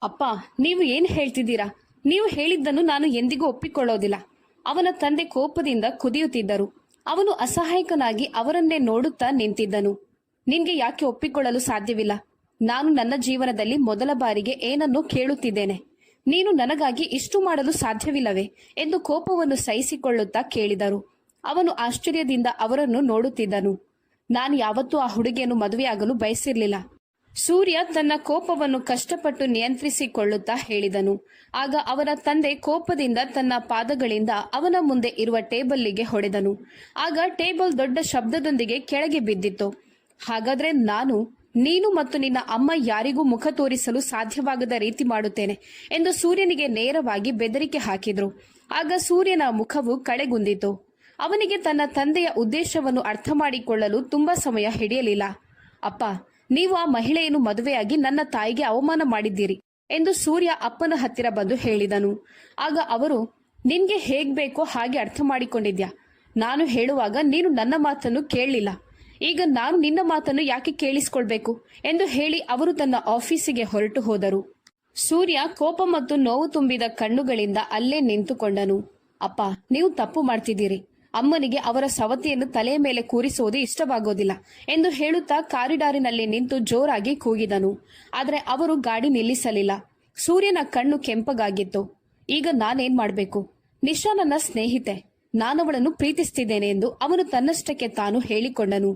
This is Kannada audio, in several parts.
ಅಪ್ಪ, ನೀವು ಏನ್ ಹೇಳ್ತಿದ್ದೀರಾ? ನೀವು ಹೇಳಿದ್ದನ್ನು ನಾನು ಎಂದಿಗೂ ಒಪ್ಪಿಕೊಳ್ಳೋದಿಲ್ಲ. ಅವನ ತಂದೆ ಕೋಪದಿಂದ ಕುದಿಯುತ್ತಿದ್ದರು. ಅವನು ಅಸಹಾಯಕನಾಗಿ ಅವರನ್ನೇ ನೋಡುತ್ತಾ ನಿಂತಿದ್ದನು. ನಿನ್ಗೆ ಯಾಕೆ ಒಪ್ಪಿಕೊಳ್ಳಲು ಸಾಧ್ಯವಿಲ್ಲ? ನಾನು ನನ್ನ ಜೀವನದಲ್ಲಿ ಮೊದಲ ಬಾರಿಗೆ ಏನನ್ನೋ ಕೇಳುತ್ತಿದ್ದೇನೆ. ನೀನು ನನಗಾಗಿ ಇಷ್ಟು ಮಾಡಲು ಸಾಧ್ಯವಿಲ್ಲವೇ ಎಂದು ಕೋಪವನ್ನು ಸಹಿಸಿಕೊಳ್ಳುತ್ತಾ ಕೇಳಿದರು. ಅವನು ಆಶ್ಚರ್ಯದಿಂದ ಅವರನ್ನು ನೋಡುತ್ತಿದ್ದನು. ನಾನು ಯಾವತ್ತೂ ಆ ಹುಡುಗಿಯನ್ನು ಮದುವೆಯಾಗಲು ಬಯಸಿರ್ಲಿಲ್ಲ. ಸೂರ್ಯ ತನ್ನ ಕೋಪವನ್ನು ಕಷ್ಟಪಟ್ಟು ನಿಯಂತ್ರಿಸಿಕೊಳ್ಳುತ್ತಾ ಹೇಳಿದನು. ಆಗ ಅವನ ತಂದೆ ಕೋಪದಿಂದ ತನ್ನ ಪಾದಗಳಿಂದ ಅವನ ಮುಂದೆ ಇರುವ ಟೇಬಲ್ಗೆ ಹೊಡೆದನು. ಆಗ ಟೇಬಲ್ ದೊಡ್ಡ ಶಬ್ದದೊಂದಿಗೆ ಕೆಳಗೆ ಬಿದ್ದಿತ್ತು. ಹಾಗಾದ್ರೆ ನೀನು ಮತ್ತು ನಿನ್ನ ಅಮ್ಮ ಯಾರಿಗೂ ಮುಖ ತೋರಿಸಲು ಸಾಧ್ಯವಾಗದ ರೀತಿ ಮಾಡುತ್ತೇನೆ ಎಂದು ಸೂರ್ಯನಿಗೆ ನೇರವಾಗಿ ಬೆದರಿಕೆ ಹಾಕಿದ್ರು. ಆಗ ಸೂರ್ಯನ ಮುಖವು ಕಳೆಗುಂದಿತು. ಅವನಿಗೆ ತನ್ನ ತಂದೆಯ ಉದ್ದೇಶವನ್ನು ಅರ್ಥ ಮಾಡಿಕೊಳ್ಳಲು ತುಂಬಾ ಸಮಯ ಹಿಡಿಯಲಿಲ್ಲ. ಅಪ್ಪ, ನೀವು ಆ ಮಹಿಳೆಯನ್ನು ಮದುವೆಯಾಗಿ ನನ್ನ ತಾಯಿಗೆ ಅವಮಾನ ಮಾಡಿದ್ದೀರಿ ಎಂದು ಸೂರ್ಯ ಅಪ್ಪನ ಹತ್ತಿರ ಬಂದು ಹೇಳಿದನು. ಆಗ ಅವರು, ನಿನ್ಗೆ ಹೇಗ್ ಬೇಕೋ ಹಾಗೆ ಅರ್ಥ ಮಾಡಿಕೊಂಡಿದ್ಯಾ? ನಾನು ಹೇಳುವಾಗ ನೀನು ನನ್ನ ಮಾತನ್ನು ಕೇಳಲಿಲ್ಲ. ಈಗ ನಾನು ನಿನ್ನ ಮಾತನ್ನು ಯಾಕೆ ಕೇಳಿಸಿಕೊಳ್ಬೇಕು ಎಂದು ಹೇಳಿ ಅವರು ತನ್ನ ಆಫೀಸಿಗೆ ಹೊರಟು ಹೋದರು. ಸೂರ್ಯ ಕೋಪ ಮತ್ತು ನೋವು ತುಂಬಿದ ಕಣ್ಣುಗಳಿಂದ ಅಲ್ಲೇ ನಿಂತುಕೊಂಡನು. ಅಪ್ಪ, ನೀವು ತಪ್ಪು ಮಾಡ್ತಿದ್ದೀರಿ. ಅಮ್ಮನಿಗೆ ಅವರ ಸವತಿಯನ್ನು ತಲೆಯ ಮೇಲೆ ಕೂರಿಸುವುದು ಇಷ್ಟವಾಗೋದಿಲ್ಲ ಎಂದು ಹೇಳುತ್ತಾ ಕಾರಿಡಾರಿನಲ್ಲಿ ನಿಂತು ಜೋರಾಗಿ ಕೂಗಿದನು. ಆದರೆ ಅವರು ಗಾಡಿ ನಿಲ್ಲಿಸಲಿಲ್ಲ. ಸೂರ್ಯನ ಕಣ್ಣು ಕೆಂಪಗಾಗಿತ್ತು. ಈಗ ನಾನೇನ್ ಮಾಡ್ಬೇಕು? ನಿಶಾ ನನ್ನ ಸ್ನೇಹಿತೆ. ನಾನವಳನ್ನು ಪ್ರೀತಿಸುತ್ತಿದ್ದೇನೆ ಎಂದು ಅವನು ತನ್ನಷ್ಟಕ್ಕೆ ತಾನು ಹೇಳಿಕೊಂಡನು.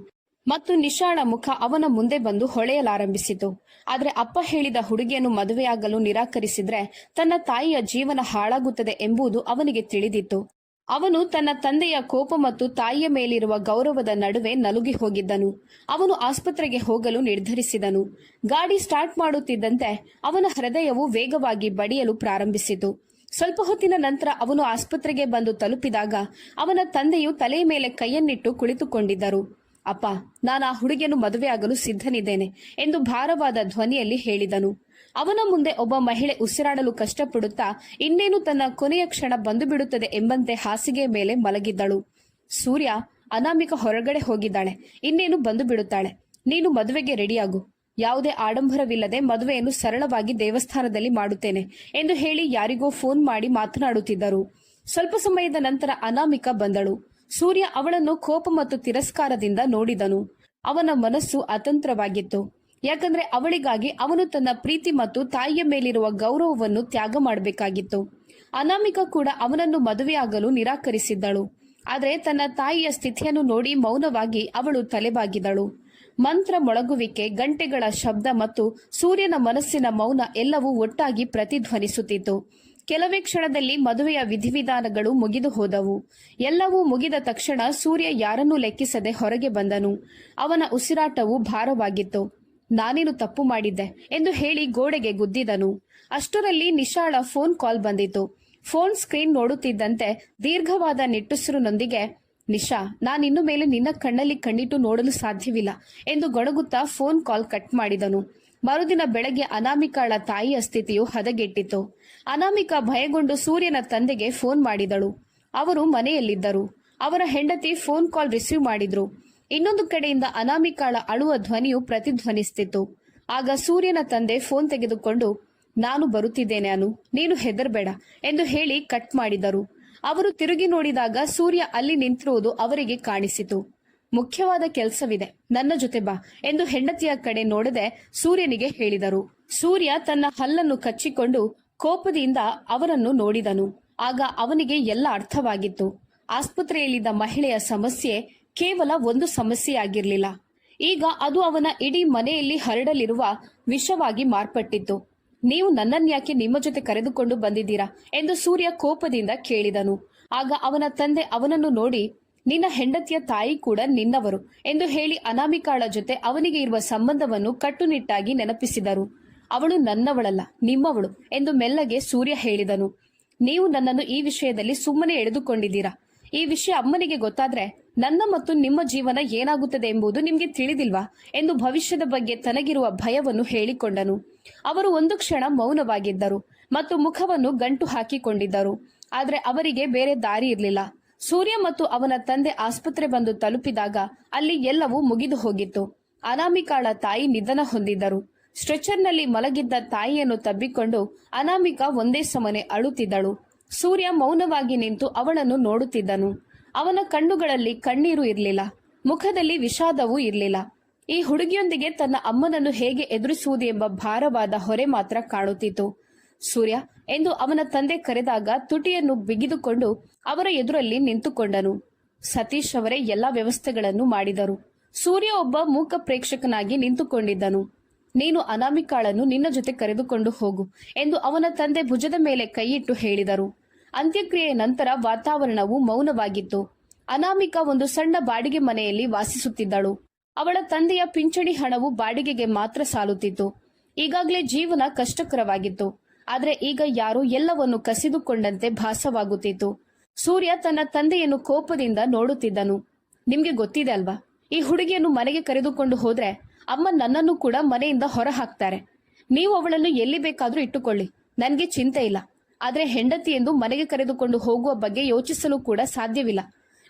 ಮತ್ತು ನಿಶಾಳ ಮುಖ ಅವನ ಮುಂದೆ ಬಂದು ಹೊಳೆಯಲಾರಂಭಿಸಿತು. ಆದರೆ ಅಪ್ಪ ಹೇಳಿದ ಹುಡುಗಿಯನ್ನು ಮದುವೆಯಾಗಲು ನಿರಾಕರಿಸಿದ್ರೆ ತನ್ನ ತಾಯಿಯ ಜೀವನ ಹಾಳಾಗುತ್ತದೆ ಎಂಬುದು ಅವನಿಗೆ ತಿಳಿದಿತ್ತು. ಅವನು ತನ್ನ ತಂದೆಯ ಕೋಪ ಮತ್ತು ತಾಯಿಯ ಮೇಲಿರುವ ಗೌರವದ ನಡುವೆ ನಲುಗಿ ಹೋಗಿದ್ದನು. ಅವನು ಆಸ್ಪತ್ರೆಗೆ ಹೋಗಲು ನಿರ್ಧರಿಸಿದನು. ಗಾಡಿ ಸ್ಟಾರ್ಟ್ ಮಾಡುತ್ತಿದ್ದಂತೆ ಅವನ ಹೃದಯವು ವೇಗವಾಗಿ ಬಡಿಯಲು ಪ್ರಾರಂಭಿಸಿತು. ಸ್ವಲ್ಪ ಹೊತ್ತಿನ ನಂತರ ಅವನು ಆಸ್ಪತ್ರೆಗೆ ಬಂದು ತಲುಪಿದಾಗ ಅವನ ತಂದೆಯು ತಲೆಯ ಮೇಲೆ ಕೈಯನ್ನಿಟ್ಟು ಕುಳಿತುಕೊಂಡಿದ್ದರು. ಅಪ್ಪ, ನಾನು ಆ ಹುಡುಗಿಯನ್ನು ಮದುವೆಯಾಗಲು ಸಿದ್ಧನಿದ್ದೇನೆ ಎಂದು ಭಾರವಾದ ಧ್ವನಿಯಲ್ಲಿ ಹೇಳಿದನು. ಅವನ ಮುಂದೆ ಒಬ್ಬ ಮಹಿಳೆ ಉಸಿರಾಡಲು ಕಷ್ಟಪಡುತ್ತಾ ಇನ್ನೇನು ತನ್ನ ಕೊನೆಯ ಕ್ಷಣ ಬಂದು ಬಿಡುತ್ತದೆ ಎಂಬಂತೆ ಹಾಸಿಗೆಯ ಮೇಲೆ ಮಲಗಿದ್ದಳು. ಸೂರ್ಯ, ಅನಾಮಿಕ ಹೊರಗಡೆ ಹೋಗಿದ್ದಾಳೆ, ಇನ್ನೇನು ಬಂದು ಬಿಡುತ್ತಾಳೆ. ನೀನು ಮದುವೆಗೆ ರೆಡಿಯಾಗು. ಯಾವುದೇ ಆಡಂಬರವಿಲ್ಲದೆ ಮದುವೆಯನ್ನು ಸರಳವಾಗಿ ದೇವಸ್ಥಾನದಲ್ಲಿ ಮಾಡುತ್ತೇನೆ ಎಂದು ಹೇಳಿ ಯಾರಿಗೋ ಫೋನ್ ಮಾಡಿ ಮಾತನಾಡುತ್ತಿದ್ದರು. ಸ್ವಲ್ಪ ಸಮಯದ ನಂತರ ಅನಾಮಿಕ ಬಂದಳು. ಸೂರ್ಯ ಅವಳನ್ನು ಕೋಪ ಮತ್ತು ತಿರಸ್ಕಾರದಿಂದ ನೋಡಿದನು. ಅವನ ಮನಸ್ಸು ಅತಂತ್ರವಾಗಿತ್ತು. ಯಾಕಂದ್ರೆ ಅವಳಿಗಾಗಿ ಅವನು ತನ್ನ ಪ್ರೀತಿ ಮತ್ತು ತಾಯಿಯ ಮೇಲಿರುವ ಗೌರವವನ್ನು ತ್ಯಾಗ ಮಾಡಬೇಕಾಗಿತ್ತು. ಅನಾಮಿಕ ಕೂಡ ಅವನನ್ನು ಮದುವೆಯಾಗಲು ನಿರಾಕರಿಸಿದ್ದಳು. ಆದರೆ ತನ್ನ ತಾಯಿಯ ಸ್ಥಿತಿಯನ್ನು ನೋಡಿ ಮೌನವಾಗಿ ಅವಳು ತಲೆಬಾಗಿದಳು. ಮಂತ್ರ ಮೊಳಗುವಿಕೆ, ಗಂಟೆಗಳ ಶಬ್ದ ಮತ್ತು ಸೂರ್ಯನ ಮನಸ್ಸಿನ ಮೌನ ಎಲ್ಲವೂ ಒಟ್ಟಾಗಿ ಪ್ರತಿಧ್ವನಿಸುತ್ತಿತ್ತು. ಕೆಲವೇ ಕ್ಷಣದಲ್ಲಿ ಮದುವೆಯ ವಿಧಿವಿಧಾನಗಳು ಮುಗಿದು ಹೋದವು. ಎಲ್ಲವೂ ಮುಗಿದ ತಕ್ಷಣ ಸೂರ್ಯ ಯಾರನ್ನೂ ಲೆಕ್ಕಿಸದೆ ಹೊರಗೆ ಬಂದನು. ಅವನ ಉಸಿರಾಟವು ಭಾರವಾಗಿತ್ತು. ನಾನೇನು ತಪ್ಪು ಮಾಡಿದ್ದೆ ಎಂದು ಹೇಳಿ ಗೋಡೆಗೆ ಗುದ್ದಿದನು. ಅಷ್ಟರಲ್ಲಿ ನಿಶಾಳ ಫೋನ್ ಕಾಲ್ ಬಂದಿತು. ಫೋನ್ ಸ್ಕ್ರೀನ್ ನೋಡುತ್ತಿದ್ದಂತೆ ದೀರ್ಘವಾದ ನಿಟ್ಟುಸಿರಿನೊಂದಿಗೆ, ನಿಶಾ, ನಾನಿನ್ನು ಮೇಲೆ ನಿನ್ನ ಕಣ್ಣಲ್ಲಿ ಕಣ್ಣಿಟ್ಟು ನೋಡಲು ಸಾಧ್ಯವಿಲ್ಲ ಎಂದು ಗೊಣಗುತ್ತಾ ಫೋನ್ ಕಾಲ್ ಕಟ್ ಮಾಡಿದನು. ಮರುದಿನ ಬೆಳಗ್ಗೆ ಅನಾಮಿಕಾಳ ತಾಯಿಯ ಸ್ಥಿತಿಯು ಹದಗೆಟ್ಟಿತು. ಅನಾಮಿಕಾ ಭಯಗೊಂಡು ಸೂರ್ಯನ ತಂದೆಗೆ ಫೋನ್ ಮಾಡಿದಳು. ಅವರು ಮನೆಯಲ್ಲಿದ್ದರು. ಅವರ ಹೆಂಡತಿ ಫೋನ್ ಕಾಲ್ ರಿಸೀವ್ ಮಾಡಿದ್ರು. ಇನ್ನೊಂದು ಕಡೆಯಿಂದ ಅನಾಮಿಕಾಳ ಅಳುವ ಧ್ವನಿಯು ಪ್ರತಿಧ್ವನಿಸುತ್ತಿತ್ತು. ಆಗ ಸೂರ್ಯನ ತಂದೆ ಫೋನ್ ತೆಗೆದುಕೊಂಡು, ನಾನು ಬರುತ್ತಿದ್ದೇನೆ ಅನು, ನೀನು ಹೆದರ್ಬೇಡ ಎಂದು ಹೇಳಿ ಕಟ್ ಮಾಡಿದರು. ಅವರು ತಿರುಗಿ ನೋಡಿದಾಗ ಸೂರ್ಯ ಅಲ್ಲಿ ನಿಂತಿರುವುದು ಅವರಿಗೆ ಕಾಣಿಸಿತು. ಮುಖ್ಯವಾದ ಕೆಲಸವಿದೆ, ನನ್ನ ಜೊತೆ ಬಾ ಎಂದು ಹೆಂಡತಿಯ ಕಡೆ ನೋಡದೆ ಸೂರ್ಯನಿಗೆ ಹೇಳಿದರು. ಸೂರ್ಯ ತನ್ನ ಹಲ್ಲನ್ನು ಕಚ್ಚಿಕೊಂಡು ಕೋಪದಿಂದ ಅವರನ್ನು ನೋಡಿದನು. ಆಗ ಅವನಿಗೆ ಎಲ್ಲ ಅರ್ಥವಾಗಿತ್ತು. ಆಸ್ಪತ್ರೆಯಲ್ಲಿದ್ದ ಮಹಿಳೆಯ ಸಮಸ್ಯೆ ಕೇವಲ ಒಂದು ಸಮಸ್ಯೆಯಾಗಿರಲಿಲ್ಲ. ಈಗ ಅದು ಅವನ ಇಡೀ ಮನೆಯಲ್ಲಿ ಹರಡಲಿರುವ ವಿಷವಾಗಿ ಮಾರ್ಪಟ್ಟಿತ್ತು. ನೀವು ನನ್ನನ್ಯಾಕೆ ನಿಮ್ಮ ಜೊತೆ ಕರೆದುಕೊಂಡು ಬಂದಿದ್ದೀರಾ ಎಂದು ಸೂರ್ಯ ಕೋಪದಿಂದ ಕೇಳಿದನು. ಆಗ ಅವನ ತಂದೆ ಅವನನ್ನು ನೋಡಿ, ನಿನ್ನ ಹೆಂಡತಿಯ ತಾಯಿ ಕೂಡ ನಿನ್ನವರು ಎಂದು ಹೇಳಿ ಅನಾಮಿಕಾಳ ಜೊತೆ ಅವನಿಗೆ ಇರುವ ಸಂಬಂಧವನ್ನು ಕಟ್ಟುನಿಟ್ಟಾಗಿ ನೆನಪಿಸಿದರು. ಅವಳು ನನ್ನವಳಲ್ಲ, ನಿಮ್ಮವಳು ಎಂದು ಮೆಲ್ಲಗೆ ಸೂರ್ಯ ಹೇಳಿದನು. ನೀವು ನನ್ನನ್ನು ಈ ವಿಷಯದಲ್ಲಿ ಸುಮ್ಮನೆ ಎಳೆದುಕೊಂಡಿದ್ದೀರಾ. ಈ ವಿಷಯ ಅಮ್ಮನಿಗೆ ಗೊತ್ತಾದ್ರೆ ನನ್ನ ಮತ್ತು ನಿಮ್ಮ ಜೀವನ ಏನಾಗುತ್ತದೆ ಎಂಬುದು ನಿಮ್ಗೆ ತಿಳಿದಿಲ್ವಾ ಎಂದು ಭವಿಷ್ಯದ ಬಗ್ಗೆ ತನಗಿರುವ ಭಯವನ್ನು ಹೇಳಿಕೊಂಡನು. ಅವರು ಒಂದು ಕ್ಷಣ ಮೌನವಾಗಿದ್ದರು ಮತ್ತು ಮುಖವನ್ನು ಗಂಟು ಹಾಕಿಕೊಂಡಿದ್ದರು. ಆದರೆ ಅವರಿಗೆ ಬೇರೆ ದಾರಿ ಇರಲಿಲ್ಲ. ಸೂರ್ಯ ಮತ್ತು ಅವನ ತಂದೆ ಆಸ್ಪತ್ರೆ ಬಂದು ತಲುಪಿದಾಗ ಅಲ್ಲಿ ಎಲ್ಲವೂ ಮುಗಿದು ಹೋಗಿತ್ತು. ಅನಾಮಿಕಾಳ ತಾಯಿ ನಿಧನ ಹೊಂದಿದ್ದರು. ಸ್ಟ್ರೆಚರ್ನಲ್ಲಿ ಮಲಗಿದ್ದ ತಾಯಿಯನ್ನು ತಬ್ಬಿಕೊಂಡು ಅನಾಮಿಕಾ ಒಂದೇ ಸಮನೆ ಅಳುತ್ತಿದ್ದಳು. ಸೂರ್ಯ ಮೌನವಾಗಿ ನಿಂತು ಅವಳನ್ನು ನೋಡುತ್ತಿದ್ದನು. ಅವನ ಕಣ್ಣುಗಳಲ್ಲಿ ಕಣ್ಣೀರು ಇರಲಿಲ್ಲ, ಮುಖದಲ್ಲಿ ವಿಷಾದವೂ ಇರಲಿಲ್ಲ. ಈ ಹುಡುಗಿಯೊಂದಿಗೆ ತನ್ನ ಅಮ್ಮನನ್ನು ಹೇಗೆ ಎದುರಿಸುವುದು ಎಂಬ ಭಾರವಾದ ಹೊರೆ ಮಾತ್ರ ಕಾಣುತ್ತಿತ್ತು. ಸೂರ್ಯ ಎಂದು ಅವನ ತಂದೆ ಕರೆದಾಗ ತುಟಿಯನ್ನು ಬಿಗಿದುಕೊಂಡು ಅವರ ಎದುರಲ್ಲಿ ನಿಂತುಕೊಂಡನು. ಸತೀಶ್ ಅವರೇ ಎಲ್ಲಾ ವ್ಯವಸ್ಥೆಗಳನ್ನು ಮಾಡಿದರು. ಸೂರ್ಯ ಒಬ್ಬ ಮೂಕ ಪ್ರೇಕ್ಷಕನಾಗಿ ನಿಂತುಕೊಂಡಿದ್ದನು. ನೀನು ಅನಾಮಿಕಾಳನ್ನು ನಿನ್ನ ಜೊತೆ ಕರೆದುಕೊಂಡು ಹೋಗು ಎಂದು ಅವನ ತಂದೆ ಭುಜದ ಮೇಲೆ ಕೈಯಿಟ್ಟು ಹೇಳಿದರು. ಅಂತ್ಯಕ್ರಿಯೆಯ ನಂತರ ವಾತಾವರಣವು ಮೌನವಾಗಿತ್ತು. ಅನಾಮಿಕಾ ಒಂದು ಸಣ್ಣ ಬಾಡಿಗೆ ಮನೆಯಲ್ಲಿ ವಾಸಿಸುತ್ತಿದ್ದಳು. ಅವಳ ತಂದೆಯ ಪಿಂಚಣಿ ಹಣವು ಬಾಡಿಗೆಗೆ ಮಾತ್ರ ಸಾಲುತ್ತಿತ್ತು. ಈಗಾಗಲೇ ಜೀವನ ಕಷ್ಟಕರವಾಗಿತ್ತು. ಆದರೆ ಈಗ ಯಾರೋ ಎಲ್ಲವನ್ನು ಕಸಿದುಕೊಂಡಂತೆ ಭಾಸವಾಗುತ್ತಿತ್ತು. ಸೂರ್ಯ ತನ್ನ ತಂದೆಯನ್ನು ಕೋಪದಿಂದ ನೋಡುತ್ತಿದ್ದನು. ನಿಮ್ಗೆ ಗೊತ್ತಿದೆ ಅಲ್ವಾ, ಈ ಹುಡುಗಿಯನ್ನು ಮನೆಗೆ ಕರೆದುಕೊಂಡು ಹೋದ್ರೆ ಅಮ್ಮ ನನ್ನನ್ನು ಕೂಡ ಮನೆಯಿಂದ ಹೊರ ಹಾಕ್ತಾರೆ. ನೀವು ಅವಳನ್ನು ಎಲ್ಲಿ ಬೇಕಾದ್ರೂ ಇಟ್ಟುಕೊಳ್ಳಿ, ನನ್ಗೆ ಚಿಂತೆ ಇಲ್ಲ. ಆದ್ರೆ ಹೆಂಡತಿ ಎಂದು ಮನೆಗೆ ಕರೆದುಕೊಂಡು ಹೋಗುವ ಬಗ್ಗೆ ಯೋಚಿಸಲು ಕೂಡ ಸಾಧ್ಯವಿಲ್ಲ.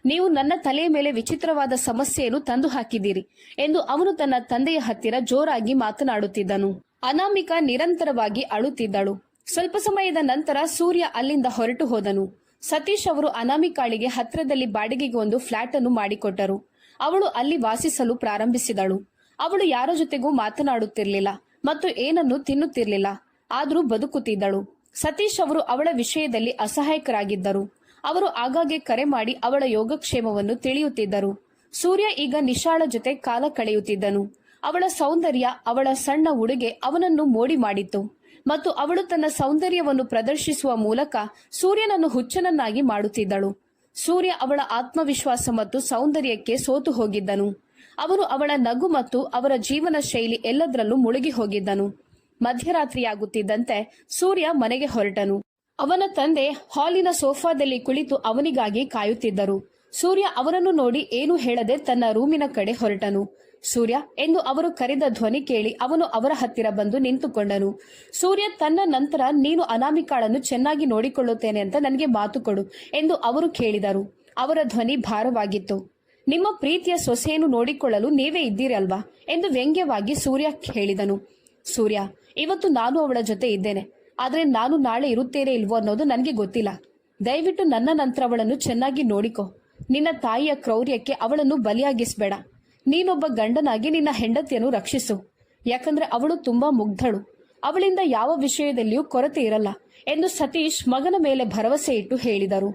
ನೀವು ನನ್ನ ತಲೆಯ ಮೇಲೆ ವಿಚಿತ್ರವಾದ ಸಮಸ್ಯೆಯನ್ನು ತಂದು ಹಾಕಿದ್ದೀರಿ ಎಂದು ಅವನು ತನ್ನ ತಂದೆಯ ಹತ್ತಿರ ಜೋರಾಗಿ ಮಾತನಾಡುತ್ತಿದ್ದನು. ಅನಾಮಿಕಾ ನಿರಂತರವಾಗಿ ಅಳುತ್ತಿದ್ದಳು. ಸ್ವಲ್ಪ ಸಮಯದ ನಂತರ ಸೂರ್ಯ ಅಲ್ಲಿಂದ ಹೊರಟು ಹೋದನು. ಸತೀಶ್ ಅವರು ಅನಾಮಿಕಾಳಿಗೆ ಹತ್ತಿರದಲ್ಲಿ ಬಾಡಿಗೆಗೆ ಒಂದು ಫ್ಲಾಟ್ ಅನ್ನು ಮಾಡಿಕೊಟ್ಟರು. ಅವಳು ಅಲ್ಲಿ ವಾಸಿಸಲು ಪ್ರಾರಂಭಿಸಿದಳು. ಅವಳು ಯಾರ ಜೊತೆಗೂ ಮಾತನಾಡುತ್ತಿರಲಿಲ್ಲ ಮತ್ತು ಏನನ್ನು ತಿನ್ನುತ್ತಿರಲಿಲ್ಲ, ಆದರೂ ಬದುಕುತ್ತಿದ್ದಳು. ಸತೀಶ್ ಅವರು ಅವಳ ವಿಷಯದಲ್ಲಿ ಅಸಹಾಯಕರಾಗಿದ್ದರು. ಅವರು ಆಗಾಗ್ಗೆ ಕರೆ ಮಾಡಿ ಅವಳ ಯೋಗಕ್ಷೇಮವನ್ನು ತಿಳಿಯುತ್ತಿದ್ದರು. ಸೂರ್ಯ ಈಗ ನಿಶಾಳ ಜೊತೆ ಕಾಲ ಕಳೆಯುತ್ತಿದ್ದನು. ಅವಳ ಸೌಂದರ್ಯ, ಅವಳ ಸಣ್ಣ ಉಡುಗೆ ಅವನನ್ನು ಮೋಡಿ ಮಾಡಿತ್ತು ಮತ್ತು ಅವಳು ತನ್ನ ಸೌಂದರ್ಯವನ್ನು ಪ್ರದರ್ಶಿಸುವ ಮೂಲಕ ಸೂರ್ಯನನ್ನು ಹುಚ್ಚನನ್ನಾಗಿ ಮಾಡುತ್ತಿದ್ದಳು. ಸೂರ್ಯ ಅವಳ ಆತ್ಮವಿಶ್ವಾಸ ಮತ್ತು ಸೌಂದರ್ಯಕ್ಕೆ ಸೋತು ಹೋಗಿದ್ದನು. ಅವನು ಅವಳ ನಗು ಮತ್ತು ಅವರ ಜೀವನ ಶೈಲಿ ಎಲ್ಲದರಲ್ಲೂ ಮುಳುಗಿ ಹೋಗಿದ್ದನು. ಮಧ್ಯರಾತ್ರಿಯಾಗುತ್ತಿದ್ದಂತೆ ಸೂರ್ಯ ಮನೆಗೆ ಹೊರಟನು. ಅವನ ತಂದೆ ಹಾಲಿನ ಸೋಫಾದಲ್ಲಿ ಕುಳಿತು ಅವನಿಗಾಗಿ ಕಾಯುತ್ತಿದ್ದರು. ಸೂರ್ಯ ಅವರನ್ನು ನೋಡಿ ಏನೂ ಹೇಳದೆ ತನ್ನ ರೂಮಿನ ಕಡೆ ಹೊರಟನು. ಸೂರ್ಯ ಎಂದು ಅವರು ಕರೆದ ಧ್ವನಿ ಕೇಳಿ ಅವನು ಅವರ ಹತ್ತಿರ ಬಂದು ನಿಂತುಕೊಂಡನು. ಸೂರ್ಯ ತನ್ನ ನಂತರ ನೀನು ಅನಾಮಿಕಾಳನ್ನು ಚೆನ್ನಾಗಿ ನೋಡಿಕೊಳ್ಳುತ್ತೇನೆ ಅಂತ ನನಗೆ ಮಾತು ಕೊಡು ಎಂದು ಅವರು ಕೇಳಿದರು. ಅವರ ಧ್ವನಿ ಭಾರವಾಗಿತ್ತು. ನಿಮ್ಮ ಪ್ರೀತಿಯ ಸೊಸೆಯನ್ನು ನೋಡಿಕೊಳ್ಳಲು ನೀವೇ ಇದ್ದೀರಲ್ವಾ ಎಂದು ವ್ಯಂಗ್ಯವಾಗಿ ಸೂರ್ಯ ಹೇಳಿದನು. ಸೂರ್ಯ, ಇವತ್ತು ನಾನು ಅವಳ ಜೊತೆ ಇದ್ದೇನೆ, ಆದ್ರೆ ನಾನು ನಾಳೆ ಇರುತ್ತೇನೆ ಇಲ್ವೋ ಅನ್ನೋದು ನನಗೆ ಗೊತ್ತಿಲ್ಲ. ದಯವಿಟ್ಟು ನನ್ನ ನಂತರ ಅವಳನ್ನು ಚೆನ್ನಾಗಿ ನೋಡಿಕೊ. ನಿನ್ನ ತಾಯಿಯ ಕ್ರೌರ್ಯಕ್ಕೆ ಅವಳನ್ನು ಬಲಿಯಾಗಿಸಬೇಡ. ನೀನೊಬ್ಬ ಗಂಡನಾಗಿ ನಿನ್ನ ಹೆಂಡತಿಯನ್ನು ರಕ್ಷಿಸು. ಯಾಕಂದ್ರೆ ಅವಳು ತುಂಬಾ ಮುಗ್ಧಳು. ಅವಳಿಂದ ಯಾವ ವಿಷಯದಲ್ಲಿಯೂ ಕೊರತೆ ಇರಲ್ಲ ಎಂದು ಸತೀಶ್ ಮಗನ ಮೇಲೆ ಭರವಸೆ ಇಟ್ಟು ಹೇಳಿದರು.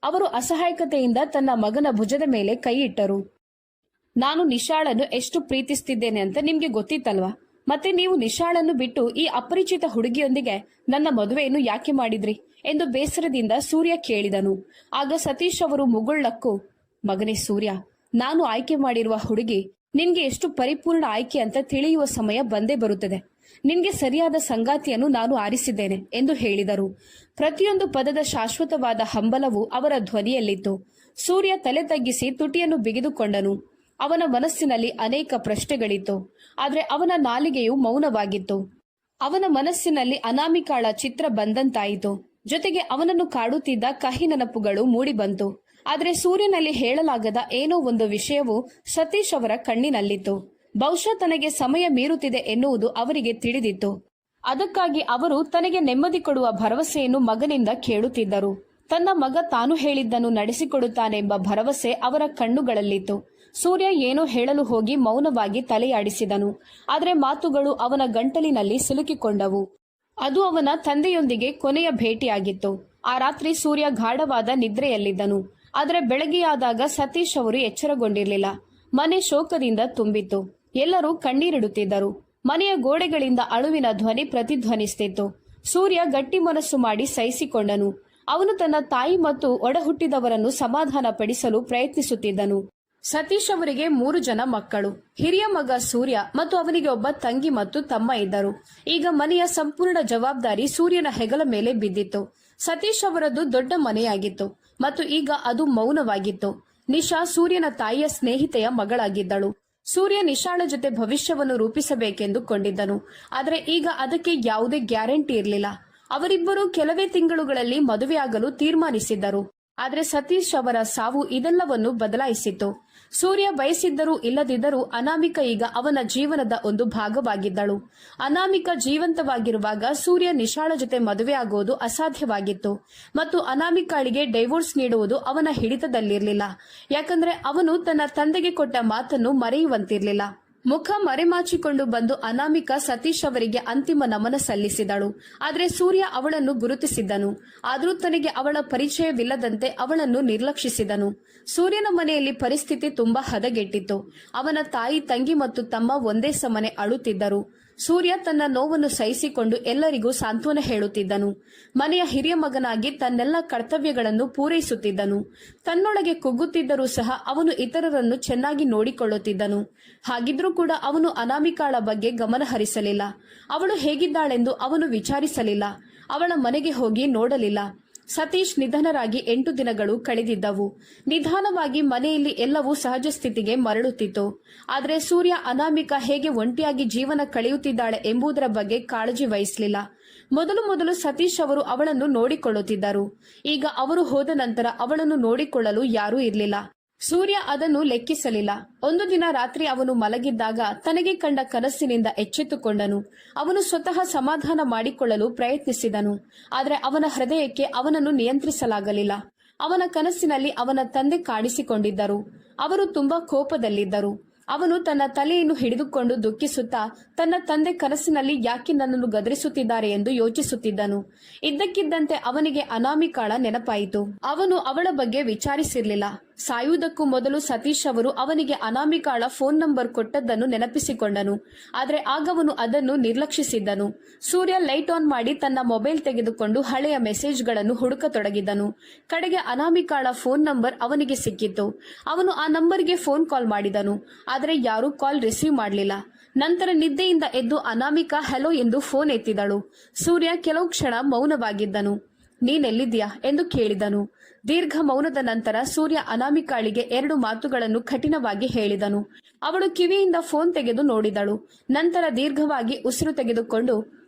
ಅವರು ಅಸಹಾಯಕತೆಯಿಂದ ತನ್ನ ಮಗನ ಭುಜದ ಮೇಲೆ ಕೈ ಇಟ್ಟರು. ನಾನು ನಿಶಾಳನ್ನು ಎಷ್ಟು ಪ್ರೀತಿಸ್ತಿದ್ದೇನೆ ಅಂತ ನಿಮ್ಗೆ ಗೊತ್ತಿತ್ತಲ್ವಾ? ಮತ್ತೆ ನೀವು ನಿಶಾಳನ್ನು ಬಿಟ್ಟು ಈ ಅಪರಿಚಿತ ಹುಡುಗಿಯೊಂದಿಗೆ ನನ್ನ ಮದುವೆಯನ್ನು ಯಾಕೆ ಮಾಡಿದ್ರಿ ಎಂದು ಬೇಸರದಿಂದ ಸೂರ್ಯ ಕೇಳಿದನು. ಆಗ ಸತೀಶ್ ಅವರು ಮುಗುಳ್ಳಕ್ಕೂ, ಮಗನೇ ಸೂರ್ಯ, ನಾನು ಆಯ್ಕೆ ಮಾಡಿರುವ ಹುಡುಗಿ ನಿನ್ಗೆ ಎಷ್ಟು ಪರಿಪೂರ್ಣ ಆಯ್ಕೆ ಅಂತ ತಿಳಿಯುವ ಸಮಯ ಬಂದೇ ಬರುತ್ತದೆ. ನಿನ್ಗೆ ಸರಿಯಾದ ಸಂಗಾತಿಯನ್ನು ನಾನು ಆರಿಸಿದ್ದೇನೆ ಎಂದು ಹೇಳಿದರು. ಪ್ರತಿಯೊಂದು ಪದದ ಶಾಶ್ವತವಾದ ಹಂಬಲವು ಅವರ ಧ್ವನಿಯಲ್ಲಿತ್ತು. ಸೂರ್ಯ ತಲೆ ತಗ್ಗಿಸಿ ತುಟಿಯನ್ನು ಬಿಗಿದುಕೊಂಡನು. ಅವನ ಮನಸ್ಸಿನಲ್ಲಿ ಅನೇಕ ಪ್ರಶ್ನೆಗಳಿತ್ತು, ಆದರೆ ಅವನ ನಾಲಿಗೆಯು ಮೌನವಾಗಿತ್ತು. ಅವನ ಮನಸ್ಸಿನಲ್ಲಿ ಅನಾಮಿಕಾಳ ಚಿತ್ರ ಬಂದಂತಾಯಿತು. ಜೊತೆಗೆ ಅವನನ್ನು ಕಾಡುತ್ತಿದ್ದ ಕಹಿ ನೆನಪುಗಳು ಮೂಡಿಬಂತು. ಆದರೆ ಸೂರ್ಯನಲ್ಲಿ ಹೇಳಲಾಗದ ಏನೋ ಒಂದು ವಿಷಯವು ಸತೀಶ್ ಅವರ ಕಣ್ಣಿನಲ್ಲಿತ್ತು. ಬಹುಶಃ ತನಗೆ ಸಮಯ ಮೀರುತ್ತಿದೆ ಎನ್ನುವುದು ಅವರಿಗೆ ತಿಳಿದಿತ್ತು. ಅದಕ್ಕಾಗಿ ಅವರು ತನಗೆ ನೆಮ್ಮದಿ ಕೊಡುವ ಭರವಸೆಯನ್ನು ಮಗನಿಂದ ಕೇಳುತ್ತಿದ್ದರು. ತನ್ನ ಮಗ ತಾನು ಹೇಳಿದ್ದನ್ನು ನಡೆಸಿಕೊಡುತ್ತಾನೆಂಬ ಭರವಸೆ ಅವರ ಕಣ್ಣುಗಳಲ್ಲಿತ್ತು. ಸೂರ್ಯ ಏನೋ ಹೇಳಲು ಹೋಗಿ ಮೌನವಾಗಿ ತಲೆಯಾಡಿಸಿದನು. ಆದರೆ ಮಾತುಗಳು ಅವನ ಗಂಟಲಿನಲ್ಲಿ ಸಿಲುಕಿಕೊಂಡವು. ಅದು ಅವನ ತಂದೆಯೊಂದಿಗೆ ಕೊನೆಯ ಭೇಟಿಯಾಗಿತ್ತು. ಆ ರಾತ್ರಿ ಸೂರ್ಯ ಗಾಢವಾದ ನಿದ್ರೆಯಲ್ಲಿದ್ದನು. ಆದರೆ ಬೆಳಗ್ಗೆಯಾದಾಗ ಸತೀಶ್ ಅವರು ಎಚ್ಚರಗೊಂಡಿರಲಿಲ್ಲ. ಮನೆ ಶೋಕದಿಂದ ತುಂಬಿತ್ತು. ಎಲ್ಲರೂ ಕಣ್ಣೀರಿಡುತ್ತಿದ್ದರು. ಮನೆಯ ಗೋಡೆಗಳಿಂದ ಅಳುವಿನ ಧ್ವನಿ ಪ್ರತಿಧ್ವನಿಸುತ್ತಿತ್ತು. ಸೂರ್ಯ ಗಟ್ಟಿ ಮನಸ್ಸು ಮಾಡಿ ಸಹಿಸಿಕೊಂಡನು. ಅವನು ತನ್ನ ತಾಯಿ ಮತ್ತು ಒಡಹುಟ್ಟಿದವರನ್ನು ಸಮಾಧಾನ ಪಡಿಸಲು ಪ್ರಯತ್ನಿಸುತ್ತಿದ್ದನು. ಸತೀಶ್ ಅವರಿಗೆ 3 ಜನ ಮಕ್ಕಳು. ಹಿರಿಯ ಮಗ ಸೂರ್ಯ ಮತ್ತು ಅವನಿಗೆ ಒಬ್ಬ ತಂಗಿ ಮತ್ತು ತಮ್ಮ ಇದ್ದರು. ಈಗ ಮನೆಯ ಸಂಪೂರ್ಣ ಜವಾಬ್ದಾರಿ ಸೂರ್ಯನ ಹೆಗಲ ಮೇಲೆ ಬಿದ್ದಿತ್ತು. ಸತೀಶ್ ಅವರದ್ದು ದೊಡ್ಡ ಮನೆಯಾಗಿತ್ತು ಮತ್ತು ಈಗ ಅದು ಮೌನವಾಗಿತ್ತು. ನಿಶಾ ಸೂರ್ಯನ ತಾಯಿಯ ಸ್ನೇಹಿತೆಯ ಮಗಳಾಗಿದ್ದಳು. ಸೂರ್ಯ ನಿಶಾಳ ಜೊತೆ ಭವಿಷ್ಯವನ್ನು ರೂಪಿಸಬೇಕೆಂದು ಕೊಂಡಿದ್ದನು. ಆದರೆ ಈಗ ಅದಕ್ಕೆ ಯಾವುದೇ ಗ್ಯಾರಂಟಿ ಇರಲಿಲ್ಲ. ಅವರಿಬ್ಬರು ಕೆಲವೇ ತಿಂಗಳುಗಳಲ್ಲಿ ಮದುವೆಯಾಗಲು ತೀರ್ಮಾನಿಸಿದ್ದರು. ಆದರೆ ಸತೀಶ್ ಅವರ ಸಾವು ಇದೆಲ್ಲವನ್ನು ಬದಲಾಯಿಸಿತ್ತು. ಸೂರ್ಯ ಬಯಸಿದ್ದರೂ ಇಲ್ಲದಿದ್ದರೂ ಅನಾಮಿಕ ಈಗ ಅವನ ಜೀವನದ ಒಂದು ಭಾಗವಾಗಿದ್ದಳು. ಅನಾಮಿಕ ಜೀವಂತವಾಗಿರುವಾಗ ಸೂರ್ಯ ನಿಶಾಳ ಜೊತೆ ಮದುವೆ ಆಗುವುದು ಅಸಾಧ್ಯವಾಗಿತ್ತು ಮತ್ತು ಅನಾಮಿಕಾಳಿಗೆ ಡೈವೋರ್ಸ್ ನೀಡುವುದು ಅವನ ಹಿಡಿತದಲ್ಲಿರಲಿಲ್ಲ. ಯಾಕಂದ್ರೆ ಅವನು ತನ್ನ ತಂದೆಗೆ ಕೊಟ್ಟ ಮಾತನ್ನು ಮರೆಯುವಂತಿರಲಿಲ್ಲ. ಮುಖ ಮರೆಮಾಚಿಕೊಂಡು ಬಂದು ಅನಾಮಿಕ ಸತೀಶ್ ಅವರಿಗೆ ಅಂತಿಮ ನಮನ ಸಲ್ಲಿಸಿದಳು. ಆದರೆ ಸೂರ್ಯ ಅವಳನ್ನು ಗುರುತಿಸಿದ್ದನು. ಆದರೂ ತನಗೆ ಅವಳ ಪರಿಚಯವಿಲ್ಲದಂತೆ ಅವಳನ್ನು ನಿರ್ಲಕ್ಷಿಸಿದನು. ಸೂರ್ಯನ ಮನೆಯಲ್ಲಿ ಪರಿಸ್ಥಿತಿ ತುಂಬಾ ಹದಗೆಟ್ಟಿತ್ತು. ಅವನ ತಾಯಿ, ತಂಗಿ ಮತ್ತು ತಮ್ಮ ಒಂದೇ ಸಮನೆ ಅಳುತ್ತಿದ್ದರು. ಸೂರ್ಯ ತನ್ನ ನೋವನ್ನು ಸಹಿಸಿಕೊಂಡು ಎಲ್ಲರಿಗೂ ಸಾಂತ್ವನ ಹೇಳುತ್ತಿದ್ದನು. ಮನೆಯ ಹಿರಿಯ ಮಗನಾಗಿ ತನ್ನೆಲ್ಲ ಕರ್ತವ್ಯಗಳನ್ನು ಪೂರೈಸುತ್ತಿದ್ದನು. ತನ್ನೊಳಗೆ ಕುಗ್ಗುತ್ತಿದ್ದರೂ ಸಹ ಅವನು ಇತರರನ್ನು ಚೆನ್ನಾಗಿ ನೋಡಿಕೊಳ್ಳುತ್ತಿದ್ದನು. ಹಾಗಿದ್ರೂ ಕೂಡ ಅವನು ಅನಾಮಿಕಾಳ ಬಗ್ಗೆ ಗಮನ ಹರಿಸಲಿಲ್ಲ. ಅವಳು ಹೇಗಿದ್ದಾಳೆಂದು ಅವನು ವಿಚಾರಿಸಲಿಲ್ಲ. ಅವಳ ಮನೆಗೆ ಹೋಗಿ ನೋಡಲಿಲ್ಲ. ಸತೀಶ್ ನಿಧನರಾಗಿ 8 ದಿನಗಳು ಕಳೆದಿದ್ದವು. ನಿಧಾನವಾಗಿ ಮನೆಯಲ್ಲಿ ಎಲ್ಲವೂ ಸಹಜ ಸ್ಥಿತಿಗೆ ಮರಳುತ್ತಿತ್ತು. ಆದರೆ ಸೂರ್ಯ ಅನಾಮಿಕ ಹೇಗೆ ಒಂಟಿಯಾಗಿ ಜೀವನ ಕಳೆಯುತ್ತಿದ್ದಾಳೆ ಎಂಬುದರ ಬಗ್ಗೆ ಕಾಳಜಿ ವಹಿಸಲಿಲ್ಲ. ಮೊದಲು ಸತೀಶ್ ಅವರು ಅವಳನ್ನು ನೋಡಿಕೊಳ್ಳುತ್ತಿದ್ದರು. ಈಗ ಅವರು ಹೋದ ನಂತರ ಅವಳನ್ನು ನೋಡಿಕೊಳ್ಳಲು ಯಾರೂ ಇರಲಿಲ್ಲ. ಸೂರ್ಯ ಅದನ್ನು ಲೆಕ್ಕಿಸಲಿಲ್ಲ. ಒಂದು ದಿನ ರಾತ್ರಿ ಅವನು ಮಲಗಿದ್ದಾಗ ತನಗೆ ಕಂಡ ಕನಸಿನಿಂದ ಎಚ್ಚೆತ್ತುಕೊಂಡನು. ಅವನು ಸ್ವತಃ ಸಮಾಧಾನ ಮಾಡಿಕೊಳ್ಳಲು ಪ್ರಯತ್ನಿಸಿದನು. ಆದರೆ ಅವನ ಹೃದಯಕ್ಕೆ ಅವನನ್ನು ನಿಯಂತ್ರಿಸಲಾಗಲಿಲ್ಲ. ಅವನ ಕನಸಿನಲ್ಲಿ ಅವನ ತಂದೆ ಕಾಣಿಸಿಕೊಂಡಿದ್ದರು. ಅವರು ತುಂಬಾ ಕೋಪದಲ್ಲಿದ್ದರು. ಅವನು ತನ್ನ ತಲೆಯನ್ನು ಹಿಡಿದುಕೊಂಡು ದುಃಖಿಸುತ್ತಾ ತನ್ನ ತಂದೆ ಕನಸಿನಲ್ಲಿ ಯಾಕೆ ನನ್ನನ್ನು ಗದರಿಸುತ್ತಿದ್ದಾರೆ ಎಂದು ಯೋಚಿಸುತ್ತಿದ್ದನು. ಇದ್ದಕ್ಕಿದ್ದಂತೆ ಅವನಿಗೆ ಅನಾಮಿಕಾಳ ನೆನಪಾಯಿತು. ಅವನು ಅವಳ ಬಗ್ಗೆ ವಿಚಾರಿಸಿರಲಿಲ್ಲ. ಸಾಯುವುದಕ್ಕೂ ಮೊದಲು ಸತೀಶ್ ಅವರು ಅವನಿಗೆ ಅನಾಮಿಕಾಳ ಫೋನ್ ನಂಬರ್ ಕೊಟ್ಟದ್ದನ್ನು ನೆನಪಿಸಿಕೊಂಡನು. ಆದರೆ ಆಗವನು ಅದನ್ನು ನಿರ್ಲಕ್ಷಿಸಿದ್ದನು. ಸೂರ್ಯ ಲೈಟ್ ಆನ್ ಮಾಡಿ ತನ್ನ ಮೊಬೈಲ್ ತೆಗೆದುಕೊಂಡು ಹಳೆಯ ಮೆಸೇಜ್ಗಳನ್ನು ಹುಡುಕತೊಡಗಿದನು. ಕಡೆಗೆ ಅನಾಮಿಕಾಳ ಫೋನ್ ನಂಬರ್ ಅವನಿಗೆ ಸಿಕ್ಕಿತ್ತು. ಅವನು ಆ ನಂಬರ್ಗೆ ಫೋನ್ ಕಾಲ್ ಮಾಡಿದನು. ಆದರೆ ಯಾರೂ ಕಾಲ್ ರಿಸೀವ್ ಮಾಡಲಿಲ್ಲ. ನಂತರ ನಿದ್ದೆಯಿಂದ ಎದ್ದು ಅನಾಮಿಕಾ ಹಲೋ ಎಂದು ಫೋನ್ ಎತ್ತಿದಳು. ಸೂರ್ಯ ಕೆಲವು ಕ್ಷಣ ಮೌನವಾಗಿದ್ದನು. ನೀನೆಲ್ಲಿದ್ಯಾ ಎಂದು ಕೇಳಿದನು. ದೀರ್ಘ ಮೌನದ ನಂತರ ಸೂರ್ಯ ಅನಾಮಿಕಾಳಿಗೆ 2 ಮಾತುಗಳನ್ನು ಕಠಿಣವಾಗಿ ಹೇಳಿದನು. ಅವಳು ಕಿವಿಯಿಂದ ಫೋನ್ ತೆಗೆದು ನೋಡಿದಳು. ನಂತರ ದೀರ್ಘವಾಗಿ ಉಸಿರು ತೆಗೆದುಕೊಂಡು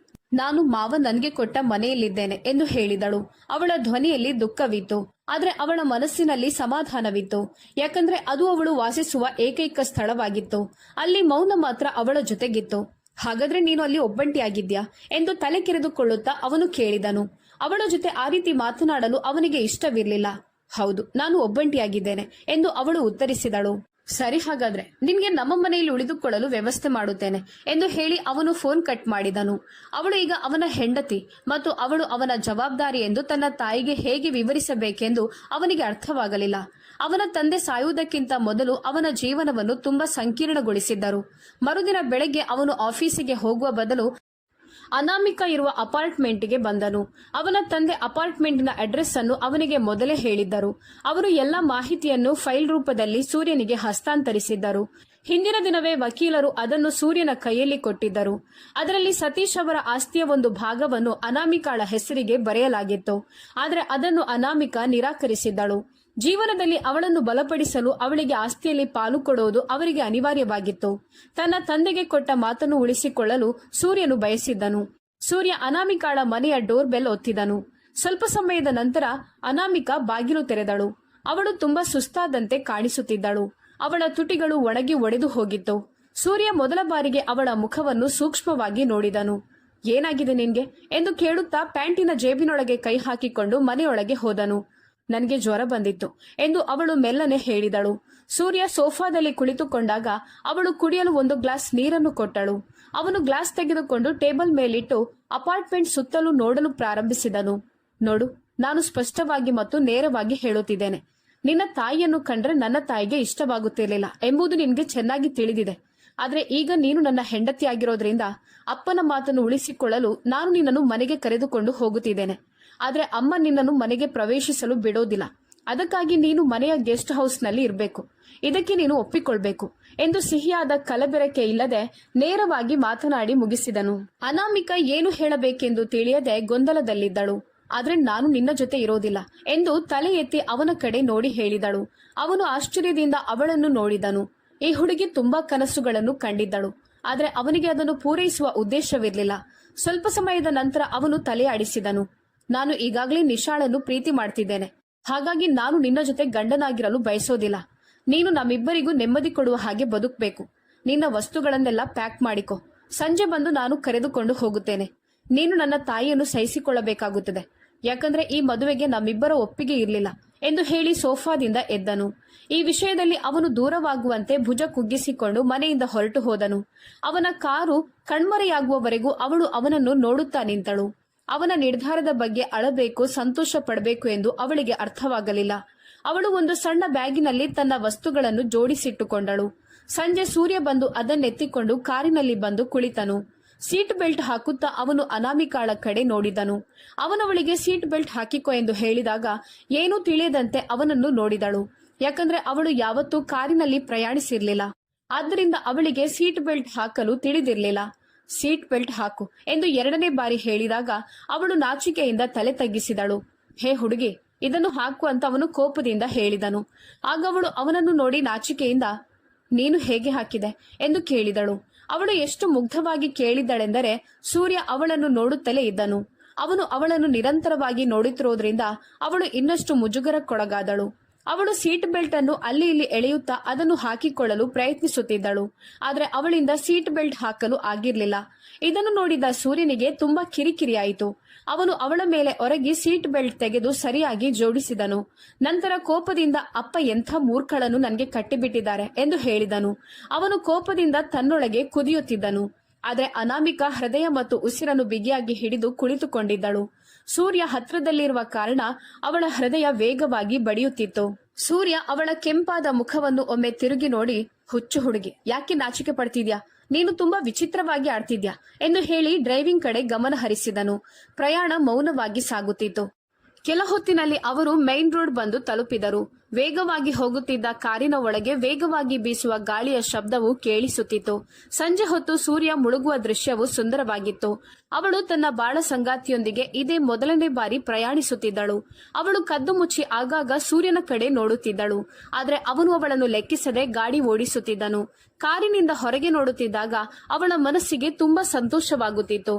ನಾನು ಮಾವ ನನಗೆ ಕೊಟ್ಟ ಮನೆಯಲ್ಲಿದ್ದೇನೆ ಎಂದು ಹೇಳಿದಳು. ಅವಳ ಧ್ವನಿಯಲ್ಲಿ ದುಃಖವಿತ್ತು. ಆದರೆ ಅವಳ ಮನಸ್ಸಿನಲ್ಲಿ ಸಮಾಧಾನವಿತ್ತು. ಯಾಕಂದ್ರೆ ಅದು ಅವಳು ವಾಸಿಸುವ ಏಕೈಕ ಸ್ಥಳವಾಗಿತ್ತು. ಅಲ್ಲಿ ಮೌನ ಮಾತ್ರ ಅವಳ ಜೊತೆಗಿತ್ತು. ಹಾಗಾದ್ರೆ ನೀನು ಅಲ್ಲಿ ಒಬ್ಬಂಟಿಯಾಗಿದ್ಯಾ ಎಂದು ತಲೆ ಕೆರೆದುಕೊಳ್ಳುತ್ತಾ ಅವನು ಕೇಳಿದನು. ಅವಳ ಜೊತೆ ಆ ರೀತಿ ಮಾತನಾಡಲು ಅವನಿಗೆ ಇಷ್ಟವಿರಲಿಲ್ಲ. ಹೌದು, ನಾನು ಒಬ್ಬಂಟಿಯಾಗಿದ್ದೇನೆ ಎಂದು ಅವಳು ಉತ್ತರಿಸಿದಳು. ಸರಿ, ಹಾಗಾದ್ರೆ ನಿನ್ಗೆ ನಮ್ಮ ಮನೆಯಲ್ಲಿ ಉಳಿದುಕೊಳ್ಳಲು ವ್ಯವಸ್ಥೆ ಮಾಡುತ್ತೇನೆ ಎಂದು ಹೇಳಿ ಅವನು ಫೋನ್ ಕಟ್ ಮಾಡಿದನು. ಅವಳು ಈಗ ಅವನ ಹೆಂಡತಿ ಮತ್ತು ಅವಳು ಅವನ ಜವಾಬ್ದಾರಿ ಎಂದು ತನ್ನ ತಾಯಿಗೆ ಹೇಗೆ ವಿವರಿಸಬೇಕೆಂದು ಅವನಿಗೆ ಅರ್ಥವಾಗಲಿಲ್ಲ. ಅವನ ತಂದೆ ಸಾಯುವುದಕ್ಕಿಂತ ಮೊದಲು ಅವನ ಜೀವನವನ್ನು ತುಂಬಾ ಸಂಕೀರ್ಣಗೊಳಿಸಿದ್ದರು. ಮರುದಿನ ಬೆಳಗ್ಗೆ ಅವನು ಆಫೀಸಿಗೆ ಹೋಗುವ ಬದಲು ಅನಾಮಿಕ ಇರುವ ಅಪಾರ್ಟ್ಮೆಂಟ್ಗೆ ಬಂದನು. ಅವನ ತಂದೆ ಅಪಾರ್ಟ್ಮೆಂಟ್ನ ಅಡ್ರೆಸ್ ಅನ್ನು ಅವನಿಗೆ ಮೊದಲೇ ಹೇಳಿದ್ದರು. ಅವರು ಎಲ್ಲ ಮಾಹಿತಿಯನ್ನು ಫೈಲ್ ರೂಪದಲ್ಲಿ ಸೂರ್ಯನಿಗೆ ಹಸ್ತಾಂತರಿಸಿದ್ದರು. ಹಿಂದಿನ ದಿನವೇ ವಕೀಲರು ಅದನ್ನು ಸೂರ್ಯನ ಕೈಯಲ್ಲಿ ಕೊಟ್ಟಿದ್ದರು. ಅದರಲ್ಲಿ ಸತೀಶ್ ಅವರ ಆಸ್ತಿಯ ಒಂದು ಭಾಗವನ್ನು ಅನಾಮಿಕಾಳ ಹೆಸರಿಗೆ ಬರೆಯಲಾಗಿತ್ತು. ಆದರೆ ಅದನ್ನು ಅನಾಮಿಕಾ ನಿರಾಕರಿಸಿದ್ದಳು. ಜೀವನದಲ್ಲಿ ಅವಳನ್ನು ಬಲಪಡಿಸಲು ಅವಳಿಗೆ ಆಸ್ತಿಯಲ್ಲಿ ಪಾಲು ಕೊಡುವುದು ಅವರಿಗೆ ಅನಿವಾರ್ಯವಾಗಿತ್ತು. ತನ್ನ ತಂದೆಗೆ ಕೊಟ್ಟ ಮಾತನ್ನು ಉಳಿಸಿಕೊಳ್ಳಲು ಸೂರ್ಯನು ಬಯಸಿದ್ದನು. ಸೂರ್ಯ ಅನಾಮಿಕಾಳ ಮನೆಯ ಡೋರ್ ಬೆಲ್ ಒತ್ತಿದನು. ಸ್ವಲ್ಪ ಸಮಯದ ನಂತರ ಅನಾಮಿಕಾ ಬಾಗಿಲು ತೆರೆದಳು. ಅವಳು ತುಂಬಾ ಸುಸ್ತಾದಂತೆ ಕಾಣಿಸುತ್ತಿದ್ದಳು. ಅವಳ ತುಟಿಗಳು ಒಣಗಿ ಒಡೆದು ಹೋಗಿತ್ತು. ಸೂರ್ಯ ಮೊದಲ ಬಾರಿಗೆ ಅವಳ ಮುಖವನ್ನು ಸೂಕ್ಷ್ಮವಾಗಿ ನೋಡಿದನು. ಏನಾಗಿದೆ ನಿನ್ಗೆ ಎಂದು ಕೇಳುತ್ತಾ ಪ್ಯಾಂಟಿನ ಜೇಬಿನೊಳಗೆ ಕೈ ಹಾಕಿಕೊಂಡು ಮನೆಯೊಳಗೆ ಹೋದನು. ನನಗೆ ಜ್ವರ ಬಂದಿತ್ತು ಎಂದು ಅವಳು ಮೆಲ್ಲನೆ ಹೇಳಿದಳು. ಸೂರ್ಯ ಸೋಫಾದಲ್ಲಿ ಕುಳಿತುಕೊಂಡಾಗ ಅವಳು ಕುಡಿಯಲು ಒಂದು ಗ್ಲಾಸ್ ನೀರನ್ನು ಕೊಟ್ಟಳು. ಅವನು ಗ್ಲಾಸ್ ತೆಗೆದುಕೊಂಡು ಟೇಬಲ್ ಮೇಲಿಟ್ಟು ಅಪಾರ್ಟ್ಮೆಂಟ್ ಸುತ್ತಲೂ ನೋಡಲು ಪ್ರಾರಂಭಿಸಿದನು. ನೋಡು, ನಾನು ಸ್ಪಷ್ಟವಾಗಿ ಮತ್ತು ನೇರವಾಗಿ ಹೇಳುತ್ತಿದ್ದೇನೆ. ನಿನ್ನ ತಾಯಿಯನ್ನು ಕಂಡ್ರೆ ನನ್ನ ತಾಯಿಗೆ ಇಷ್ಟವಾಗುತ್ತಿರಲಿಲ್ಲ ಎಂಬುದು ನಿನಗೆ ಚೆನ್ನಾಗಿ ತಿಳಿದಿದೆ. ಆದರೆ ಈಗ ನೀನು ನನ್ನ ಹೆಂಡತಿಯಾಗಿರೋದ್ರಿಂದ ಅಪ್ಪನ ಮಾತನ್ನು ಉಳಿಸಿಕೊಳ್ಳಲು ನಾನು ನಿನ್ನನ್ನು ಮನೆಗೆ ಕರೆದುಕೊಂಡು ಹೋಗುತ್ತಿದ್ದೇನೆ. ಆದರೆ ಅಮ್ಮ ನಿನ್ನನ್ನು ಮನೆಗೆ ಪ್ರವೇಶಿಸಲು ಬಿಡೋದಿಲ್ಲ. ಅದಕ್ಕಾಗಿ ನೀನು ಮನೆಯ ಗೆಸ್ಟ್ ಹೌಸ್ನಲ್ಲಿ ಇರಬೇಕು. ಇದಕ್ಕೆ ನೀನು ಒಪ್ಪಿಕೊಳ್ಬೇಕು ಎಂದು ಸಿಹಿಯಾದ ಕಲಬೆರಕೆ ಇಲ್ಲದೆ ನೇರವಾಗಿ ಮಾತನಾಡಿ ಮುಗಿಸಿದನು. ಅನಾಮಿಕ ಏನು ಹೇಳಬೇಕೆಂದು ತಿಳಿಯದೆ ಗೊಂದಲದಲ್ಲಿದ್ದಳು. ಆದ್ರೆ ನಾನು ನಿನ್ನ ಜೊತೆ ಇರೋದಿಲ್ಲ ಎಂದು ತಲೆ ಎತ್ತಿ ಅವನ ಕಡೆ ನೋಡಿ ಹೇಳಿದಳು. ಅವನು ಆಶ್ಚರ್ಯದಿಂದ ಅವಳನ್ನು ನೋಡಿದನು. ಈ ಹುಡುಗಿ ತುಂಬಾ ಕನಸುಗಳನ್ನು ಕಂಡಿದ್ದಳು. ಆದರೆ ಅವನಿಗೆ ಅದನ್ನು ಪೂರೈಸುವ ಉದ್ದೇಶವಿರಲಿಲ್ಲ. ಸ್ವಲ್ಪ ಸಮಯದ ನಂತರ ಅವನು ತಲೆ ಆಡಿಸಿದನು. ನಾನು ಈಗಾಗಲೇ ನಿಶಾಳನ್ನು ಪ್ರೀತಿ ಮಾಡ್ತಿದ್ದೇನೆ. ಹಾಗಾಗಿ ನಾನು ನಿನ್ನ ಜೊತೆ ಗಂಡನಾಗಿರಲು ಬಯಸೋದಿಲ್ಲ. ನೀನು ನಮ್ಮಿಬ್ಬರಿಗೂ ನೆಮ್ಮದಿ ಕೊಡುವ ಹಾಗೆ ಬದುಕಬೇಕು. ನಿನ್ನ ವಸ್ತುಗಳನ್ನೆಲ್ಲ ಪ್ಯಾಕ್ ಮಾಡಿಕೊ. ಸಂಜೆ ಬಂದು ನಾನು ಕರೆದುಕೊಂಡು ಹೋಗುತ್ತೇನೆ. ನೀನು ನನ್ನ ತಾಯಿಯನ್ನು ಸಹಿಸಿಕೊಳ್ಳಬೇಕಾಗುತ್ತದೆ. ಯಾಕಂದ್ರೆ ಈ ಮದುವೆಗೆ ನಮ್ಮಿಬ್ಬರ ಒಪ್ಪಿಗೆ ಇರಲಿಲ್ಲ ಎಂದು ಹೇಳಿ ಸೋಫಾದಿಂದ ಎದ್ದನು. ಈ ವಿಷಯದಲ್ಲಿ ಅವನು ದೂರವಾಗುವಂತೆ ಭುಜ ಕುಗ್ಗಿಸಿಕೊಂಡು ಮನೆಯಿಂದ ಹೊರಟು ಹೋದನು. ಅವನ ಕಾರು ಕಣ್ಮರೆಯಾಗುವವರೆಗೂ ಅವಳು ಅವನನ್ನು ನೋಡುತ್ತಾ ನಿಂತಳು. ಅವನ ನಿರ್ಧಾರದ ಬಗ್ಗೆ ಅಳಬೇಕು, ಸಂತೋಷ ಪಡಬೇಕು ಎಂದು ಅವಳಿಗೆ ಅರ್ಥವಾಗಲಿಲ್ಲ. ಅವಳು ಒಂದು ಸಣ್ಣ ಬ್ಯಾಗಿನಲ್ಲಿ ತನ್ನ ವಸ್ತುಗಳನ್ನು ಜೋಡಿಸಿಟ್ಟುಕೊಂಡಳು. ಸಂಜೆ ಸೂರ್ಯ ಬಂದು ಅದನ್ನೆತ್ತಿಕೊಂಡು ಕಾರಿನಲ್ಲಿ ಬಂದು ಕುಳಿತನು. ಸೀಟ್ ಬೆಲ್ಟ್ ಹಾಕುತ್ತಾ ಅವನು ಅನಾಮಿಕಾಳ ಕಡೆ ನೋಡಿದನು. ಅವನವಳಿಗೆ ಸೀಟ್ ಬೆಲ್ಟ್ ಹಾಕಿಕೊ ಎಂದು ಹೇಳಿದಾಗ ಏನೂ ತಿಳಿಯದಂತೆ ಅವನನ್ನು ನೋಡಿದಳು. ಯಾಕಂದ್ರೆ ಅವಳು ಯಾವತ್ತೂ ಕಾರಿನಲ್ಲಿ ಪ್ರಯಾಣಿಸಿರ್ಲಿಲ್ಲ. ಆದ್ದರಿಂದ ಅವಳಿಗೆ ಸೀಟ್ ಬೆಲ್ಟ್ ಹಾಕಲು ತಿಳಿದಿರಲಿಲ್ಲ. ಸೀಟ್ ಬೆಲ್ಟ್ ಹಾಕು ಎಂದು 2ನೇ ಬಾರಿ ಹೇಳಿದಾಗ ಅವಳು ನಾಚಿಕೆಯಿಂದ ತಲೆ ತಗ್ಗಿಸಿದಳು. ಹೇ ಹುಡುಗಿ, ಇದನ್ನು ಹಾಕು ಅಂತ ಅವನು ಕೋಪದಿಂದ ಹೇಳಿದನು. ಆಗ ಅವಳು ಅವನನ್ನು ನೋಡಿ ನಾಚಿಕೆಯಿಂದ ನೀನು ಹೇಗೆ ಹಾಕಿದೆ ಎಂದು ಕೇಳಿದಳು. ಅವಳು ಎಷ್ಟು ಮುಗ್ಧವಾಗಿ ಕೇಳಿದ್ದಳೆಂದರೆ ಸೂರ್ಯ ಅವಳನ್ನು ನೋಡುತ್ತಲೇ ಇದ್ದನು. ಅವನು ಅವಳನ್ನು ನಿರಂತರವಾಗಿ ನೋಡುತ್ತಿರೋದ್ರಿಂದ ಅವಳು ಇನ್ನಷ್ಟು ಮುಜುಗರಕ್ಕೊಳಗಾದಳು. ಅವಳು ಸೀಟ್ ಬೆಲ್ಟ್ ಅನ್ನು ಅಲ್ಲಿ ಇಲ್ಲಿ ಎಳೆಯುತ್ತಾ ಅದನ್ನು ಹಾಕಿಕೊಳ್ಳಲು ಪ್ರಯತ್ನಿಸುತ್ತಿದ್ದಳು. ಆದರೆ ಅವಳಿಂದ ಸೀಟ್ ಬೆಲ್ಟ್ ಹಾಕಲು ಆಗಿರ್ಲಿಲ್ಲ. ಇದನ್ನು ನೋಡಿದ ಸೂರ್ಯನಿಗೆ ತುಂಬಾ ಕಿರಿಕಿರಿಯಾಯಿತು. ಅವನು ಅವಳ ಮೇಲೆ ಒರಗಿ ಸೀಟ್ ಬೆಲ್ಟ್ ತೆಗೆದು ಸರಿಯಾಗಿ ಜೋಡಿಸಿದನು. ನಂತರ ಕೋಪದಿಂದ ಅಪ್ಪ ಎಂಥ ಮೂರ್ಖಳನ್ನು ನನಗೆ ಕಟ್ಟಿಬಿಟ್ಟಿದ್ದಾರೆ ಎಂದು ಹೇಳಿದನು. ಅವನು ಕೋಪದಿಂದ ತನ್ನೊಳಗೆ ಕುದಿಯುತ್ತಿದ್ದನು. ಆದರೆ ಅನಾಮಿಕಾ ಹೃದಯ ಮತ್ತು ಉಸಿರನ್ನು ಬಿಗಿಯಾಗಿ ಹಿಡಿದು ಕುಳಿತುಕೊಂಡಿದ್ದಳು. ಸೂರ್ಯ ಹತ್ರದಲ್ಲಿರುವ ಕಾರಣ ಅವಳ ಹೃದಯ ವೇಗವಾಗಿ ಬಡಿಯುತ್ತಿತ್ತು. ಸೂರ್ಯ ಅವಳ ಕೆಂಪಾದ ಮುಖವನ್ನು ಒಮ್ಮೆ ತಿರುಗಿ ನೋಡಿ, ಹುಚ್ಚು ಹುಡುಗಿ, ಯಾಕೆ ನಾಚಿಕೆ ಪಡ್ತಿದ್ಯಾ? ನೀನು ತುಂಬಾ ವಿಚಿತ್ರವಾಗಿ ಆಡ್ತಿದ್ಯಾ ಎಂದು ಹೇಳಿ ಡ್ರೈವಿಂಗ್ ಕಡೆ ಗಮನ ಹರಿಸಿದನು. ಪ್ರಯಾಣ ಮೌನವಾಗಿ ಸಾಗುತ್ತಿತ್ತು. ಕೆಲ ಹೊತ್ತಿನಲ್ಲಿ ಅವರು ಮೈನ್ ರೋಡ್ ಬಂದು ತಲುಪಿದರು. ವೇಗವಾಗಿ ಹೋಗುತ್ತಿದ್ದ ಕಾರಿನ ಒಳಗೆ ವೇಗವಾಗಿ ಬೀಸುವ ಗಾಳಿಯ ಶಬ್ದವು ಕೇಳಿಸುತ್ತಿತ್ತು. ಸಂಜೆ ಹೊತ್ತು ಸೂರ್ಯ ಮುಳುಗುವ ದೃಶ್ಯವು ಸುಂದರವಾಗಿತ್ತು. ಅವಳು ತನ್ನ ಬಾಳ ಸಂಗಾತಿಯೊಂದಿಗೆ ಇದೇ ಮೊದಲನೇ ಬಾರಿ ಪ್ರಯಾಣಿಸುತ್ತಿದ್ದಳು. ಅವಳು ಕದ್ದು ಮುಚ್ಚಿ ಆಗಾಗ ಸೂರ್ಯನ ಕಡೆ ನೋಡುತ್ತಿದ್ದಳು. ಆದರೆ ಅವನು ಅವಳನ್ನು ಲೆಕ್ಕಿಸದೆ ಗಾಡಿ ಓಡಿಸುತ್ತಿದ್ದನು. ಕಾರಿನಿಂದ ಹೊರಗೆ ನೋಡುತ್ತಿದ್ದಾಗ ಅವಳ ಮನಸ್ಸಿಗೆ ತುಂಬಾ ಸಂತೋಷವಾಗುತ್ತಿತ್ತು.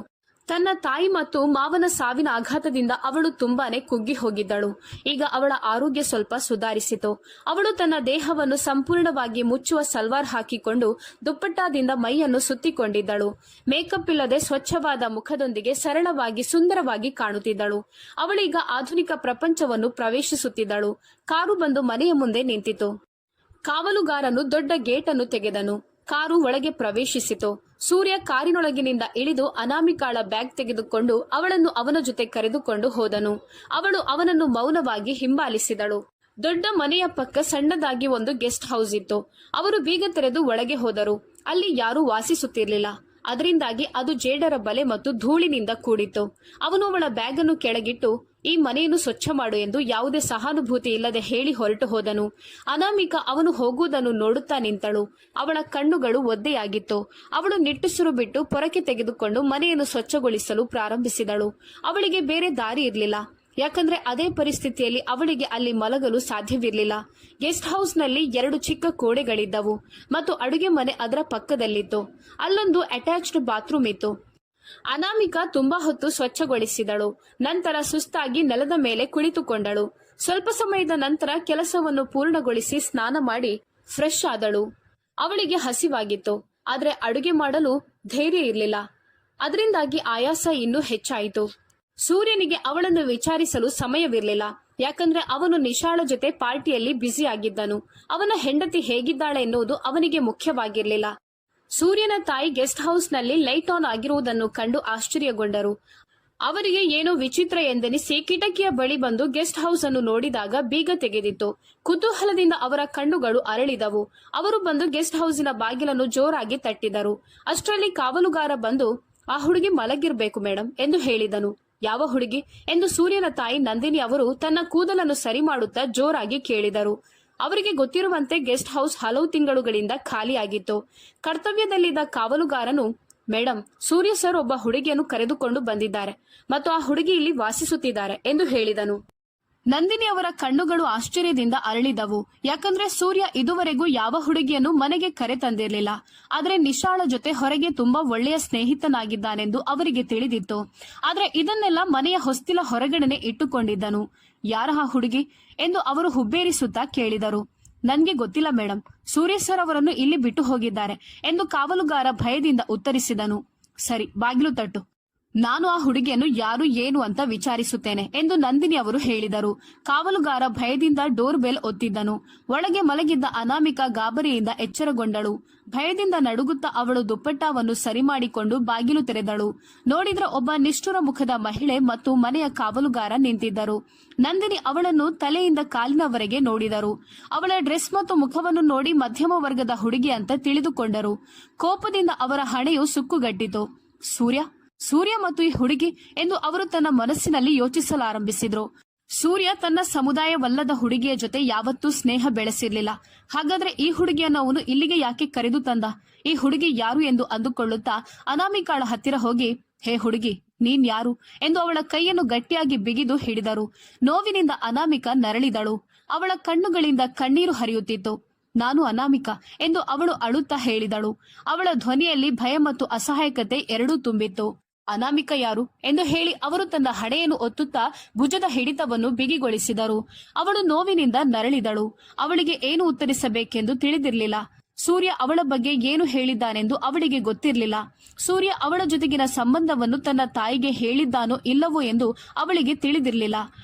ತನ್ನ ತಾಯಿ ಮತ್ತು ಮಾವನ ಸಾವಿನ ಆಘಾತದಿಂದ ಅವಳು ತುಂಬಾನೇ ಕುಗ್ಗಿ ಹೋಗಿದ್ದಳು. ಈಗ ಅವಳ ಆರೋಗ್ಯ ಸ್ವಲ್ಪ ಸುಧಾರಿಸಿತು. ಅವಳು ತನ್ನ ದೇಹವನ್ನು ಸಂಪೂರ್ಣವಾಗಿ ಮುಚ್ಚುವ ಸಲ್ವಾರ್ ಹಾಕಿಕೊಂಡು ದುಪ್ಪಟ್ಟಾದಿಂದ ಮೈಯನ್ನು ಸುತ್ತಿಕೊಂಡಿದ್ದಳು. ಮೇಕಪ್ ಇಲ್ಲದೆ ಸ್ವಚ್ಛವಾದ ಮುಖದೊಂದಿಗೆ ಸರಳವಾಗಿ ಸುಂದರವಾಗಿ ಕಾಣುತ್ತಿದ್ದಳು. ಅವಳೀಗ ಆಧುನಿಕ ಪ್ರಪಂಚವನ್ನು ಪ್ರವೇಶಿಸುತ್ತಿದ್ದಳು. ಕಾರು ಬಂದು ಮನೆಯ ಮುಂದೆ ನಿಂತಿತು. ಕಾವಲುಗಾರನು ದೊಡ್ಡ ಗೇಟನ್ನು ತೆಗೆದನು. ಕಾರು ಒಳಗೆ ಪ್ರವೇಶಿಸಿತು. ಸೂರ್ಯ ಕಾರಿನೊಳಗಿನಿಂದ ಇಳಿದು ಅನಾಮಿಕಾಳ ಬ್ಯಾಗ್ ತೆಗೆದುಕೊಂಡು ಅವಳನ್ನು ಅವನ ಜೊತೆ ಕರೆದುಕೊಂಡು ಹೋದನು. ಅವಳು ಅವನನ್ನು ಮೌನವಾಗಿ ಹಿಂಬಾಲಿಸಿದಳು. ದೊಡ್ಡ ಮನೆಯ ಪಕ್ಕ ಸಣ್ಣದಾಗಿ ಒಂದು ಗೆಸ್ಟ್ ಹೌಸ್ ಇತ್ತು. ಅವರು ಬೀಗ ತೆರೆದು ಒಳಗೆ ಹೋದರು. ಅಲ್ಲಿ ಯಾರೂ ವಾಸಿಸುತ್ತಿರಲಿಲ್ಲ. ಅದರಿಂದಾಗಿ ಅದು ಜೇಡರ ಬಲೆ ಮತ್ತು ಧೂಳಿನಿಂದ ಕೂಡಿತ್ತು. ಅವನು ಅವಳ ಬ್ಯಾಗ್ ಅನ್ನು ಕೆಳಗಿಟ್ಟು ಈ ಮನೆಯನ್ನು ಸ್ವಚ್ಛ ಮಾಡು ಎಂದು ಯಾವುದೇ ಸಹಾನುಭೂತಿ ಇಲ್ಲದೆ ಹೇಳಿ ಹೊರಟು ಹೋದನು. ಅನಾಮಿಕಾ ಅವನು ಹೋಗುವುದನ್ನು ನೋಡುತ್ತಾ ನಿಂತಳು. ಅವಳ ಕಣ್ಣುಗಳು ಒದ್ದೆಯಾಗಿತ್ತು. ಅವಳು ನಿಟ್ಟುಸಿರು ಬಿಟ್ಟು ಪೊರಕೆ ತೆಗೆದುಕೊಂಡು ಮನೆಯನ್ನು ಸ್ವಚ್ಛಗೊಳಿಸಲು ಪ್ರಾರಂಭಿಸಿದಳು. ಅವಳಿಗೆ ಬೇರೆ ದಾರಿ ಇರಲಿಲ್ಲ. ಯಾಕಂದ್ರೆ ಅದೇ ಪರಿಸ್ಥಿತಿಯಲ್ಲಿ ಅವಳಿಗೆ ಅಲ್ಲಿ ಮಲಗಲು ಸಾಧ್ಯವಿರಲಿಲ್ಲ. ಗೆಸ್ಟ್ ಹೌಸ್ನಲ್ಲಿ 2 ಚಿಕ್ಕ ಕೋಣೆಗಳಿದ್ದವು ಮತ್ತು ಅಡುಗೆ ಮನೆ ಅದರ ಪಕ್ಕದಲ್ಲಿತ್ತು. ಅಲ್ಲೊಂದು ಅಟ್ಯಾಚ್ಡ್ ಬಾತ್ರೂಮ್ ಇತ್ತು. ಅನಾಮಿಕಾ ತುಂಬಾ ಹೊತ್ತು ಸ್ವಚ್ಛಗೊಳಿಸಿದಳು. ನಂತರ ಸುಸ್ತಾಗಿ ನೆಲದ ಮೇಲೆ ಕುಳಿತುಕೊಂಡಳು. ಸ್ವಲ್ಪ ಸಮಯದ ನಂತರ ಕೆಲಸವನ್ನು ಪೂರ್ಣಗೊಳಿಸಿ ಸ್ನಾನ ಮಾಡಿ ಫ್ರೆಶ್ ಆದಳು. ಅವಳಿಗೆ ಹಸಿವಾಗಿತ್ತು. ಆದ್ರೆ ಅಡುಗೆ ಮಾಡಲು ಧೈರ್ಯ ಇರಲಿಲ್ಲ. ಅದರಿಂದಾಗಿ ಆಯಾಸ ಇನ್ನೂ ಹೆಚ್ಚಾಯಿತು. ಸೂರ್ಯನಿಗೆ ಅವಳನ್ನು ವಿಚಾರಿಸಲು ಸಮಯವಿರಲಿಲ್ಲ. ಯಾಕಂದ್ರೆ ಅವನು ನಿಶಾಳ ಜೊತೆ ಪಾರ್ಟಿಯಲ್ಲಿ ಬ್ಯುಸಿ ಆಗಿದ್ದನು. ಅವನ ಹೆಂಡತಿ ಹೇಗಿದ್ದಾಳೆ ಎನ್ನುವುದು ಅವನಿಗೆ ಮುಖ್ಯವಾಗಿರಲಿಲ್ಲ. ಸೂರ್ಯನ ತಾಯಿ ಗೆಸ್ಟ್ ಹೌಸ್ನಲ್ಲಿ ಲೈಟ್ ಆನ್ ಆಗಿರುವುದನ್ನು ಕಂಡು ಆಶ್ಚರ್ಯಗೊಂಡರು. ಅವರಿಗೆ ಏನೋ ವಿಚಿತ್ರ ಎಂದೆನಿಸಿ ಕಿಟಕಿಯ ಬಳಿ ಬಂದು ಗೆಸ್ಟ್ ಹೌಸ್ ಅನ್ನು ನೋಡಿದಾಗ ಬೀಗ ತೆಗೆದಿತ್ತು. ಕುತೂಹಲದಿಂದ ಅವರ ಕಣ್ಣುಗಳು ಅರಳಿದವು. ಅವರು ಬಂದು ಗೆಸ್ಟ್ ಹೌಸಿನ ಬಾಗಿಲನ್ನು ಜೋರಾಗಿ ತಟ್ಟಿದರು. ಅಷ್ಟರಲ್ಲಿ ಕಾವಲುಗಾರ ಬಂದು ಆ ಹುಡುಗಿ ಮಲಗಿರ್ಬೇಕು ಮೇಡಮ್ ಎಂದು ಹೇಳಿದನು. ಯಾವ ಹುಡುಗಿ ಎಂದು ಸೂರ್ಯನ ತಾಯಿ ನಂದಿನಿ ಅವರು ತನ್ನ ಕೂದಲನ್ನು ಸರಿ ಮಾಡುತ್ತಾ ಜೋರಾಗಿ ಕೇಳಿದರು. ಅವರಿಗೆ ಗೊತ್ತಿರುವಂತೆ ಗೆಸ್ಟ್ ಹೌಸ್ ಹಲವು ತಿಂಗಳುಗಳಿಂದ ಖಾಲಿಯಾಗಿತ್ತು. ಕರ್ತವ್ಯದಲ್ಲಿದ್ದ ಕಾವಲುಗಾರನು, ಮೇಡಮ್, ಸೂರ್ಯ ಸರ್ ಒಬ್ಬ ಹುಡುಗಿಯನ್ನು ಕರೆದುಕೊಂಡು ಬಂದಿದ್ದಾರೆ ಮತ್ತು ಆ ಹುಡುಗಿ ಇಲ್ಲಿ ವಾಸಿಸುತ್ತಿದ್ದಾರೆ ಎಂದು ಹೇಳಿದನು. ನಂದಿನಿ ಅವರ ಕಣ್ಣುಗಳು ಆಶ್ಚರ್ಯದಿಂದ ಅರಳಿದವು. ಯಾಕಂದ್ರೆ ಸೂರ್ಯ ಇದುವರೆಗೂ ಯಾವ ಹುಡುಗಿಯನ್ನು ಮನೆಗೆ ಕರೆ ತಂದಿರಲಿಲ್ಲ. ಆದ್ರೆ ನಿಶಾಳ ಜೊತೆ ಹೊರಗೆ ತುಂಬಾ ಒಳ್ಳೆಯ ಸ್ನೇಹಿತನಾಗಿದ್ದಾನೆಂದು ಅವರಿಗೆ ತಿಳಿದಿತ್ತು. ಆದ್ರೆ ಇದನ್ನೆಲ್ಲ ಮನೆಯ ಹೊಸ್ತಿಲ ಹೊರಗಡೆನೆ ಇಟ್ಟುಕೊಂಡಿದ್ದನು. ಯಾರ ಆ ಹುಡುಗಿ ಎಂದು ಅವರು ಹುಬ್ಬೇರಿಸುತ್ತಾ ಕೇಳಿದರು. ನನ್ಗೆ ಗೊತ್ತಿಲ್ಲ ಮೇಡಮ್, ಸೂರ್ಯ ಸರ್ ಅವರನ್ನು ಇಲ್ಲಿ ಬಿಟ್ಟು ಹೋಗಿದ್ದಾರೆ ಎಂದು ಕಾವಲುಗಾರ ಭಯದಿಂದ ಉತ್ತರಿಸಿದನು. ಸರಿ, ಬಾಗಿಲು ತಟ್ಟು. ನಾನು ಆ ಹುಡುಗಿಯನ್ನು ಯಾರು ಏನು ಅಂತ ವಿಚಾರಿಸುತ್ತೇನೆ ಎಂದು ನಂದಿನಿ ಅವರು ಹೇಳಿದರು. ಕಾವಲುಗಾರ ಭಯದಿಂದ ಡೋರ್ ಬೆಲ್ ಒತ್ತಿದ್ದನು. ಒಳಗೆ ಮಲಗಿದ್ದ ಅನಾಮಿಕಾ ಗಾಬರಿಯಿಂದ ಎಚ್ಚರಗೊಂಡಳು. ಭಯದಿಂದ ನಡುಗುತ್ತಾ ಅವಳು ದುಪ್ಪಟ್ಟಾವನ್ನು ಸರಿ ಮಾಡಿಕೊಂಡು ಬಾಗಿಲು ತೆರೆದಳು. ನೋಡಿದ್ರೆ ಒಬ್ಬ ನಿಷ್ಠುರ ಮುಖದ ಮಹಿಳೆ ಮತ್ತು ಮನೆಯ ಕಾವಲುಗಾರ ನಿಂತಿದ್ದರು. ನಂದಿನಿ ಅವಳನ್ನು ತಲೆಯಿಂದ ಕಾಲಿನವರೆಗೆ ನೋಡಿದರು. ಅವಳ ಡ್ರೆಸ್ ಮತ್ತು ಮುಖವನ್ನು ನೋಡಿ ಮಧ್ಯಮ ವರ್ಗದ ಹುಡುಗಿ ಅಂತ ತಿಳಿದುಕೊಂಡರು. ಕೋಪದಿಂದ ಅವರ ಹಣೆಯು ಸುಕ್ಕುಗಟ್ಟಿತು. ಸೂರ್ಯ ಮತ್ತು ಈ ಹುಡುಗಿ ಎಂದು ಅವರು ತನ್ನ ಮನಸ್ಸಿನಲ್ಲಿ ಯೋಚಿಸಲಾರಂಭಿಸಿದ್ರು. ಸೂರ್ಯ ತನ್ನ ಸಮುದಾಯವಲ್ಲದ ಹುಡುಗಿಯ ಜೊತೆ ಯಾವತ್ತೂ ಸ್ನೇಹ ಬೆಳೆಸಿರ್ಲಿಲ್ಲ. ಹಾಗಾದ್ರೆ ಈ ಹುಡುಗಿಯನ್ನು ಅವನು ಇಲ್ಲಿಗೆ ಯಾಕೆ ಕರೆದು ತಂದ? ಈ ಹುಡುಗಿ ಯಾರು ಎಂದು ಅಂದುಕೊಳ್ಳುತ್ತಾ ಅನಾಮಿಕಾಳ ಹತ್ತಿರ ಹೋಗಿ, ಹೇ ಹುಡುಗಿ, ನೀನ್ ಯಾರು ಎಂದು ಅವಳ ಕೈಯನ್ನು ಗಟ್ಟಿಯಾಗಿ ಬಿಗಿದು ಹಿಡಿದರು. ನೋವಿನಿಂದ ಅನಾಮಿಕಾ ನರಳಿದಳು. ಅವಳ ಕಣ್ಣುಗಳಿಂದ ಕಣ್ಣೀರು ಹರಿಯುತ್ತಿತ್ತು. ನಾನು ಅನಾಮಿಕಾ ಎಂದು ಅವಳು ಅಳುತ್ತಾ ಹೇಳಿದಳು. ಅವಳ ಧ್ವನಿಯಲ್ಲಿ ಭಯ ಮತ್ತು ಅಸಹಾಯಕತೆ ಎರಡೂ ತುಂಬಿತ್ತು. ಅನಾಮಿಕಾ ಯಾರು ಎಂದು ಹೇಳಿ ಅವರು ತನ್ನ ಹಣೆಯನ್ನು ಒತ್ತುತ್ತಾ ಭುಜದ ಹಿಡಿತವನ್ನು ಬಿಗಿಗೊಳಿಸಿದರು. ಅವಳು ನೋವಿನಿಂದ ನರಳಿದಳು. ಅವಳಿಗೆ ಏನು ಉತ್ತರಿಸಬೇಕೆಂದು ತಿಳಿದಿರಲಿಲ್ಲ. ಸೂರ್ಯ ಅವಳ ಬಗ್ಗೆ ಏನು ಹೇಳಿದ್ದಾನೆಂದು ಅವಳಿಗೆ ಗೊತ್ತಿರಲಿಲ್ಲ. ಸೂರ್ಯ ಅವಳ ಜೊತೆಗಿನ ಸಂಬಂಧವನ್ನು ತನ್ನ ತಾಯಿಗೆ ಹೇಳಿದ್ದಾನೋ ಇಲ್ಲವೋ ಎಂದು ಅವಳಿಗೆ ತಿಳಿದಿರಲಿಲ್ಲ.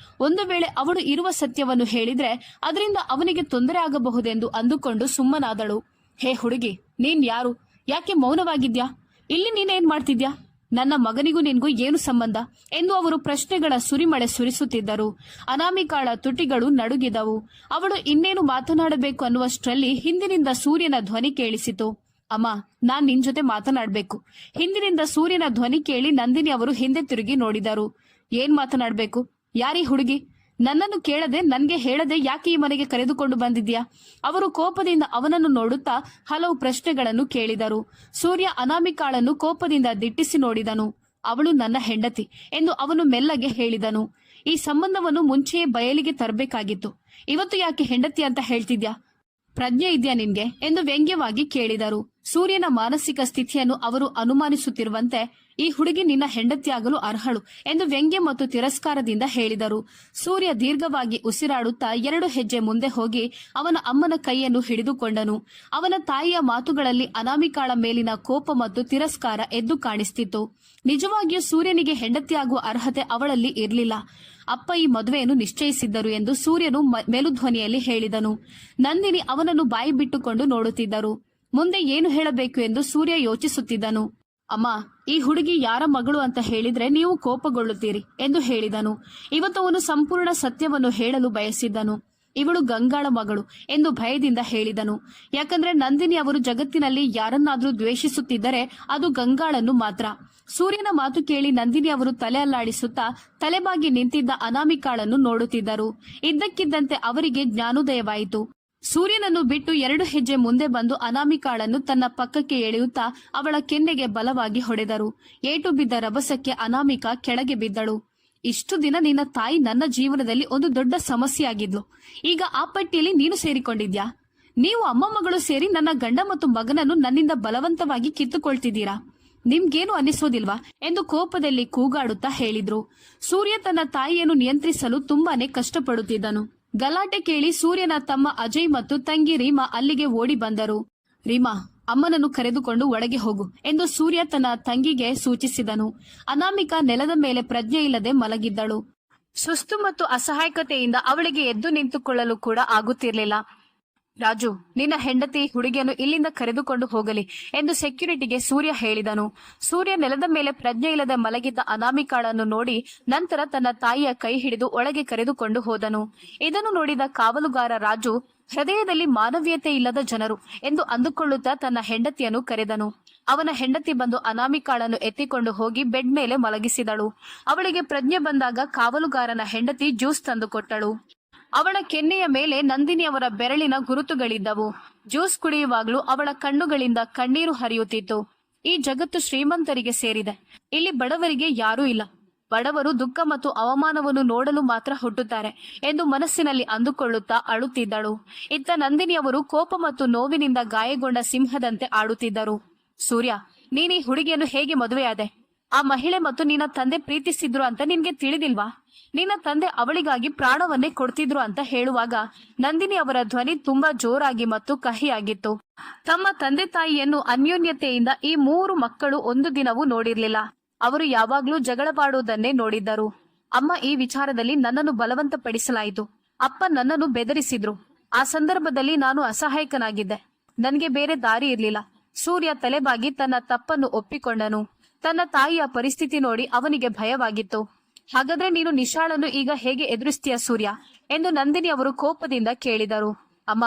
ಒಂದು ವೇಳೆ ಅವಳು ಇರುವ ಸತ್ಯವನ್ನು ಹೇಳಿದ್ರೆ ಅದರಿಂದ ಅವನಿಗೆ ತೊಂದರೆ ಆಗಬಹುದೆಂದು ಅಂದುಕೊಂಡು ಸುಮ್ಮನಾದಳು. ಹೇ ಹುಡುಗಿ, ನೀನ್ ಯಾರು? ಯಾಕೆ ಮೌನವಾಗಿದ್ಯಾ? ಇಲ್ಲಿ ನೀನೇನ್ ಮಾಡ್ತಿದ್ಯಾ? ನನ್ನ ಮಗನಿಗೂ ನಿನ್ಗೂ ಏನು ಸಂಬಂಧ ಎಂದು ಅವರು ಪ್ರಶ್ನೆಗಳ ಸುರಿಮಳೆ ಸುರಿಸುತ್ತಿದ್ದರು. ಅನಾಮಿಕಾಳ ತುಟಿಗಳು ನಡುಗಿದವು. ಅವಳು ಇನ್ನೇನು ಮಾತನಾಡಬೇಕು ಅನ್ನುವಷ್ಟರಲ್ಲಿ ಹಿಂದಿನಿಂದ ಸೂರ್ಯನ ಧ್ವನಿ ಕೇಳಿಸಿತು. ಅಮ್ಮ, ನಾನ್ ನಿನ್ ಜೊತೆ ಮಾತನಾಡ್ಬೇಕು. ಹಿಂದಿನಿಂದ ಸೂರ್ಯನ ಧ್ವನಿ ಕೇಳಿ ನಂದಿನಿ ಅವರು ಹಿಂದೆ ತಿರುಗಿ ನೋಡಿದರು. ಏನ್ ಮಾತನಾಡ್ಬೇಕು? ಯಾರೀ ಹುಡುಗಿ? ನನ್ನನ್ನು ಕೇಳದೆ ನನ್ಗೆ ಹೇಳದೆ ಯಾಕೆ ಈ ಮನೆಗೆ ಕರೆದುಕೊಂಡು ಬಂದಿದ್ಯಾ? ಅವರು ಕೋಪದಿಂದ ಅವನನ್ನು ನೋಡುತ್ತಾ ಹಲವು ಪ್ರಶ್ನೆಗಳನ್ನು ಕೇಳಿದರು. ಸೂರ್ಯ ಅನಾಮಿಕಾಳನ್ನು ಕೋಪದಿಂದ ದಿಟ್ಟಿಸಿ ನೋಡಿದನು. ಅವಳು ನನ್ನ ಹೆಂಡತಿ ಎಂದು ಅವನು ಮೆಲ್ಲಗೆ ಹೇಳಿದನು. ಈ ಸಂಬಂಧವನ್ನು ಮುಂಚೆಯೇ ಬಯಲಿಗೆ ತರಬೇಕಾಗಿತ್ತು. ಇವತ್ತು ಯಾಕೆ ಹೆಂಡತಿ ಅಂತ ಹೇಳ್ತಿದ್ಯಾ? ಪ್ರಜ್ಞೆ ಇದ್ಯಾ ನಿನ್ಗೆ ಎಂದು ವ್ಯಂಗ್ಯವಾಗಿ ಕೇಳಿದರು. ಸೂರ್ಯನ ಮಾನಸಿಕ ಸ್ಥಿತಿಯನ್ನು ಅವರು ಅನುಮಾನಿಸುತ್ತಿರುವಂತೆ, ಈ ಹುಡುಗಿ ನಿನ್ನ ಹೆಂಡತಿಯಾಗಲು ಅರ್ಹಳು ಎಂದು ವ್ಯಂಗ್ಯ ಮತ್ತು ತಿರಸ್ಕಾರದಿಂದ ಹೇಳಿದರು. ಸೂರ್ಯ ದೀರ್ಘವಾಗಿ ಉಸಿರಾಡುತ್ತಾ 2 ಹೆಜ್ಜೆ ಮುಂದೆ ಹೋಗಿ ಅವನ ಅಮ್ಮನ ಕೈಯನ್ನು ಹಿಡಿದುಕೊಂಡನು. ಅವನ ತಾಯಿಯ ಮಾತುಗಳಲ್ಲಿ ಅನಾಮಿಕಾಳ ಮೇಲಿನ ಕೋಪ ಮತ್ತು ತಿರಸ್ಕಾರ ಎದ್ದು ಕಾಣಿಸ್ತಿತ್ತು. ನಿಜವಾಗಿಯೂ ಸೂರ್ಯನಿಗೆ ಹೆಂಡತಿಯಾಗುವ ಅರ್ಹತೆ ಅವಳಲ್ಲಿ ಇರಲಿಲ್ಲ. ಅಪ್ಪ ಈ ಮದುವೆಯನ್ನು ನಿಶ್ಚಯಿಸಿದ್ದರು ಎಂದು ಸೂರ್ಯನು ಮೇಲುಧ್ವನಿಯಲ್ಲಿ ಹೇಳಿದನು. ನಂದಿನಿ ಅವನನ್ನು ಬಾಯಿ ಬಿಟ್ಟುಕೊಂಡು ನೋಡುತ್ತಿದ್ದರು. ಮುಂದೆ ಏನು ಹೇಳಬೇಕು ಎಂದು ಸೂರ್ಯ ಯೋಚಿಸುತ್ತಿದ್ದನು. ಅಮ್ಮ, ಈ ಹುಡುಗಿ ಯಾರ ಮಗಳು ಅಂತ ಹೇಳಿದ್ರೆ ನೀವು ಕೋಪಗೊಳ್ಳುತ್ತೀರಿ ಎಂದು ಹೇಳಿದನು. ಇವತ್ತು ಅವನು ಸಂಪೂರ್ಣ ಸತ್ಯವನ್ನು ಹೇಳಲು ಬಯಸಿದ್ದನು. ಇವಳು ಗಂಗಾಳ ಮಗಳು ಎಂದು ಭಯದಿಂದ ಹೇಳಿದನು. ಯಾಕಂದ್ರೆ ನಂದಿನಿ ಅವರು ಜಗತ್ತಿನಲ್ಲಿ ಯಾರನ್ನಾದ್ರೂ ದ್ವೇಷಿಸುತ್ತಿದ್ದರೆ ಅದು ಗಂಗಾಳನ್ನು ಮಾತ್ರ. ಸೂರ್ಯನ ಮಾತು ಕೇಳಿ ನಂದಿನಿ ಅವರು ತಲೆ ಅಲ್ಲಾಡಿಸುತ್ತಾ ತಲೆಬಾಗಿ ನಿಂತಿದ್ದ ಅನಾಮಿಕಾಳನ್ನು ನೋಡುತ್ತಿದ್ದರು. ಇದ್ದಕ್ಕಿದ್ದಂತೆ ಅವರಿಗೆ ಜ್ಞಾನೋದಯವಾಯಿತು. ಸೂರ್ಯನನ್ನು ಬಿಟ್ಟು 2 ಹೆಜ್ಜೆ ಮುಂದೆ ಬಂದು ಅನಾಮಿಕಾಳನ್ನು ತನ್ನ ಪಕ್ಕಕ್ಕೆ ಎಳೆಯುತ್ತಾ ಅವಳ ಕೆನ್ನೆಗೆ ಬಲವಾಗಿ ಹೊಡೆದರು. ಏಟು ಬಿದ್ದ ರಭಸಕ್ಕೆ ಅನಾಮಿಕಾ ಕೆಳಗೆ ಬಿದ್ದಳು. ಇಷ್ಟು ದಿನ ನಿನ್ನ ತಾಯಿ ನನ್ನ ಜೀವನದಲ್ಲಿ ಒಂದು ದೊಡ್ಡ ಸಮಸ್ಯೆಯಾಗಿದ್ಲು. ಈಗ ಆ ಪಟ್ಟಿಯಲ್ಲಿ ನೀನು ಸೇರಿಕೊಂಡಿದ್ಯಾ? ನೀವು ಅಮ್ಮ ಮಗಳು ಸೇರಿ ನನ್ನ ಗಂಡ ಮತ್ತು ಮಗನನ್ನು ನನ್ನಿಂದ ಬಲವಂತವಾಗಿ ಕಿತ್ತುಕೊಳ್ತಿದ್ದೀರಾ? ನಿಮ್ಗೇನು ಅನ್ನಿಸೋದಿಲ್ವಾ ಎಂದು ಕೋಪದಲ್ಲಿ ಕೂಗಾಡುತ್ತಾ ಹೇಳಿದ್ರು. ಸೂರ್ಯ ತನ್ನ ತಾಯಿಯನ್ನು ನಿಯಂತ್ರಿಸಲು ತುಂಬಾನೇ ಕಷ್ಟಪಡುತ್ತಿದ್ದನು. ಗಲಾಟೆ ಕೇಳಿ ಸೂರ್ಯನ ತಮ್ಮ ಅಜಯ್ ಮತ್ತು ತಂಗಿ ರೀಮಾ ಅಲ್ಲಿಗೆ ಓಡಿ ಬಂದರು. ರೀಮಾ, ಅಮ್ಮನನ್ನು ಕರೆದುಕೊಂಡು ಒಳಗೆ ಹೋಗು ಎಂದು ಸೂರ್ಯ ತನ್ನ ತಂಗಿಗೆ ಸೂಚಿಸಿದನು. ಅನಾಮಿಕಾ ನೆಲದ ಮೇಲೆ ಪ್ರಜ್ಞೆ ಇಲ್ಲದೆ ಮಲಗಿದ್ದಳು. ಸುಸ್ತು ಮತ್ತು ಅಸಹಾಯಕತೆಯಿಂದ ಅವಳಿಗೆ ಎದ್ದು ನಿಂತುಕೊಳ್ಳಲು ಕೂಡ ಆಗುತ್ತಿರಲಿಲ್ಲ. ರಾಜು, ನಿನ್ನ ಹೆಂಡತಿ ಹುಡುಗಿಯನ್ನು ಇಲ್ಲಿಂದ ಕರೆದುಕೊಂಡು ಹೋಗಲಿ ಎಂದು ಸೆಕ್ಯೂರಿಟಿಗೆ ಸೂರ್ಯ ಹೇಳಿದನು. ಸೂರ್ಯ ನೆಲದ ಮೇಲೆ ಪ್ರಜ್ಞೆ ಇಲ್ಲದೆ ಮಲಗಿದ್ದ ಅನಾಮಿಕಾಳನ್ನು ನೋಡಿ ನಂತರ ತನ್ನ ತಾಯಿಯ ಕೈ ಹಿಡಿದು ಒಳಗೆ ಕರೆದುಕೊಂಡು ಹೋದನು. ಇದನ್ನು ನೋಡಿದ ಕಾವಲುಗಾರ ರಾಜು ಹೃದಯದಲ್ಲಿ ಮಾನವೀಯತೆ ಇಲ್ಲದ ಜನರು ಎಂದು ಅಂದುಕೊಳ್ಳುತ್ತಾ ತನ್ನ ಹೆಂಡತಿಯನ್ನು ಕರೆದನು. ಅವನ ಹೆಂಡತಿ ಬಂದು ಅನಾಮಿಕಾಳನ್ನು ಎತ್ತಿಕೊಂಡು ಹೋಗಿ ಬೆಡ್ ಮೇಲೆ ಮಲಗಿಸಿದಳು. ಅವಳಿಗೆ ಪ್ರಜ್ಞೆ ಬಂದಾಗ ಕಾವಲುಗಾರನ ಹೆಂಡತಿ ಜ್ಯೂಸ್ ತಂದುಕೊಟ್ಟಳು. ಅವಳ ಕೆನ್ನೆಯ ಮೇಲೆ ನಂದಿನಿಯವರ ಬೆರಳಿನ ಗುರುತುಗಳಿದ್ದವು. ಜ್ಯೂಸ್ ಕುಡಿಯುವಾಗಲೂ ಅವಳ ಕಣ್ಣುಗಳಿಂದ ಕಣ್ಣೀರು ಹರಿಯುತ್ತಿತ್ತು. ಈ ಜಗತ್ತು ಶ್ರೀಮಂತರಿಗೆ ಸೇರಿದೆ. ಇಲ್ಲಿ ಬಡವರಿಗೆ ಯಾರೂ ಇಲ್ಲ. ಬಡವರು ದುಃಖ ಮತ್ತು ಅವಮಾನವನ್ನು ನೋಡಲು ಮಾತ್ರ ಹುಟ್ಟುತ್ತಾರೆ ಎಂದು ಮನಸ್ಸಿನಲ್ಲಿ ಅಂದುಕೊಳ್ಳುತ್ತಾ ಅಳುತ್ತಿದ್ದಳು. ಇತ್ತ ನಂದಿನಿಯವರು ಕೋಪ ಮತ್ತು ನೋವಿನಿಂದ ಗಾಯಗೊಂಡ ಸಿಂಹದಂತೆ ಆಡುತ್ತಿದ್ದರು. ಸೂರ್ಯ, ನೀನೀ ಹುಡುಗಿಯನ್ನು ಹೇಗೆ ಮದುವೆಯಾದೆ? ಆ ಮಹಿಳೆ ಮತ್ತು ನಿನ್ನ ತಂದೆ ಪ್ರೀತಿಸಿದ್ರು ಅಂತ ನಿನ್ಗೆ ತಿಳಿದಿಲ್ವಾ? ನಿನ್ನ ತಂದೆ ಅವಳಿಗಾಗಿ ಪ್ರಾಣವನ್ನೇ ಕೊಡ್ತಿದ್ರು ಅಂತ ಹೇಳುವಾಗ ನಂದಿನಿ ಅವರ ಧ್ವನಿ ತುಂಬಾ ಜೋರಾಗಿ ಮತ್ತು ಕಹಿಯಾಗಿತ್ತು. ತಮ್ಮ ತಂದೆ ತಾಯಿಯನ್ನು ಅನ್ಯೋನ್ಯತೆಯಿಂದ ಈ 3 ಮಕ್ಕಳು ಒಂದು ದಿನವೂ ನೋಡಿರ್ಲಿಲ್ಲ. ಅವರು ಯಾವಾಗ್ಲೂ ಜಗಳವಾಡುವುದನ್ನೇ ನೋಡಿದ್ದರು. ಅಮ್ಮ, ಈ ವಿಚಾರದಲ್ಲಿ ನನ್ನನ್ನು ಬಲವಂತಪಡಿಸಲಾಯಿತು. ಅಪ್ಪ ನನ್ನನ್ನು ಬೆದರಿಸಿದ್ರು. ಆ ಸಂದರ್ಭದಲ್ಲಿ ನಾನು ಅಸಹಾಯಕನಾಗಿದ್ದೆ. ನನಗೆ ಬೇರೆ ದಾರಿ ಇರ್ಲಿಲ್ಲ. ಸೂರ್ಯ ತಲೆಬಾಗಿ ತನ್ನ ತಪ್ಪನ್ನು ಒಪ್ಪಿಕೊಂಡನು. ತನ್ನ ತಾಯಿಯ ಪರಿಸ್ಥಿತಿ ನೋಡಿ ಅವನಿಗೆ ಭಯವಾಗಿತ್ತು. ಹಾಗಾದ್ರೆ ನೀನು ನಿಶಾಳನ್ನು ಈಗ ಹೇಗೆ ಎದುರಿಸ್ತೀಯ ಸೂರ್ಯ ಎಂದು ನಂದಿನಿ ಅವರು ಕೋಪದಿಂದ ಕೇಳಿದರು. ಅಮ್ಮ,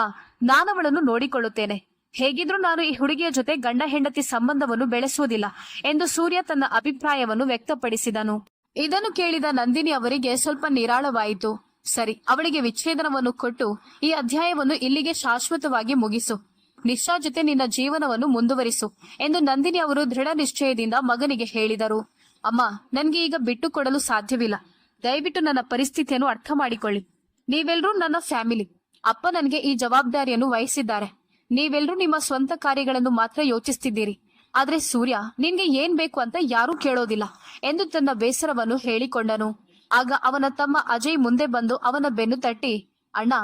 ನಾನವಳನ್ನು ನೋಡಿಕೊಳ್ಳುತ್ತೇನೆ. ಹೇಗಿದ್ರೂ ನಾನು ಈ ಹುಡುಗಿಯ ಜೊತೆ ಗಂಡ ಹೆಂಡತಿ ಸಂಬಂಧವನ್ನು ಬೆಳೆಸುವುದಿಲ್ಲ ಎಂದು ಸೂರ್ಯ ತನ್ನ ಅಭಿಪ್ರಾಯವನ್ನು ವ್ಯಕ್ತಪಡಿಸಿದನು. ಇದನ್ನು ಕೇಳಿದ ನಂದಿನಿ ಅವರಿಗೆ ಸ್ವಲ್ಪ ನಿರಾಳವಾಯಿತು. ಸರಿ, ಅವಳಿಗೆ ವಿಚ್ಛೇದನವನ್ನು ಕೊಟ್ಟು ಈ ಅಧ್ಯಾಯವನ್ನು ಇಲ್ಲಿಗೆ ಶಾಶ್ವತವಾಗಿ ಮುಗಿಸು. ನಿಶಾ ಜೊತೆ ನಿನ್ನ ಜೀವನವನ್ನು ಮುಂದುವರಿಸು ಎಂದು ನಂದಿನಿ ಅವರು ದೃಢ ನಿಶ್ಚಯದಿಂದ ಮಗನಿಗೆ ಹೇಳಿದರು. ಅಮ್ಮ, ನನ್ಗೆ ಈಗ ಬಿಟ್ಟು ಕೊಡಲು ಸಾಧ್ಯವಿಲ್ಲ. ದಯವಿಟ್ಟು ನನ್ನ ಪರಿಸ್ಥಿತಿಯನ್ನು ಅರ್ಥ ಮಾಡಿಕೊಳ್ಳಿ. ನೀವೆಲ್ಲರೂ ನನ್ನ ಫ್ಯಾಮಿಲಿ. ಅಪ್ಪ ನನಗೆ ಈ ಜವಾಬ್ದಾರಿಯನ್ನು ವಹಿಸಿದ್ದಾರೆ. ನೀವೆಲ್ಲರೂ ನಿಮ್ಮ ಸ್ವಂತ ಕಾರ್ಯಗಳನ್ನು ಮಾತ್ರ ಯೋಚಿಸ್ತಿದ್ದೀರಿ. ಆದ್ರೆ ಸೂರ್ಯ, ನಿನ್ಗೆ ಏನ್ ಬೇಕು ಅಂತ ಯಾರೂ ಕೇಳೋದಿಲ್ಲ ಎಂದು ತನ್ನ ಬೇಸರವನ್ನು ಹೇಳಿಕೊಂಡನು. ಆಗ ಅವನ ತಮ್ಮ ಅಜಯ್ ಮುಂದೆ ಬಂದು ಅವನ ಬೆನ್ನು ತಟ್ಟಿ, ಅಣ್ಣ,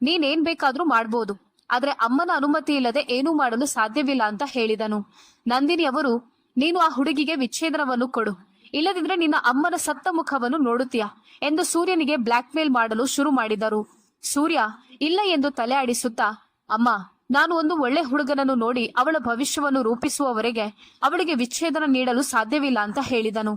ನೀನೇನ್ ಬೇಕಾದ್ರೂ ಮಾಡ್ಬೋದು, ಆದ್ರೆ ಅಮ್ಮನ ಅನುಮತಿ ಇಲ್ಲದೆ ಏನೂ ಮಾಡಲು ಸಾಧ್ಯವಿಲ್ಲ ಅಂತ ಹೇಳಿದನು. ನಂದಿನಿ ಅವರು, ನೀನು ಆ ಹುಡುಗಿಗೆ ವಿಚ್ಛೇದನವನ್ನು ಕೊಡು, ಇಲ್ಲದಿದ್ರೆ ನಿನ್ನ ಅಮ್ಮನ ಸತ್ತ ಮುಖವನ್ನು ನೋಡುತ್ತೀಯಾ ಎಂದು ಸೂರ್ಯನಿಗೆ ಬ್ಲಾಕ್ ಮೇಲ್ ಮಾಡಲು ಶುರು ಮಾಡಿದರು. ಸೂರ್ಯ ಇಲ್ಲ ಎಂದು ತಲೆ ಆಡಿಸುತ್ತಾ, ಅಮ್ಮ, ನಾನು ಒಂದು ಒಳ್ಳೆ ಹುಡುಗನನ್ನು ನೋಡಿ ಅವಳ ಭವಿಷ್ಯವನ್ನು ರೂಪಿಸುವವರೆಗೆ ಅವಳಿಗೆ ವಿಚ್ಛೇದನ ನೀಡಲು ಸಾಧ್ಯವಿಲ್ಲ ಅಂತ ಹೇಳಿದನು.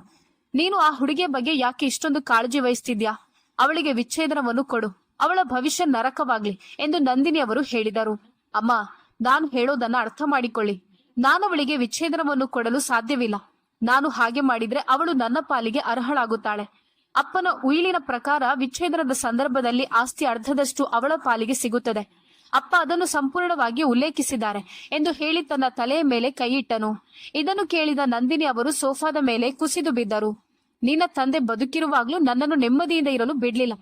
ನೀನು ಆ ಹುಡುಗಿಯ ಬಗ್ಗೆ ಯಾಕೆ ಇಷ್ಟೊಂದು ಕಾಳಜಿ ವಹಿಸ್ತಿದ್ಯಾ? ಅವಳಿಗೆ ವಿಚ್ಛೇದನವನ್ನು ಕೊಡು, ಅವಳ ಭವಿಷ್ಯ ನರಕವಾಗ್ಲಿ ಎಂದು ನಂದಿನಿ ಅವರು ಹೇಳಿದರು. ಅಮ್ಮ, ನಾನು ಹೇಳೋದನ್ನ ಅರ್ಥ ಮಾಡಿಕೊಳ್ಳಿ. ನಾನು ಅವಳಿಗೆ ವಿಚ್ಛೇದನವನ್ನು ಕೊಡಲು ಸಾಧ್ಯವಿಲ್ಲ. ನಾನು ಹಾಗೆ ಮಾಡಿದ್ರೆ ಅವಳು ನನ್ನ ಪಾಲಿಗೆ ಅರ್ಹಳಾಗುತ್ತಾಳೆ. ಅಪ್ಪನ ಉಯಿಲಿನ ಪ್ರಕಾರ ವಿಚ್ಛೇದನದ ಸಂದರ್ಭದಲ್ಲಿ ಆಸ್ತಿ ಅರ್ಧದಷ್ಟು ಅವಳ ಪಾಲಿಗೆ ಸಿಗುತ್ತದೆ. ಅಪ್ಪ ಅದನ್ನು ಸಂಪೂರ್ಣವಾಗಿ ಉಲ್ಲೇಖಿಸಿದ್ದಾರೆ ಎಂದು ಹೇಳಿ ತನ್ನ ತಲೆಯ ಮೇಲೆ ಕೈಯಿಟ್ಟನು. ಇದನ್ನು ಕೇಳಿದ ನಂದಿನಿ ಅವರು ಸೋಫಾದ ಮೇಲೆ ಕುಸಿದು ಬಿದ್ದರು. ನಿನ್ನ ತಂದೆ ಬದುಕಿರುವಾಗ್ಲೂ ನನ್ನನ್ನು ನೆಮ್ಮದಿಯಿಂದ ಇರಲು ಬಿಡ್ಲಿಲ್ಲ.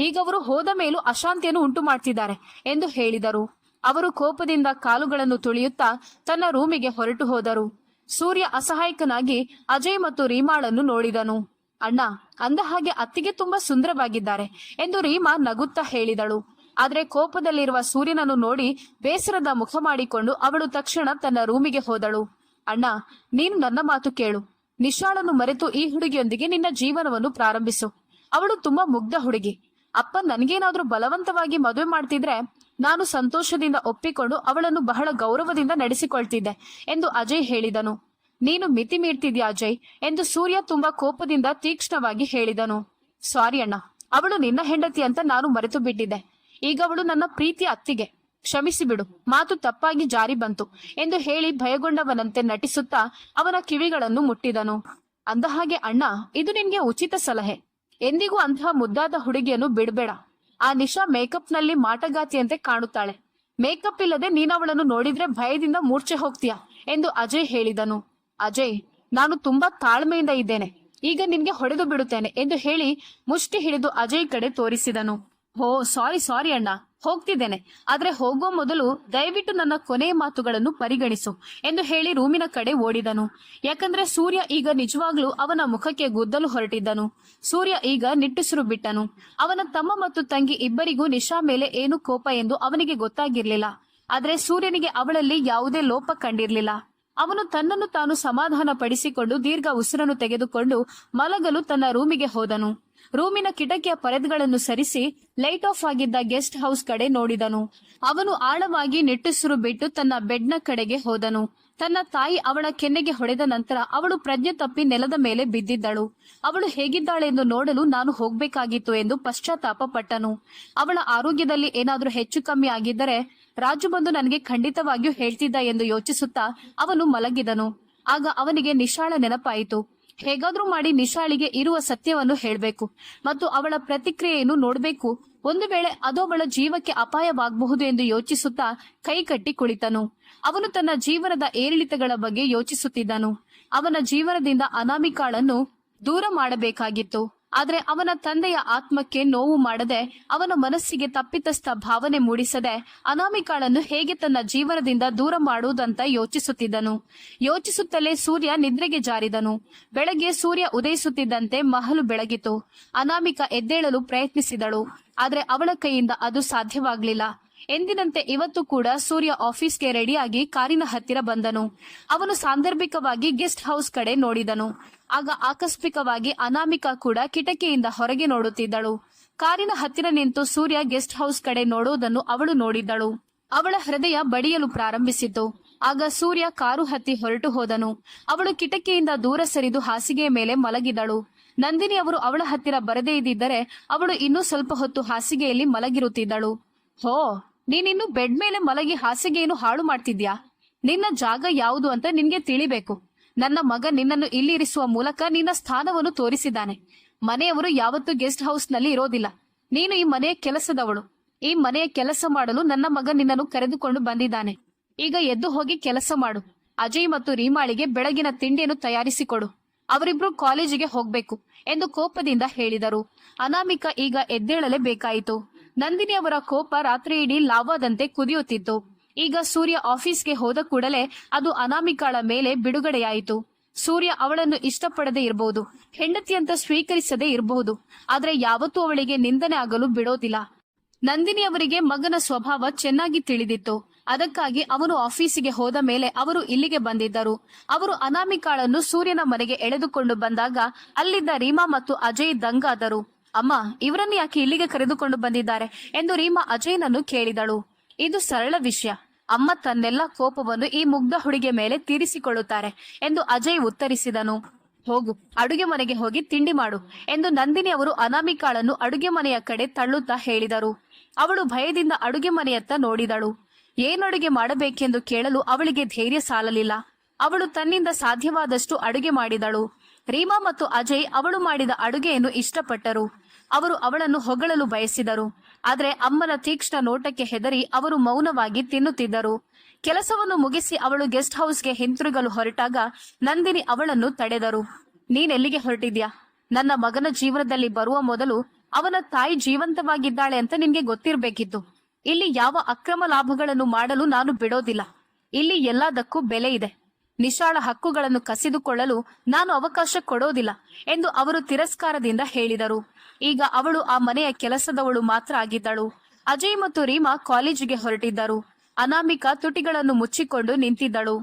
ಈಗ ಅವರು ಹೋದ ಮೇಲೂ ಅಶಾಂತಿಯನ್ನು ಉಂಟು ಮಾಡ್ತಿದ್ದಾರೆ ಎಂದು ಹೇಳಿದರು. ಅವರು ಕೋಪದಿಂದ ಕಾಲುಗಳನ್ನು ತುಳಿಯುತ್ತಾ ತನ್ನ ರೂಮಿಗೆ ಹೊರಟು ಹೋದರು. ಸೂರ್ಯ ಅಸಹಾಯಕನಾಗಿ ಅಜಯ್ ಮತ್ತು ರೀಮಾಳನ್ನು ನೋಡಿದನು. ಅಣ್ಣ, ಅಂದ ಹಾಗೆ ಅತ್ತಿಗೆ ತುಂಬಾ ಸುಂದರವಾಗಿದ್ದಾರೆ ಎಂದು ರೀಮಾ ನಗುತ್ತಾ ಹೇಳಿದಳು. ಆದ್ರೆ ಕೋಪದಲ್ಲಿರುವ ಸೂರ್ಯನನ್ನು ನೋಡಿ ಬೇಸರದ ಮುಖ ಮಾಡಿಕೊಂಡು ಅವಳು ತಕ್ಷಣ ತನ್ನ ರೂಮಿಗೆ ಹೋದಳು. ಅಣ್ಣ, ನೀನು ನನ್ನ ಮಾತು ಕೇಳು. ನಿಶಾಳನ್ನು ಮರೆತು ಈ ಹುಡುಗಿಯೊಂದಿಗೆ ನಿನ್ನ ಜೀವನವನ್ನು ಪ್ರಾರಂಭಿಸು. ಅವಳು ತುಂಬಾ ಮುಗ್ಧ ಹುಡುಗಿ. ಅಪ್ಪ ನನಗೇನಾದ್ರೂ ಬಲವಂತವಾಗಿ ಮದುವೆ ಮಾಡ್ತಿದ್ರೆ ನಾನು ಸಂತೋಷದಿಂದ ಒಪ್ಪಿಕೊಂಡು ಅವಳನ್ನು ಬಹಳ ಗೌರವದಿಂದ ನಡೆಸಿಕೊಳ್ತಿದ್ದೆ ಎಂದು ಅಜಯ್ ಹೇಳಿದನು. ನೀನು ಮಿತಿ ಮೀರ್ತಿದ್ಯಾ ಅಜಯ್ ಎಂದು ಸೂರ್ಯ ತುಂಬಾ ಕೋಪದಿಂದ ತೀಕ್ಷ್ಣವಾಗಿ ಹೇಳಿದನು. ಸಾರಿ ಅಣ್ಣ, ಅವಳು ನಿನ್ನ ಹೆಂಡತಿ ಅಂತ ನಾನು ಮರೆತು ಬಿಟ್ಟಿದ್ದೆ. ಈಗ ಅವಳು ನನ್ನ ಪ್ರೀತಿಯ ಅತ್ತಿಗೆ. ಕ್ಷಮಿಸಿ ಬಿಡು, ಮಾತು ತಪ್ಪಾಗಿ ಜಾರಿ ಬಂತು ಎಂದು ಹೇಳಿ ಭಯಗೊಂಡವನಂತೆ ನಟಿಸುತ್ತಾ ಅವನ ಕಿವಿಗಳನ್ನು ಮುಟ್ಟಿದನು. ಅಂದ ಹಾಗೆ ಅಣ್ಣ, ಇದು ನಿನ್ಗೆ ಉಚಿತ ಸಲಹೆ. ಎಂದಿಗೂ ಅಂತಹ ಮುದ್ದಾದ ಹುಡುಗಿಯನ್ನು ಬಿಡಬೇಡ. ಆ ನಿಶಾ ಮೇಕಪ್ ನಲ್ಲಿ ಮಾಟಗಾತಿಯಂತೆ ಕಾಣುತ್ತಾಳೆ. ಮೇಕಪ್ ಇಲ್ಲದೆ ನೀನವಳನ್ನು ನೋಡಿದ್ರೆ ಭಯದಿಂದ ಮೂರ್ಛೆ ಹೋಗ್ತೀಯಾ ಎಂದು ಅಜಯ್ ಹೇಳಿದನು. ಅಜಯ್, ನಾನು ತುಂಬಾ ತಾಳ್ಮೆಯಿಂದ ಇದ್ದೇನೆ. ಈಗ ನಿನ್ಗೆ ಹೊಡೆದು ಬಿಡುತ್ತೇನೆ ಎಂದು ಹೇಳಿ ಮುಷ್ಟಿ ಹಿಡಿದು ಅಜಯ್ ಕಡೆ ತೋರಿಸಿದನು. ಹೋ, ಸಾರಿ ಅಣ್ಣ, ಹೋಗ್ತಿದ್ದೇನೆ. ಆದ್ರೆ ಹೋಗುವ ಮೊದಲು ದಯವಿಟ್ಟು ನನ್ನ ಕೊನೆಯ ಮಾತುಗಳನ್ನು ಪರಿಗಣಿಸು ಎಂದು ಹೇಳಿ ರೂಮಿನ ಕಡೆ ಓಡಿದನು. ಯಾಕಂದ್ರೆ ಸೂರ್ಯ ಈಗ ನಿಜವಾಗ್ಲೂ ಅವನ ಮುಖಕ್ಕೆ ಗುದ್ದಲು ಹೊರಟಿದ್ದನು. ಸೂರ್ಯ ಈಗ ನಿಟ್ಟುಸಿರು ಬಿಟ್ಟನು. ಅವನ ತಮ್ಮ ಮತ್ತು ತಂಗಿ ಇಬ್ಬರಿಗೂ ನಿಶಾ ಮೇಲೆ ಏನು ಕೋಪ ಎಂದು ಅವನಿಗೆ ಗೊತ್ತಾಗಿರ್ಲಿಲ್ಲ. ಆದ್ರೆ ಸೂರ್ಯನಿಗೆ ಅವಳಲ್ಲಿ ಯಾವುದೇ ಲೋಪ ಕಂಡಿರ್ಲಿಲ್ಲ. ಅವನು ತನ್ನನ್ನು ತಾನು ಸಮಾಧಾನ ಪಡಿಸಿಕೊಂಡು ದೀರ್ಘ ಉಸಿರನ್ನು ತೆಗೆದುಕೊಂಡು ಮಲಗಲು ತನ್ನ ರೂಮಿಗೆ ಹೋದನು. ರೂಮಿನ ಕಿಟಕಿಯ ಪರದೆಗಳನ್ನು ಸರಿಸಿ ಲೈಟ್ ಆಫ್ ಆಗಿದ್ದ ಗೆಸ್ಟ್ ಹೌಸ್ ಕಡೆ ನೋಡಿದನು. ಅವನು ಆಳವಾಗಿ ನಿಟ್ಟುಸಿರು ಬಿಟ್ಟು ತನ್ನ ಬೆಡ್ನ ಕಡೆಗೆ ಹೋದನು. ತನ್ನ ತಾಯಿ ಅವಳ ಕೆನ್ನೆಗೆ ಹೊಡೆದ ನಂತರ ಅವಳು ಪ್ರಜ್ಞೆ ತಪ್ಪಿ ನೆಲದ ಮೇಲೆ ಬಿದ್ದಿದ್ದಳು. ಅವಳು ಹೇಗಿದ್ದಾಳೆಂದು ನೋಡಲು ನಾನು ಹೋಗ್ಬೇಕಾಗಿತ್ತು ಎಂದು ಪಶ್ಚಾತ್ತಾಪ ಪಟ್ಟನು. ಅವಳ ಆರೋಗ್ಯದಲ್ಲಿ ಏನಾದ್ರೂ ಹೆಚ್ಚು ಕಮ್ಮಿ ಆಗಿದ್ದರೆ ರಾಜು ಬಂದು ನನಗೆ ಖಂಡಿತವಾಗಿಯೂ ಹೇಳ್ತಿದ್ದ ಎಂದು ಯೋಚಿಸುತ್ತಾ ಅವನು ಮಲಗಿದನು. ಆಗ ಅವನಿಗೆ ನಿಶಾಳ ನೆನಪಾಯಿತು. ಹೇಗಾದ್ರೂ ಮಾಡಿ ನಿಶಾಳಿಗೆ ಇರುವ ಸತ್ಯವನ್ನು ಹೇಳಬೇಕು ಮತ್ತು ಅವಳ ಪ್ರತಿಕ್ರಿಯೆಯನ್ನು ನೋಡಬೇಕು. ಒಂದು ವೇಳೆ ಅದು ಅವಳ ಜೀವಕ್ಕೆ ಅಪಾಯವಾಗಬಹುದು ಎಂದು ಯೋಚಿಸುತ್ತಾ ಕೈ ಕಟ್ಟಿ ಕುಳಿತನು. ಅವನು ತನ್ನ ಜೀವನದ ಏರಿಳಿತಗಳ ಬಗ್ಗೆ ಯೋಚಿಸುತ್ತಿದ್ದನು. ಅವನ ಜೀವನದಿಂದ ಅನಾಮಿಕಾಳನ್ನು ದೂರ ಮಾಡಬೇಕಾಗಿತ್ತು. ಆದ್ರೆ ಅವನ ತಂದೆಯ ಆತ್ಮಕ್ಕೆ ನೋವು ಮಾಡದೆ, ಅವನ ಮನಸ್ಸಿಗೆ ತಪ್ಪಿತಸ್ಥ ಭಾವನೆ ಮೂಡಿಸದೆ ಅನಾಮಿಕಾಳನ್ನು ಹೇಗೆ ತನ್ನ ಜೀವನದಿಂದ ದೂರ ಮಾಡುವುದಂತ ಯೋಚಿಸುತ್ತಿದ್ದನು. ಯೋಚಿಸುತ್ತಲೇ ಸೂರ್ಯ ನಿದ್ರೆಗೆ ಜಾರಿದನು. ಬೆಳಗ್ಗೆ ಸೂರ್ಯ ಉದಯಿಸುತ್ತಿದ್ದಂತೆ ಮಹಲು ಬೆಳಗಿತು. ಅನಾಮಿಕಾ ಎದ್ದೇಳಲು ಪ್ರಯತ್ನಿಸಿದಳು, ಆದ್ರೆ ಅವಳ ಕೈಯಿಂದ ಅದು ಸಾಧ್ಯವಾಗ್ಲಿಲ್ಲ. ಎಂದಿನಂತೆ ಇವತ್ತು ಕೂಡ ಸೂರ್ಯ ಆಫೀಸ್ಗೆ ರೆಡಿಯಾಗಿ ಕಾರಿನ ಹತ್ತಿರ ಬಂದನು. ಅವನು ಸಾಂದರ್ಭಿಕವಾಗಿ ಗೆಸ್ಟ್ ಹೌಸ್ ಕಡೆ ನೋಡಿದನು. ಆಗ ಆಕಸ್ಮಿಕವಾಗಿ ಅನಾಮಿಕಾ ಕೂಡ ಕಿಟಕಿಯಿಂದ ಹೊರಗೆ ನೋಡುತ್ತಿದ್ದಳು. ಕಾರಿನ ಹತ್ತಿರ ನಿಂತು ಸೂರ್ಯ ಗೆಸ್ಟ್ ಹೌಸ್ ಕಡೆ ನೋಡುವುದನ್ನು ಅವಳು ನೋಡಿದ್ದಳು. ಅವಳ ಹೃದಯ ಬಡಿಯಲು ಪ್ರಾರಂಭಿಸಿತು. ಆಗ ಸೂರ್ಯ ಕಾರು ಹತ್ತಿ ಹೊರಟು ಹೋದನು. ಅವಳು ಕಿಟಕಿಯಿಂದ ದೂರ ಸರಿದು ಹಾಸಿಗೆಯ ಮೇಲೆ ಮಲಗಿದಳು. ನಂದಿನಿ ಅವರು ಅವಳ ಹತ್ತಿರ ಬರದೇ ಇದ್ದಿದ್ದರೆ ಅವಳು ಇನ್ನೂ ಸ್ವಲ್ಪ ಹೊತ್ತು ಹಾಸಿಗೆಯಲ್ಲಿ ಮಲಗಿರುತ್ತಿದ್ದಳು. ಹೋ, ನೀನಿನ್ನು ಬೆಡ್ ಮೇಲೆ ಮಲಗಿ ಹಾಸಿಗೆಯನ್ನು ಹಾಳು ಮಾಡ್ತಿದ್ಯಾ? ನಿನ್ನ ಜಾಗ ಯಾವುದು ಅಂತ ನಿನ್ಗೆ ತಿಳಿಬೇಕು. ನನ್ನ ಮಗ ನಿನ್ನನ್ನು ಇಲ್ಲಿ ಇರಿಸುವ ಮೂಲಕ ನಿನ್ನ ಸ್ಥಾನವನ್ನು ತೋರಿಸಿದ್ದಾನೆ. ಮನೆಯವರು ಯಾವತ್ತೂ ಗೆಸ್ಟ್ ಹೌಸ್ ನಲ್ಲಿ ಇರೋದಿಲ್ಲ. ನೀನು ಈ ಮನೆಯ ಕೆಲಸದವಳು. ಈ ಮನೆಯ ಕೆಲಸ ಮಾಡಲು ನನ್ನ ಮಗ ನಿನ್ನನ್ನು ಕರೆದುಕೊಂಡು ಬಂದಿದ್ದಾನೆ. ಈಗ ಎದ್ದು ಹೋಗಿ ಕೆಲಸ ಮಾಡು. ಅಜಯ್ ಮತ್ತು ರೀಮಾಳಿಗೆ ಬೆಳಗಿನ ತಿಂಡಿಯನ್ನು ತಯಾರಿಸಿಕೊಡು. ಅವರಿಬ್ರು ಕಾಲೇಜಿಗೆ ಹೋಗ್ಬೇಕು ಎಂದು ಕೋಪದಿಂದ ಹೇಳಿದರು. ಅನಾಮಿಕಾ ಈಗ ಎದ್ದೇಳಲೇಬೇಕಾಯಿತು. ನಂದಿನಿ ಅವರ ಕೋಪ ರಾತ್ರಿ ಇಡೀ ಲಾವಾದಂತೆ ಕುದಿಯುತ್ತಿತ್ತು. ಈಗ ಸೂರ್ಯ ಆಫೀಸ್ಗೆ ಹೋದ ಕೂಡಲೇ ಅದು ಅನಾಮಿಕಾಳ ಮೇಲೆ ಬಿಡುಗಡೆಯಾಯಿತು. ಸೂರ್ಯ ಅವಳನ್ನು ಇಷ್ಟಪಡದೇ ಇರಬಹುದು, ಹೆಂಡತಿ ಅಂತ ಸ್ವೀಕರಿಸದೇ ಇರಬಹುದು, ಆದ್ರೆ ಯಾವತ್ತೂ ಅವಳಿಗೆ ನಿಂದನೆ ಆಗಲು ಬಿಡೋದಿಲ್ಲ. ನಂದಿನಿ ಅವರಿಗೆ ಮಗನ ಸ್ವಭಾವ ಚೆನ್ನಾಗಿ ತಿಳಿದಿತ್ತು. ಅದಕ್ಕಾಗಿ ಅವನು ಆಫೀಸಿಗೆ ಹೋದ ಮೇಲೆ ಅವರು ಇಲ್ಲಿಗೆ ಬಂದಿದ್ದರು. ಅವರು ಅನಾಮಿಕಾಳನ್ನು ಸೂರ್ಯನ ಮನೆಗೆ ಎಳೆದುಕೊಂಡು ಬಂದಾಗ ಅಲ್ಲಿದ್ದ ರೀಮಾ ಮತ್ತು ಅಜಯ್ ದಂಗಾದರು. ಅಮ್ಮ, ಇವರನ್ನು ಯಾಕೆ ಇಲ್ಲಿಗೆ ಕರೆದುಕೊಂಡು ಬಂದಿದ್ದಾರೆ ಎಂದು ರೀಮಾ ಅಜಯ್ನನ್ನು ಕೇಳಿದಳು. ಇದು ಸರಳ ವಿಷಯ. ಅಮ್ಮ ತನ್ನೆಲ್ಲ ಕೋಪವನ್ನು ಈ ಮುಗ್ಧ ಹುಡುಗಿಯ ಮೇಲೆ ತೀರಿಸಿಕೊಳ್ಳುತ್ತಾರೆ ಎಂದು ಅಜಯ್ ಉತ್ತರಿಸಿದನು. ಹೋಗು, ಅಡುಗೆ ಮನೆಗೆ ಹೋಗಿ ತಿಂಡಿ ಮಾಡು ಎಂದು ನಂದಿನಿ ಅವರು ಅನಾಮಿಕಾಳನ್ನು ಅಡುಗೆ ಮನೆಯ ಕಡೆ ತಳ್ಳುತ್ತಾ ಹೇಳಿದರು. ಅವಳು ಭಯದಿಂದ ಅಡುಗೆ ಮನೆಯತ್ತ ನೋಡಿದಳು. ಏನಡುಗೆ ಮಾಡಬೇಕೆಂದು ಕೇಳಲು ಅವಳಿಗೆ ಧೈರ್ಯ ಸಾಲಲಿಲ್ಲ. ಅವಳು ತನ್ನಿಂದ ಸಾಧ್ಯವಾದಷ್ಟು ಅಡುಗೆ ಮಾಡಿದಳು. ರೀಮಾ ಮತ್ತು ಅಜಯ್ ಅವಳು ಮಾಡಿದ ಅಡುಗೆಯನ್ನು ಇಷ್ಟಪಟ್ಟರು. ಅವರು ಅವಳನ್ನು ಹೊಗಳಲು ಬಯಸಿದರು. ಆದ್ರೆ ಅಮ್ಮನ ತೀಕ್ಷ್ಣ ನೋಟಕ್ಕೆ ಹೆದರಿ ಅವರು ಮೌನವಾಗಿ ತಿನ್ನುತ್ತಿದ್ದರು. ಕೆಲಸವನ್ನು ಮುಗಿಸಿ ಅವಳು ಗೆಸ್ಟ್ ಹೌಸ್ಗೆ ಹಿಂತಿರುಗಲು ಹೊರಟಾಗ ನಂದಿನಿ ಅವಳನ್ನು ತಡೆದರು. ನೀನೆಲ್ಲಿಗೆ ಹೊರಟಿದ್ಯಾ? ನನ್ನ ಮಗನ ಜೀವನದಲ್ಲಿ ಬರುವ ಮೊದಲು ಅವನ ತಾಯಿ ಜೀವಂತವಾಗಿದ್ದಾಳೆ ಅಂತ ನಿನ್ಗೆ ಗೊತ್ತಿರಬೇಕಿತ್ತು. ಇಲ್ಲಿ ಯಾವ ಅಕ್ರಮ ಲಾಭಗಳನ್ನು ಮಾಡಲು ನಾನು ಬಿಡೋದಿಲ್ಲ. ಇಲ್ಲಿ ಎಲ್ಲದಕ್ಕೂ ಬೆಲೆ ಇದೆ. ನಿಶಾಳ ಹಕ್ಕುಗಳನ್ನು ಕಸಿದುಕೊಳ್ಳಲು ನಾನು ಅವಕಾಶ ಕೊಡೋದಿಲ್ಲ ಎಂದು ಅವರು ತಿರಸ್ಕಾರದಿಂದ ಹೇಳಿದರು. ಈಗ ಅವಳು ಆ ಮನೆಯ ಕೆಲಸದವಳು ಮಾತ್ರ ಆಗಿದ್ದಳು. ಅಜಯ್ ಮತ್ತು ರೀಮಾ ಕಾಲೇಜಿಗೆ ಹೊರಟಿದ್ದರು. ಅನಾಮಿಕಾ ತುಟಿಗಳನ್ನು ಮುಚ್ಚಿಕೊಂಡು ನಿಂತಿದ್ದಳು.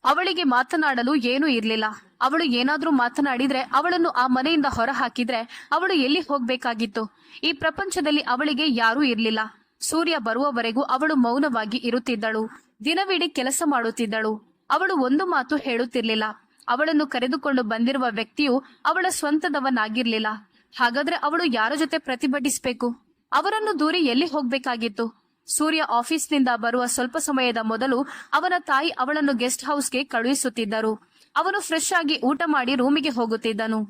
ಅವಳಿಗೆ ಮಾತನಾಡಲು ಏನೂ ಇರಲಿಲ್ಲ. ಅವಳು ಏನಾದ್ರೂ ಮಾತನಾಡಿದ್ರೆ, ಅವಳನ್ನು ಆ ಮನೆಯಿಂದ ಹೊರ ಹಾಕಿದ್ರೆ ಅವಳು ಎಲ್ಲಿ ಹೋಗ್ಬೇಕಾಗಿತ್ತು? ಈ ಪ್ರಪಂಚದಲ್ಲಿ ಅವಳಿಗೆ ಯಾರೂ ಇರಲಿಲ್ಲ. ಸೂರ್ಯ ಬರುವವರೆಗೂ ಅವಳು ಮೌನವಾಗಿ ಇರುತ್ತಿದ್ದಳು. ದಿನವಿಡೀ ಕೆಲಸ ಮಾಡುತ್ತಿದ್ದಳು. ಅವಳು ಒಂದು ಮಾತು ಹೇಳುತ್ತಿರಲಿಲ್ಲ. ಅವಳನ್ನು ಕರೆದುಕೊಂಡು ಬಂದಿರುವ ವ್ಯಕ್ತಿಯು ಅವಳ ಸ್ವಂತದವನಾಗಿರ್ಲಿಲ್ಲ. ಹಾಗಾದ್ರೆ ಅವಳು ಯಾರ ಜೊತೆ ಪ್ರತಿಭಟಿಸಬೇಕು? ಅವರನ್ನು ದೂರಿ ಎಲ್ಲಿ ಹೋಗ್ಬೇಕಾಗಿತ್ತು? ಸೂರ್ಯ ಆಫೀಸ್ನಿಂದ ಬರುವ ಸ್ವಲ್ಪ ಸಮಯದ ಮೊದಲು ಅವನ ತಾಯಿ ಅವಳನ್ನು ಗೆಸ್ಟ್ ಹೌಸ್ಗೆ ಕಳುಹಿಸುತ್ತಿದ್ದರು. ಅವನು ಫ್ರೆಶ್ ಆಗಿ ಊಟ ಮಾಡಿ ರೂಮಿಗೆ ಹೋಗುತ್ತಿದ್ದನು.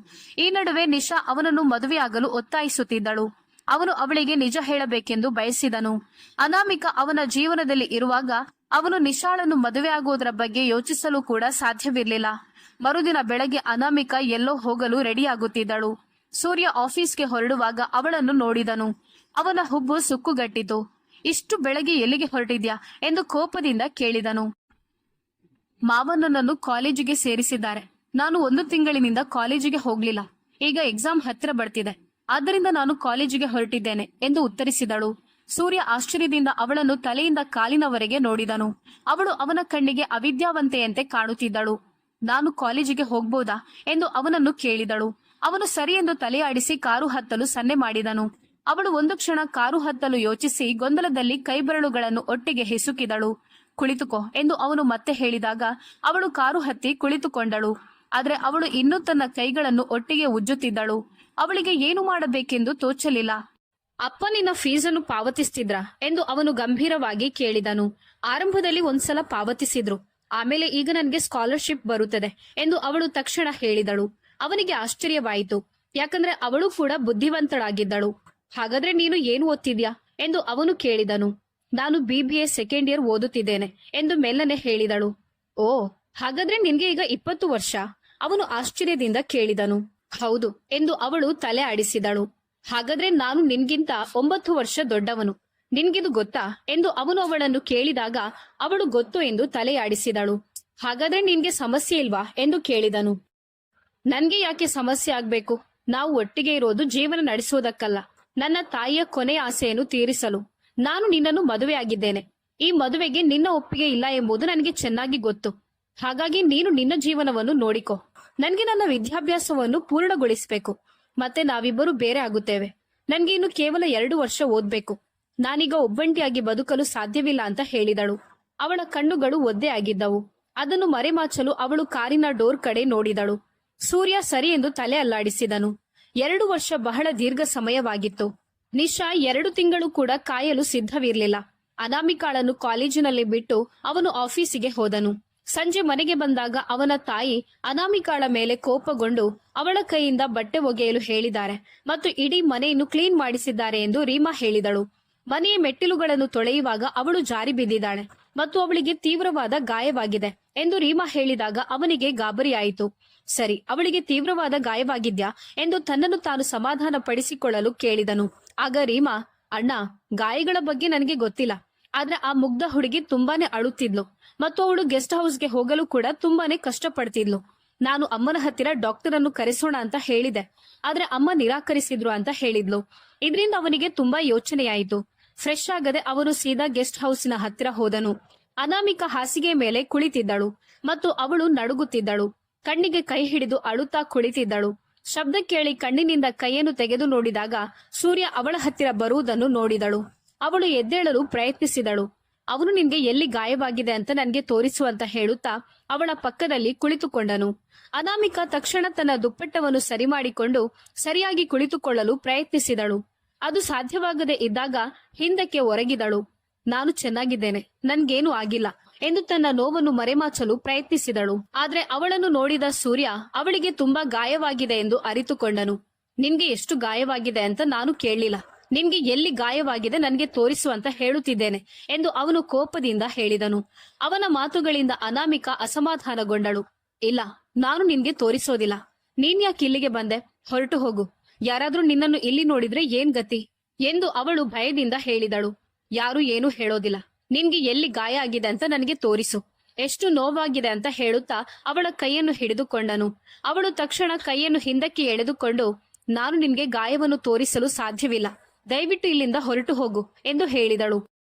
ಈ ನಡುವೆ ನಿಶಾ ಅವನನ್ನು ಮದುವೆಯಾಗಲು ಒತ್ತಾಯಿಸುತ್ತಿದ್ದಳು. ಅವನು ಅವಳಿಗೆ ನಿಜ ಹೇಳಬೇಕೆಂದು ಬಯಸಿದನು. ಅನಾಮಿಕಾ ಅವನ ಜೀವನದಲ್ಲಿ ಇರುವಾಗ ಅವನು ನಿಶಾಳನ್ನು ಮದುವೆಯಾಗುವುದರ ಬಗ್ಗೆ ಯೋಚಿಸಲು ಕೂಡ ಸಾಧ್ಯವಿರಲಿಲ್ಲ. ಮರುದಿನ ಬೆಳಗ್ಗೆ ಅನಾಮಿಕಾ ಎಲ್ಲೋ ಹೋಗಲು ರೆಡಿಯಾಗುತ್ತಿದ್ದಳು. ಸೂರ್ಯ ಆಫೀಸ್ಗೆ ಹೊರಡುವಾಗ ಅವಳನ್ನು ನೋಡಿದನು. ಅವನ ಹುಬ್ಬು ಸುಕ್ಕುಗಟ್ಟಿತು. ಇಷ್ಟು ಬೆಳಗ್ಗೆ ಎಲ್ಲಿಗೆ ಹೊರಟಿದ್ಯಾ ಎಂದು ಕೋಪದಿಂದ ಕೇಳಿದನು. ಮಾವನನ್ನು ಕಾಲೇಜಿಗೆ ಸೇರಿಸಿದ್ದಾರೆ. ನಾನು 1 ತಿಂಗಳಿನಿಂದ ಕಾಲೇಜಿಗೆ ಹೋಗ್ಲಿಲ್ಲ. ಈಗ ಎಕ್ಸಾಮ್ ಹತ್ತಿರ ಬರ್ತಿದೆ, ಆದ್ದರಿಂದ ನಾನು ಕಾಲೇಜಿಗೆ ಹೊರಟಿದ್ದೇನೆ ಎಂದು ಉತ್ತರಿಸಿದಳು. ಸೂರ್ಯ ಆಶ್ಚರ್ಯದಿಂದ ಅವಳನ್ನು ತಲೆಯಿಂದ ಕಾಲಿನವರೆಗೆ ನೋಡಿದನು. ಅವಳು ಅವನ ಕಣ್ಣಿಗೆ ಅವಿದ್ಯಾವಂತೆಯಂತೆ ಕಾಣುತ್ತಿದ್ದಳು. ನಾನು ಕಾಲೇಜಿಗೆ ಹೋಗ್ಬೋದಾ ಎಂದು ಅವನನ್ನು ಕೇಳಿದಳು. ಅವನು ಸರಿ ಎಂದು ತಲೆಯಾಡಿಸಿ ಕಾರು ಹತ್ತಲು ಸನ್ನೆ ಮಾಡಿದನು. ಅವಳು ಒಂದು ಕ್ಷಣ ಕಾರು ಹತ್ತಲು ಯೋಚಿಸಿ ಗೊಂದಲದಲ್ಲಿ ಕೈಬೆರಳುಗಳನ್ನು ಒಟ್ಟಿಗೆ ಹಿಸುಕಿದಳು. ಕುಳಿತುಕೋ ಎಂದು ಅವನು ಮತ್ತೆ ಹೇಳಿದಾಗ ಅವಳು ಕಾರು ಹತ್ತಿ ಕುಳಿತುಕೊಂಡಳು. ಆದ್ರೆ ಅವಳು ಇನ್ನೂ ತನ್ನ ಕೈಗಳನ್ನು ಒಟ್ಟಿಗೆ ಉಜ್ಜುತ್ತಿದ್ದಳು. ಅವಳಿಗೆ ಏನು ಮಾಡಬೇಕೆಂದು ತೋಚಲಿಲ್ಲ. ಅಪ್ಪ ನಿನ್ನ ಫೀಸನ್ನು ಪಾವತಿಸ್ತಿದ್ರಾ ಎಂದು ಅವನು ಗಂಭೀರವಾಗಿ ಕೇಳಿದನು. ಆರಂಭದಲ್ಲಿ ಒಂದ್ಸಲ ಪಾವತಿಸಿದ್ರು, ಆಮೇಲೆ ಈಗ ನನಗೆ ಸ್ಕಾಲರ್ಶಿಪ್ ಬರುತ್ತದೆ ಎಂದು ಅವಳು ತಕ್ಷಣ ಹೇಳಿದಳು. ಅವನಿಗೆ ಆಶ್ಚರ್ಯವಾಯಿತು, ಯಾಕಂದ್ರೆ ಅವಳು ಕೂಡ ಬುದ್ಧಿವಂತಳಾಗಿದ್ದಳು. ಹಾಗಾದ್ರೆ ನೀನು ಏನು ಓದ್ತಿದ್ಯಾ ಎಂದು ಅವನು ಕೇಳಿದನು. ನಾನು BBA ಸೆಕೆಂಡ್ ಇಯರ್ ಓದುತ್ತಿದ್ದೇನೆ ಎಂದು ಮೆಲ್ಲನೆ ಹೇಳಿದಳು. ಓ, ಹಾಗಾದ್ರೆ ನಿನ್ಗೆ ಈಗ 20 ವರ್ಷ? ಅವನು ಆಶ್ಚರ್ಯದಿಂದ ಕೇಳಿದನು. ಹೌದು ಎಂದು ಅವಳು ತಲೆ ಆಡಿಸಿದಳು. ಹಾಗಾದ್ರೆ ನಾನು ನಿನ್ಗಿಂತ 9 ವರ್ಷ ದೊಡ್ಡವನು, ನಿನ್ಗಿದು ಗೊತ್ತಾ ಎಂದು ಅವನು ಅವಳನ್ನು ಕೇಳಿದಾಗ ಅವಳು ಗೊತ್ತು ಎಂದು ತಲೆಯಾಡಿಸಿದಳು. ಹಾಗಾದ್ರೆ ನಿನ್ಗೆ ಸಮಸ್ಯೆ ಇಲ್ವಾ ಎಂದು ಕೇಳಿದನು. ನನ್ಗೆ ಯಾಕೆ ಸಮಸ್ಯೆ ಆಗ್ಬೇಕು? ನಾವು ಒಟ್ಟಿಗೆ ಇರೋದು ಜೀವನ ನಡೆಸುವುದಕ್ಕಲ್ಲ, ನನ್ನ ತಾಯಿಯ ಕೊನೆಯ ಆಸೆಯನ್ನು ತೀರಿಸಲು. ನಾನು ನಿನ್ನನ್ನು ಮದುವೆಯಾಗಿದ್ದೇನೆ. ಈ ಮದುವೆಗೆ ನಿನ್ನ ಒಪ್ಪಿಗೆ ಇಲ್ಲ ಎಂಬುದು ನನಗೆ ಚೆನ್ನಾಗಿ ಗೊತ್ತು. ಹಾಗಾಗಿ ನೀನು ನಿನ್ನ ಜೀವನವನ್ನು ನೋಡಿಕೊ. ನನ್ಗೆ ನನ್ನ ವಿದ್ಯಾಭ್ಯಾಸವನ್ನು ಪೂರ್ಣಗೊಳಿಸಬೇಕು. ಮತ್ತೆ ನಾವಿಬ್ಬರು ಬೇರೆ ಆಗುತ್ತೇವೆ. ನನ್ಗೆ ಇನ್ನು ಕೇವಲ 2 ವರ್ಷ ಓದ್ಬೇಕು. ನಾನೀಗ ಒಬ್ಬಂಟಿಯಾಗಿ ಬದುಕಲು ಸಾಧ್ಯವಿಲ್ಲ ಅಂತ ಹೇಳಿದಳು. ಅವಳ ಕಣ್ಣುಗಳು ಒದ್ದೆ ಆಗಿದ್ದವು. ಅದನ್ನು ಮರೆಮಾಚಲು ಅವಳು ಕಾರಿನ ಡೋರ್ ಕಡೆ ನೋಡಿದಳು. ಸೂರ್ಯ ಸರಿ ಎಂದು ತಲೆ ಅಲ್ಲಾಡಿಸಿದನು. 2 ವರ್ಷ ಬಹಳ ದೀರ್ಘ ಸಮಯವಾಗಿತ್ತು. ನಿಶಾ 2 ತಿಂಗಳು ಕೂಡ ಕಾಯಲು ಸಿದ್ಧವಿರಲಿಲ್ಲ. ಅನಾಮಿಕಾಳನ್ನು ಕಾಲೇಜಿನಲ್ಲಿ ಬಿಟ್ಟು ಅವನು ಆಫೀಸಿಗೆ ಹೋದನು. ಸಂಜೆ ಮನೆಗೆ ಬಂದಾಗ ಅವನ ತಾಯಿ ಅನಾಮಿಕಾಳ ಮೇಲೆ ಕೋಪಗೊಂಡು ಅವಳ ಕೈಯಿಂದ ಬಟ್ಟೆ ಒಗೆಯಲು ಹೇಳಿದ್ದಾರೆ ಮತ್ತು ಇಡೀ ಮನೆಯನ್ನು ಕ್ಲೀನ್ ಮಾಡಿಸಿದ್ದಾರೆ ಎಂದು ರೀಮಾ ಹೇಳಿದಳು. ಮನೆಯ ಮೆಟ್ಟಿಲುಗಳನ್ನು ತೊಳೆಯುವಾಗ ಅವಳು ಜಾರಿ ಬಿದ್ದಿದ್ದಾಳೆ ಮತ್ತು ಅವಳಿಗೆ ತೀವ್ರವಾದ ಗಾಯವಾಗಿದೆ ಎಂದು ರೀಮಾ ಹೇಳಿದಾಗ ಅವನಿಗೆ ಗಾಬರಿಯಾಯಿತು. ಸರಿ, ಅವಳಿಗೆ ತೀವ್ರವಾದ ಗಾಯವಾಗಿದ್ಯಾ ಎಂದು ತನ್ನನ್ನು ತಾನು ಸಮಾಧಾನ ಪಡಿಸಿಕೊಳ್ಳಲು ಕೇಳಿದನು. ಆಗ ರೀಮಾ, ಅಣ್ಣ, ಗಾಯಗಳ ಬಗ್ಗೆ ನನಗೆ ಗೊತ್ತಿಲ್ಲ, ಆದ್ರೆ ಆ ಮುಗ್ಧ ಹುಡುಗಿ ತುಂಬಾನೇ ಅಳುತ್ತಿದ್ಲು ಮತ್ತು ಅವಳು ಗೆಸ್ಟ್ ಹೌಸ್ಗೆ ಹೋಗಲು ಕೂಡ ತುಂಬಾನೇ ಕಷ್ಟಪಡ್ತಿದ್ಲು. ನಾನು ಅಮ್ಮನ ಹತ್ತಿರ ಡಾಕ್ಟರ್ ಅನ್ನು ಕರೆಸೋಣ ಅಂತ ಹೇಳಿದೆ, ಆದ್ರೆ ಅಮ್ಮ ನಿರಾಕರಿಸಿದ್ರು ಅಂತ ಹೇಳಿದ್ಲು. ಇದರಿಂದ ಅವನಿಗೆ ತುಂಬಾ ಯೋಚನೆಯಾಯಿತು. ಫ್ರೆಶ್ ಆಗದೆ ಅವನು ಸೀದಾ ಗೆಸ್ಟ್ ಹೌಸಿನ ಹತ್ತಿರ ಹೋದನು. ಅನಾಮಿಕಾ ಹಾಸಿಗೆ ಮೇಲೆ ಕುಳಿತಿದ್ದಳು ಮತ್ತು ಅವಳು ನಡುಗುತ್ತಿದ್ದಳು. ಕಣ್ಣಿಗೆ ಕೈ ಹಿಡಿದು ಅಳುತ್ತಾ ಕುಳಿತಿದ್ದಳು. ಶಬ್ದ ಕೇಳಿ ಕಣ್ಣಿನಿಂದ ಕೈಯನ್ನು ತೆಗೆದು ನೋಡಿದಾಗ ಸೂರ್ಯ ಅವಳ ಹತ್ತಿರ ಬರುವುದನ್ನು ನೋಡಿದಳು. ಅವಳು ಎದ್ದೇಳಲು ಪ್ರಯತ್ನಿಸಿದಳು. ಅವನು ನಿನ್ಗೆ ಎಲ್ಲಿ ಗಾಯವಾಗಿದೆ ಅಂತ ನನಗೆ ತೋರಿಸು ಅಂತ ಹೇಳುತ್ತಾ ಅವಳ ಪಕ್ಕದಲ್ಲಿ ಕುಳಿತುಕೊಂಡನು. ಅನಾಮಿಕಾ ತಕ್ಷಣ ತನ್ನ ದುಪ್ಪಟ್ಟವನ್ನು ಸರಿ ಮಾಡಿಕೊಂಡು ಸರಿಯಾಗಿ ಕುಳಿತುಕೊಳ್ಳಲು ಪ್ರಯತ್ನಿಸಿದಳು. ಅದು ಸಾಧ್ಯವಾಗದೆ ಇದ್ದಾಗ ಹಿಂದಕ್ಕೆ ಒರಗಿದಳು. ನಾನು ಚೆನ್ನಾಗಿದ್ದೇನೆ, ನನ್ಗೇನು ಆಗಿಲ್ಲ ಎಂದು ತನ್ನ ನೋವನ್ನು ಮರೆಮಾಚಲು ಪ್ರಯತ್ನಿಸಿದಳು. ಆದ್ರೆ ಅವಳನ್ನು ನೋಡಿದ ಸೂರ್ಯ ಅವಳಿಗೆ ತುಂಬಾ ಗಾಯವಾಗಿದೆ ಎಂದು ಅರಿತುಕೊಂಡನು. ನಿನ್ಗೆ ಎಷ್ಟು ಗಾಯವಾಗಿದೆ ಅಂತ ನಾನು ಕೇಳಲಿಲ್ಲ, ನಿನ್ಗೆ ಎಲ್ಲಿ ಗಾಯವಾಗಿದೆ ನನಗೆ ತೋರಿಸು ಅಂತ ಹೇಳುತ್ತಿದ್ದೇನೆ ಎಂದು ಅವನು ಕೋಪದಿಂದ ಹೇಳಿದನು. ಅವನ ಮಾತುಗಳಿಂದ ಅನಾಮಿಕಾ ಅಸಮಾಧಾನಗೊಂಡಳು. ಇಲ್ಲ, ನಾನು ನಿನ್ಗೆ ತೋರಿಸೋದಿಲ್ಲ. ನೀನ್ ಯಾಕೆ ಇಲ್ಲಿಗೆ ಬಂದೆ? ಹೊರಟು ಹೋಗು. ಯಾರಾದ್ರೂ ನಿನ್ನನ್ನು ಇಲ್ಲಿ ನೋಡಿದ್ರೆ ಏನ್ ಗತಿ ಎಂದು ಅವಳು ಭಯದಿಂದ ಹೇಳಿದಳು. ಯಾರು ಏನೂ ಹೇಳೋದಿಲ್ಲ. ನಿನ್ಗೆ ಎಲ್ಲಿ ಗಾಯ ಆಗಿದೆ ಅಂತ ನನಗೆ ತೋರಿಸು, ಎಷ್ಟು ನೋವಾಗಿದೆ ಅಂತ ಹೇಳುತ್ತಾ ಅವಳ ಕೈಯನ್ನು ಹಿಡಿದುಕೊಂಡನು. ಅವಳು ತಕ್ಷಣ ಕೈಯನ್ನು ಹಿಂದಕ್ಕೆ ಎಳೆದುಕೊಂಡು, ನಾನು ನಿನ್ಗೆ ಗಾಯವನ್ನು ತೋರಿಸಲು ಸಾಧ್ಯವಿಲ್ಲ, ದಯವಿಟ್ಟು ಇಲ್ಲಿಂದ ಹೊರಟು ಹೋಗು ಎಂದು ಹೇಳಿದಳು.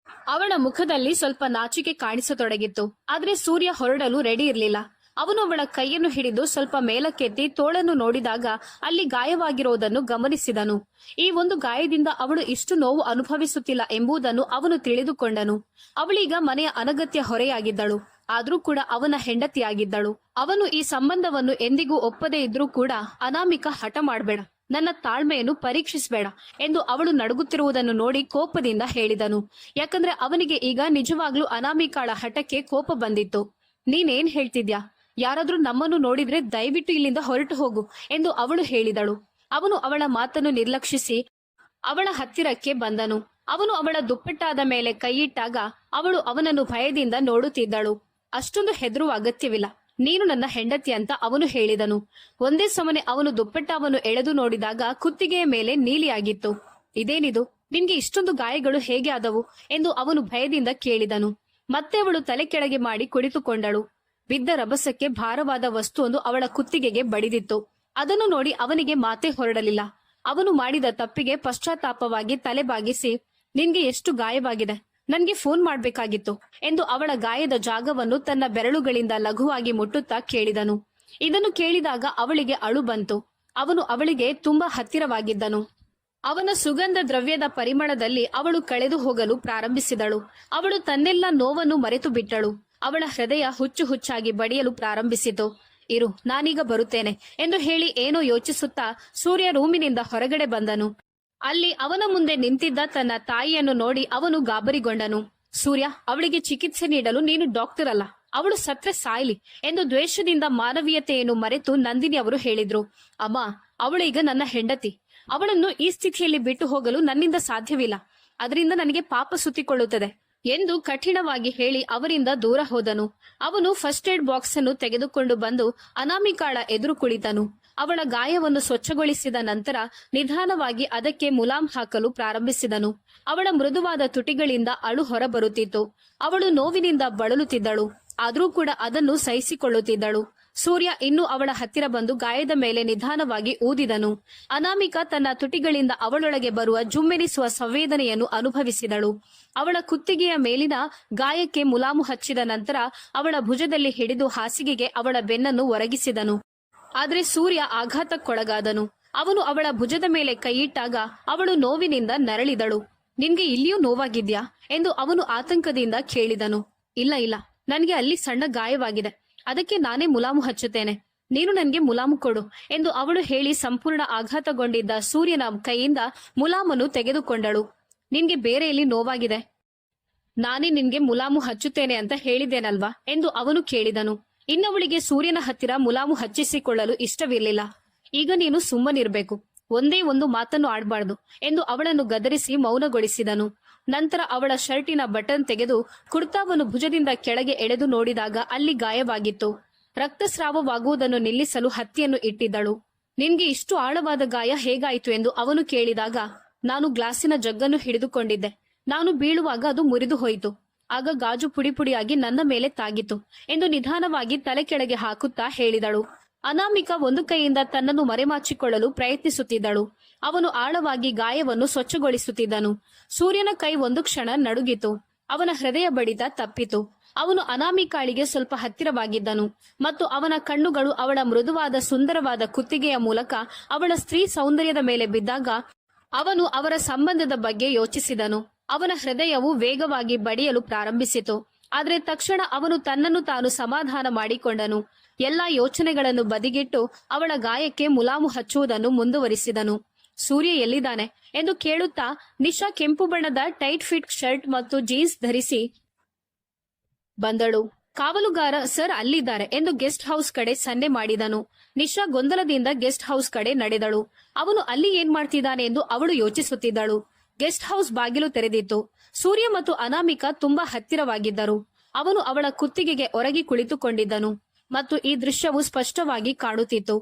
ಅವಳ ಮುಖದಲ್ಲಿ ಸ್ವಲ್ಪ ನಾಚಿಕೆ ಕಾಣಿಸತೊಡಗಿತ್ತು. ಆದ್ರೆ ಸೂರ್ಯ ಹೊರಡಲು ರೆಡಿ ಇರಲಿಲ್ಲ. ಅವನು ಅವಳ ಕೈಯನ್ನು ಹಿಡಿದು ಸ್ವಲ್ಪ ಮೇಲಕ್ಕೆತ್ತಿ ತೋಳನ್ನು ನೋಡಿದಾಗ ಅಲ್ಲಿ ಗಾಯವಾಗಿರುವುದನ್ನು ಗಮನಿಸಿದನು. ಈ ಒಂದು ಗಾಯದಿಂದ ಅವಳು ಇಷ್ಟು ನೋವು ಅನುಭವಿಸುತ್ತಿಲ್ಲ ಎಂಬುದನ್ನು ಅವನು ತಿಳಿದುಕೊಂಡನು. ಅವಳೀಗ ಮನೆಯ ಅನಗತ್ಯ ಹೊರೆಯಾಗಿದ್ದಳು, ಆದ್ರೂ ಕೂಡ ಅವನ ಹೆಂಡತಿಯಾಗಿದ್ದಳು. ಅವನು ಈ ಸಂಬಂಧವನ್ನು ಎಂದಿಗೂ ಒಪ್ಪದೇ ಇದ್ರೂ ಕೂಡ ಅನಾಮಿಕಾ ಹಠ ಮಾಡಬೇಡ, ನನ್ನ ತಾಳ್ಮೆಯನ್ನು ಪರೀಕ್ಷಿಸಬೇಡ ಎಂದು ಅವಳು ನಡುಗುತ್ತಿರುವುದನ್ನು ನೋಡಿ ಕೋಪದಿಂದ ಹೇಳಿದನು. ಯಾಕಂದ್ರೆ ಅವನಿಗೆ ಈಗ ನಿಜವಾಗ್ಲೂ ಅನಾಮಿಕಾಳ ಹಠಕ್ಕೆ ಕೋಪ ಬಂದಿತ್ತು. ನೀನೇನ್ ಹೇಳ್ತಿದ್ಯಾ? ಯಾರಾದ್ರೂ ನಮ್ಮನ್ನು ನೋಡಿದ್ರೆ ದಯವಿಟ್ಟು ಇಲ್ಲಿಂದ ಹೊರಟು ಹೋಗು ಎಂದು ಅವಳು ಹೇಳಿದಳು. ಅವನು ಅವಳ ಮಾತನ್ನು ನಿರ್ಲಕ್ಷಿಸಿ ಅವಳ ಹತ್ತಿರಕ್ಕೆ ಬಂದನು. ಅವನು ಅವಳ ದುಪ್ಪಟ್ಟಾದ ಮೇಲೆ ಕೈಯಿಟ್ಟಾಗ ಅವಳು ಅವನನ್ನು ಭಯದಿಂದ ನೋಡುತ್ತಿದ್ದಳು. ಅಷ್ಟೊಂದು ಹೆದರುವ ಅಗತ್ಯವಿಲ್ಲ, ನೀನು ನನ್ನ ಹೆಂಡತಿ ಅಂತ ಅವನು ಹೇಳಿದನು. ಒಂದೇ ಸಮನೆ ಅವನು ದುಪ್ಪಟ್ಟವನ್ನು ಎಳೆದು ನೋಡಿದಾಗ ಕುತ್ತಿಗೆಯ ಮೇಲೆ ನೀಲಿಯಾಗಿತ್ತು. ಇದೇನಿದು? ನಿನ್ಗೆ ಇಷ್ಟೊಂದು ಗಾಯಗಳು ಹೇಗೆ ಆದವು ಎಂದು ಅವನು ಭಯದಿಂದ ಕೇಳಿದನು. ಮತ್ತೆ ಅವಳು ತಲೆ ಕೆಳಗೆ ಮಾಡಿ ಕುಳಿತುಕೊಂಡಳು. ಬಿದ್ದ ರಭಸಕ್ಕೆ ಭಾರವಾದ ವಸ್ತುವೊಂದು ಅವಳ ಕುತ್ತಿಗೆಗೆ ಬಡಿದಿತ್ತು. ಅದನ್ನು ನೋಡಿ ಅವನಿಗೆ ಮಾತೇ ಹೊರಡಲಿಲ್ಲ. ಅವನು ಮಾಡಿದ ತಪ್ಪಿಗೆ ಪಶ್ಚಾತ್ತಾಪವಾಗಿ ತಲೆ ಬಾಗಿಸಿ, ನಿನ್ಗೆ ಎಷ್ಟು ಗಾಯವಾಗಿದೆ? ನನ್ಗೆ ಫೋನ್ ಮಾಡ್ಬೇಕಾಗಿತ್ತು ಎಂದು ಅವಳ ಗಾಯದ ಜಾಗವನ್ನು ತನ್ನ ಬೆರಳುಗಳಿಂದ ಲಘುವಾಗಿ ಮುಟ್ಟುತ್ತಾ ಕೇಳಿದನು. ಇದನ್ನು ಕೇಳಿದಾಗ ಅವಳಿಗೆ ಅಳು ಬಂತು. ಅವನು ಅವಳಿಗೆ ತುಂಬಾ ಹತ್ತಿರವಾಗಿದ್ದನು. ಅವನ ಸುಗಂಧ ದ್ರವ್ಯದ ಪರಿಮಳದಲ್ಲಿ ಅವಳು ಕಳೆದು ಹೋಗಲು ಪ್ರಾರಂಭಿಸಿದಳು. ಅವಳು ತನ್ನೆಲ್ಲ ನೋವನ್ನು ಮರೆತು ಬಿಟ್ಟಳು. ಅವಳ ಹೃದಯ ಹುಚ್ಚು ಹುಚ್ಚಾಗಿ ಬಡಿಯಲು ಪ್ರಾರಂಭಿಸಿತು. ಇರು, ನಾನೀಗ ಬರುತ್ತೇನೆ ಎಂದು ಹೇಳಿ ಏನೋ ಯೋಚಿಸುತ್ತಾ ಸೂರ್ಯ ರೂಮಿನಿಂದ ಹೊರಗಡೆ ಬಂದನು. ಅಲ್ಲಿ ಅವನ ಮುಂದೆ ನಿಂತಿದ್ದ ತನ್ನ ತಾಯಿಯನ್ನು ನೋಡಿ ಅವನು ಗಾಬರಿಗೊಂಡನು. ಸೂರ್ಯ, ಅವಳಿಗೆ ಚಿಕಿತ್ಸೆ ನೀಡಲು ನೀನು ಡಾಕ್ಟರ್ ಅಲ್ಲ, ಅವಳು ಸತ್ರೆ ಸಾಯ್ಲಿ ಎಂದು ದ್ವೇಷದಿಂದ ಮಾನವೀಯತೆಯನ್ನು ಮರೆತು ನಂದಿನಿ ಅವರು ಹೇಳಿದ್ರು. ಅಮ್ಮ, ಅವಳೀಗ ನನ್ನ ಹೆಂಡತಿ. ಅವಳನ್ನು ಈ ಸ್ಥಿತಿಯಲ್ಲಿ ಬಿಟ್ಟು ಹೋಗಲು ನನ್ನಿಂದ ಸಾಧ್ಯವಿಲ್ಲ, ಅದರಿಂದ ನನಗೆ ಪಾಪ ಸುತ್ತಿಕೊಳ್ಳುತ್ತದೆ ಎಂದು ಕಠಿಣವಾಗಿ ಹೇಳಿ ಅವರಿಂದ ದೂರ ಹೋದನು. ಅವನು ಫಸ್ಟ್ ಏಡ್ ಬಾಕ್ಸ್ ಅನ್ನು ತೆಗೆದುಕೊಂಡು ಬಂದು ಅನಾಮಿಕಾಳ ಎದುರು ಕುಳಿತನು. ಅವಳ ಗಾಯವನ್ನು ಸ್ವಚ್ಛಗೊಳಿಸಿದ ನಂತರ ನಿಧಾನವಾಗಿ ಅದಕ್ಕೆ ಮುಲಾಮ್ ಹಾಕಲು ಪ್ರಾರಂಭಿಸಿದನು. ಅವಳ ಮೃದುವಾದ ತುಟಿಗಳಿಂದ ಅಳು ಹೊರಬರುತ್ತಿತ್ತು. ಅವಳು ನೋವಿನಿಂದ ಬಳಲುತ್ತಿದ್ದಳು, ಆದರೂ ಕೂಡ ಅದನ್ನು ಸಹಿಸಿಕೊಳ್ಳುತ್ತಿದ್ದಳು. ಸೂರ್ಯ ಇನ್ನೂ ಅವಳ ಹತ್ತಿರ ಬಂದು ಗಾಯದ ಮೇಲೆ ನಿಧಾನವಾಗಿ ಊದಿದನು. ಅನಾಮಿಕಾ ತನ್ನ ತುಟಿಗಳಿಂದ ಅವಳೊಳಗೆ ಬರುವ ಜುಮ್ಮೆನಿಸುವ ಸಂವೇದನೆಯನ್ನು ಅನುಭವಿಸಿದಳು. ಅವಳ ಕುತ್ತಿಗೆಯ ಮೇಲಿನ ಗಾಯಕ್ಕೆ ಮುಲಾಮು ಹಚ್ಚಿದ ನಂತರ ಅವಳ ಭುಜದಲ್ಲಿ ಹಿಡಿದು ಹಾಸಿಗೆಗೆ ಅವಳ ಬೆನ್ನನ್ನು ಒರಗಿಸಿದನು. ಆದರೆ ಸೂರ್ಯ ಆಘಾತಕ್ಕೊಳಗಾದನು. ಅವನು ಅವಳ ಭುಜದ ಮೇಲೆ ಕೈಯಿಟ್ಟಾಗ ಅವಳು ನೋವಿನಿಂದ ನರಳಿದಳು. ನಿನ್ಗೆ ಇಲ್ಲಿಯೂ ನೋವಾಗಿದ್ಯಾ ಎಂದು ಅವನು ಆತಂಕದಿಂದ ಕೇಳಿದನು. ಇಲ್ಲ ಇಲ್ಲ, ನನಗೆ ಅಲ್ಲಿ ಸಣ್ಣ ಗಾಯವಾಗಿದೆ, ಅದಕ್ಕೆ ನಾನೇ ಮುಲಾಮು ಹಚ್ಚುತ್ತೇನೆ, ನೀನು ನನಗೆ ಮುಲಾಮು ಕೊಡು ಎಂದು ಅವಳು ಹೇಳಿ ಸಂಪೂರ್ಣ ಆಘಾತಗೊಂಡಿದ್ದ ಸೂರ್ಯನ ಕೈಯಿಂದ ಮುಲಾಮನ್ನು ತೆಗೆದುಕೊಂಡಳು. ನಿನ್ಗೆ ಬೇರೆ ಎಲ್ಲಿ ನೋವಾಗಿದೆ? ನಾನೇ ನಿನ್ಗೆ ಮುಲಾಮು ಹಚ್ಚುತ್ತೇನೆ ಅಂತ ಹೇಳಿದ್ದೇನಲ್ವಾ ಎಂದು ಅವನು ಕೇಳಿದನು. ಇನ್ನವಳಿಗೆ ಸೂರ್ಯನ ಹತ್ತಿರ ಮುಲಾಮು ಹಚ್ಚಿಸಿಕೊಳ್ಳಲು ಇಷ್ಟವಿರಲಿಲ್ಲ. ಈಗ ನೀನು ಸುಮ್ಮನಿರ್ಬೇಕು, ಒಂದೇ ಒಂದು ಮಾತನ್ನು ಆಡಬಾರ್ದು ಎಂದು ಅವಳನ್ನು ಗದರಿಸಿ ಮೌನಗೊಳಿಸಿದನು. ನಂತರ ಅವಳ ಶರ್ಟಿನ ಬಟನ್ ತೆಗೆದು ಕುರ್ತಾವನ್ನು ಭುಜದಿಂದ ಕೆಳಗೆ ಎಳೆದು ನೋಡಿದಾಗ ಅಲ್ಲಿ ಗಾಯವಾಗಿತ್ತು. ರಕ್ತಸ್ರಾವವಾಗುವುದನ್ನು ನಿಲ್ಲಿಸಲು ಹತ್ತಿಯನ್ನು ಇಟ್ಟಿದ್ದಳು. ನಿನ್ಗೆ ಇಷ್ಟು ಆಳವಾದ ಗಾಯ ಹೇಗಾಯಿತು ಎಂದು ಅವನು ಕೇಳಿದಾಗ, ನಾನು ಗ್ಲಾಸಿನ ಜಗ್ಗನ್ನು ಹಿಡಿದುಕೊಂಡಿದ್ದೆ, ನಾನು ಬೀಳುವಾಗ ಅದು ಮುರಿದು ಹೋಯಿತು, ಆಗ ಗಾಜು ಪುಡಿಪುಡಿಯಾಗಿ ನನ್ನ ಮೇಲೆ ತಾಗಿತು ಎಂದು ನಿಧಾನವಾಗಿ ತಲೆ ಕೆಳಗೆ ಹಾಕುತ್ತಾ ಹೇಳಿದಳು. ಅನಾಮಿಕಾ ಒಂದು ಕೈಯಿಂದ ತನ್ನನ್ನು ಮರೆಮಾಚಿಕೊಳ್ಳಲು ಪ್ರಯತ್ನಿಸುತ್ತಿದ್ದಳು. ಅವನು ಆಳವಾಗಿ ಗಾಯವನ್ನು ಸ್ವಚ್ಛಗೊಳಿಸುತ್ತಿದ್ದನು. ಸೂರ್ಯನ ಕೈ ಒಂದು ಕ್ಷಣ ನಡುಗಿತು. ಅವನ ಹೃದಯ ಬಡಿತ ತಪ್ಪಿತು. ಅವನು ಅನಾಮಿಕಾಳಿಗೆ ಸ್ವಲ್ಪ ಹತ್ತಿರವಾಗಿದ್ದನು ಮತ್ತು ಅವನ ಕಣ್ಣುಗಳು ಅವಳ ಮೃದುವಾದ ಸುಂದರವಾದ ಕುತ್ತಿಗೆಯ ಮೂಲಕ ಅವಳ ಸ್ತ್ರೀ ಸೌಂದರ್ಯದ ಮೇಲೆ ಬಿದ್ದಾಗ ಅವನು ಅವರ ಸಂಬಂಧದ ಬಗ್ಗೆ ಯೋಚಿಸಿದನು. ಅವನ ಹೃದಯವು ವೇಗವಾಗಿ ಬಡಿಯಲು ಪ್ರಾರಂಭಿಸಿತು. ಆದರೆ ತಕ್ಷಣ ಅವನು ತನ್ನನ್ನು ತಾನು ಸಮಾಧಾನ ಮಾಡಿಕೊಂಡನು. ಎಲ್ಲಾ ಯೋಚನೆಗಳನ್ನು ಬದಿಗಿಟ್ಟು ಅವಳ ಗಾಯಕ್ಕೆ ಮುಲಾಮು ಹಚ್ಚುವುದನ್ನು ಮುಂದುವರಿಸಿದನು. ಸೂರ್ಯ ಎಲ್ಲಿದ್ದಾನೆ ಎಂದು ಕೇಳುತ್ತಾ ನಿಶಾ ಕೆಂಪು ಬಣ್ಣದ ಟೈಟ್ ಫಿಟ್ ಶರ್ಟ್ ಮತ್ತು ಜೀನ್ಸ್ ಧರಿಸಿ ಬಂದಳು. ಕಾವಲುಗಾರ ಸರ್ ಅಲ್ಲಿದ್ದಾರೆ ಎಂದು ಗೆಸ್ಟ್ ಹೌಸ್ ಕಡೆ ಸನ್ನೆ ಮಾಡಿದನು. ನಿಶಾ ಗೊಂದಲದಿಂದ ಗೆಸ್ಟ್ ಹೌಸ್ ಕಡೆ ನಡೆದಳು. ಅವನು ಅಲ್ಲಿ ಏನ್ ಮಾಡ್ತಿದ್ದಾನೆ ಎಂದು ಅವಳು ಯೋಚಿಸುತ್ತಿದ್ದಳು. ಗೆಸ್ಟ್ ಹೌಸ್ ಬಾಗಿಲು ತೆರೆದಿತ್ತು. ಸೂರ್ಯ ಮತ್ತು ಅನಾಮಿಕಾ ತುಂಬಾ ಹತ್ತಿರವಾಗಿದ್ದರು. ಅವನು ಅವಳ ಕುತ್ತಿಗೆಗೆ ಒರಗಿ ಕುಳಿತುಕೊಂಡಿದ್ದನು ಮತ್ತು ಈ ದೃಶ್ಯವು ಸ್ಪಷ್ಟವಾಗಿ ಕಾಣುತ್ತಿತ್ತು.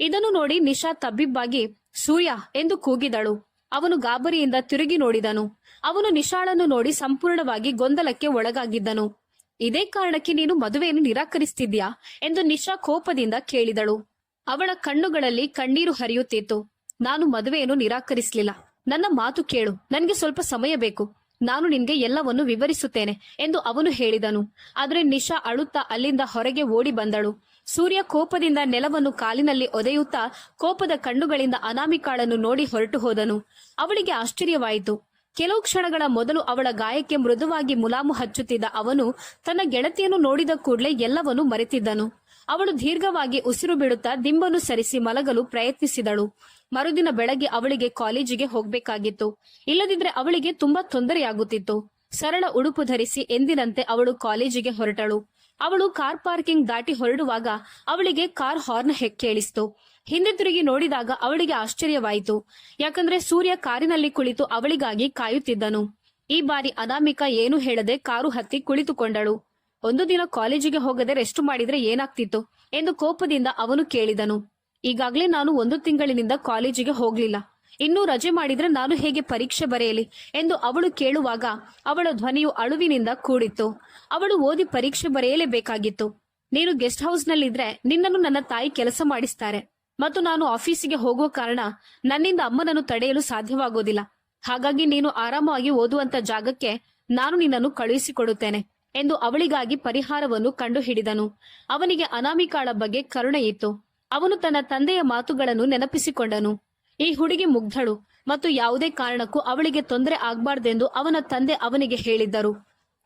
ಇದನ್ನು ನೋಡಿ ನಿಶಾ ತಬ್ಬಿಬ್ಬಾಗಿ ಸೂರ್ಯ ಎಂದು ಕೂಗಿದಳು. ಅವನು ಗಾಬರಿಯಿಂದ ತಿರುಗಿ ನೋಡಿದನು. ಅವನು ನಿಶಾಳನ್ನು ನೋಡಿ ಸಂಪೂರ್ಣವಾಗಿ ಗೊಂದಲಕ್ಕೆ ಒಳಗಾಗಿದ್ದನು. ಇದೇ ಕಾರಣಕ್ಕೆ ನೀನು ಮದುವೆಯನ್ನು ನಿರಾಕರಿಸ್ತಿದ್ಯಾ ಎಂದು ನಿಶಾ ಕೋಪದಿಂದ ಕೇಳಿದಳು. ಅವಳ ಕಣ್ಣುಗಳಲ್ಲಿ ಕಣ್ಣೀರು ಹರಿಯುತ್ತಿತ್ತು. ನಾನು ಮದುವೆಯನ್ನು ನಿರಾಕರಿಸಲಿಲ್ಲ, ನನ್ನ ಮಾತು ಕೇಳು, ನನಗೆ ಸ್ವಲ್ಪ ಸಮಯ ಬೇಕು, ನಾನು ನಿನ್ಗೆ ಎಲ್ಲವನ್ನು ವಿವರಿಸುತ್ತೇನೆ ಎಂದು ಅವನು ಹೇಳಿದನು. ಆದರೆ ನಿಶಾ ಅಳುತ್ತಾ ಅಲ್ಲಿಂದ ಹೊರಗೆ ಓಡಿ ಬಂದಳು. ಸೂರ್ಯ ಕೋಪದಿಂದ ನೆಲವನ್ನು ಕಾಲಿನಲ್ಲಿ ಒದೆಯುತ್ತಾ ಕೋಪದ ಕಣ್ಣುಗಳಿಂದ ಅನಾಮಿಕಾಳನ್ನು ನೋಡಿ ಹೊರಟು ಹೋದನು. ಅವಳಿಗೆ ಆಶ್ಚರ್ಯವಾಯಿತು. ಕೆಲವು ಕ್ಷಣಗಳ ಮೊದಲು ಅವಳ ಗಾಯಕ್ಕೆ ಮೃದುವಾಗಿ ಮುಲಾಮು ಹಚ್ಚುತ್ತಿದ್ದ ಅವನು ತನ್ನ ಗೆಳತಿಯನ್ನು ನೋಡಿದ ಕೂಡಲೇ ಎಲ್ಲವನ್ನೂ ಮರೆತಿದ್ದನು. ಅವಳು ದೀರ್ಘವಾಗಿ ಉಸಿರು ಬಿಡುತ್ತಾ ದಿಂಬನ್ನು ಸರಿಸಿ ಮಲಗಲು ಪ್ರಯತ್ನಿಸಿದಳು. ಮರುದಿನ ಬೆಳಗ್ಗೆ ಅವಳಿಗೆ ಕಾಲೇಜಿಗೆ ಹೋಗಬೇಕಾಗಿತ್ತು. ಇಲ್ಲದಿದ್ರೆ ಅವಳಿಗೆ ತುಂಬಾ ತೊಂದರೆಯಾಗುತ್ತಿತ್ತು. ಸರಳ ಉಡುಪು ಧರಿಸಿ ಎಂದಿನಂತೆ ಅವಳು ಕಾಲೇಜಿಗೆ ಹೊರಟಳು. ಅವಳು ಕಾರ್ ಪಾರ್ಕಿಂಗ್ ದಾಟಿ ಹೊರಡುವಾಗ ಅವಳಿಗೆ ಕಾರ್ ಹಾರ್ನ್ ಕೇಳಿಸ್ತು. ಹಿಂದೆ ತಿರುಗಿ ನೋಡಿದಾಗ ಅವಳಿಗೆ ಆಶ್ಚರ್ಯವಾಯಿತು. ಯಾಕಂದ್ರೆ ಸೂರ್ಯ ಕಾರಿನಲ್ಲಿ ಕುಳಿತು ಅವಳಿಗಾಗಿ ಕಾಯುತ್ತಿದ್ದನು. ಈ ಬಾರಿ ಅನಾಮಿಕಾ ಏನು ಹೇಳದೆ ಕಾರು ಹತ್ತಿ ಕುಳಿತುಕೊಂಡಳು. ಒಂದು ದಿನ ಕಾಲೇಜಿಗೆ ಹೋಗದೆ ರೆಸ್ಟ್ ಮಾಡಿದ್ರೆ ಏನಾಗ್ತಿತ್ತು ಎಂದು ಕೋಪದಿಂದ ಅವನು ಕೇಳಿದನು. ಈಗಾಗ್ಲೇ ನಾನು 1 ತಿಂಗಳಿನಿಂದ ಕಾಲೇಜಿಗೆ ಹೋಗ್ಲಿಲ್ಲ, ಇನ್ನೂ ರಜೆ ಮಾಡಿದ್ರೆ ನಾನು ಹೇಗೆ ಪರೀಕ್ಷೆ ಬರೆಯಲಿ ಎಂದು ಅವಳು ಕೇಳುವಾಗ ಅವಳ ಧ್ವನಿಯು ಅಳುವಿನಿಂದ ಕೂಡಿತ್ತು. ಅವಳು ಓದಿ ಪರೀಕ್ಷೆ ಬರೆಯಲೇಬೇಕಾಗಿತ್ತು. ನೀನು ಗೆಸ್ಟ್ ಹೌಸ್ನಲ್ಲಿದ್ರೆ ನಿನ್ನನ್ನು ನನ್ನ ತಾಯಿ ಕೆಲಸ ಮಾಡಿಸ್ತಾರೆ ಮತ್ತು ನಾನು ಆಫೀಸಿಗೆ ಹೋಗುವ ಕಾರಣ ನನ್ನಿಂದ ಅಮ್ಮನನ್ನು ತಡೆಯಲು ಸಾಧ್ಯವಾಗೋದಿಲ್ಲ. ಹಾಗಾಗಿ ನೀನು ಆರಾಮವಾಗಿ ಓದುವಂತ ಜಾಗಕ್ಕೆ ನಾನು ನಿನ್ನನ್ನು ಕಳುಹಿಸಿಕೊಡುತ್ತೇನೆ ಎಂದು ಅವಳಿಗಾಗಿ ಪರಿಹಾರವನ್ನು ಕಂಡುಹಿಡಿದನು. ಅವನಿಗೆ ಅನಾಮಿಕಾಳ ಬಗ್ಗೆ ಕರುಣೆ ಇತ್ತು. ಅವನು ತನ್ನ ತಂದೆಯ ಮಾತುಗಳನ್ನು ನೆನಪಿಸಿಕೊಂಡನು. ಈ ಹುಡುಗಿ ಮುಗ್ಧಳು ಮತ್ತು ಯಾವುದೇ ಕಾರಣಕ್ಕೂ ಅವಳಿಗೆ ತೊಂದರೆ ಆಗ್ಬಾರ್ದೆಂದು ಅವನ ತಂದೆ ಅವನಿಗೆ ಹೇಳಿದ್ದರು.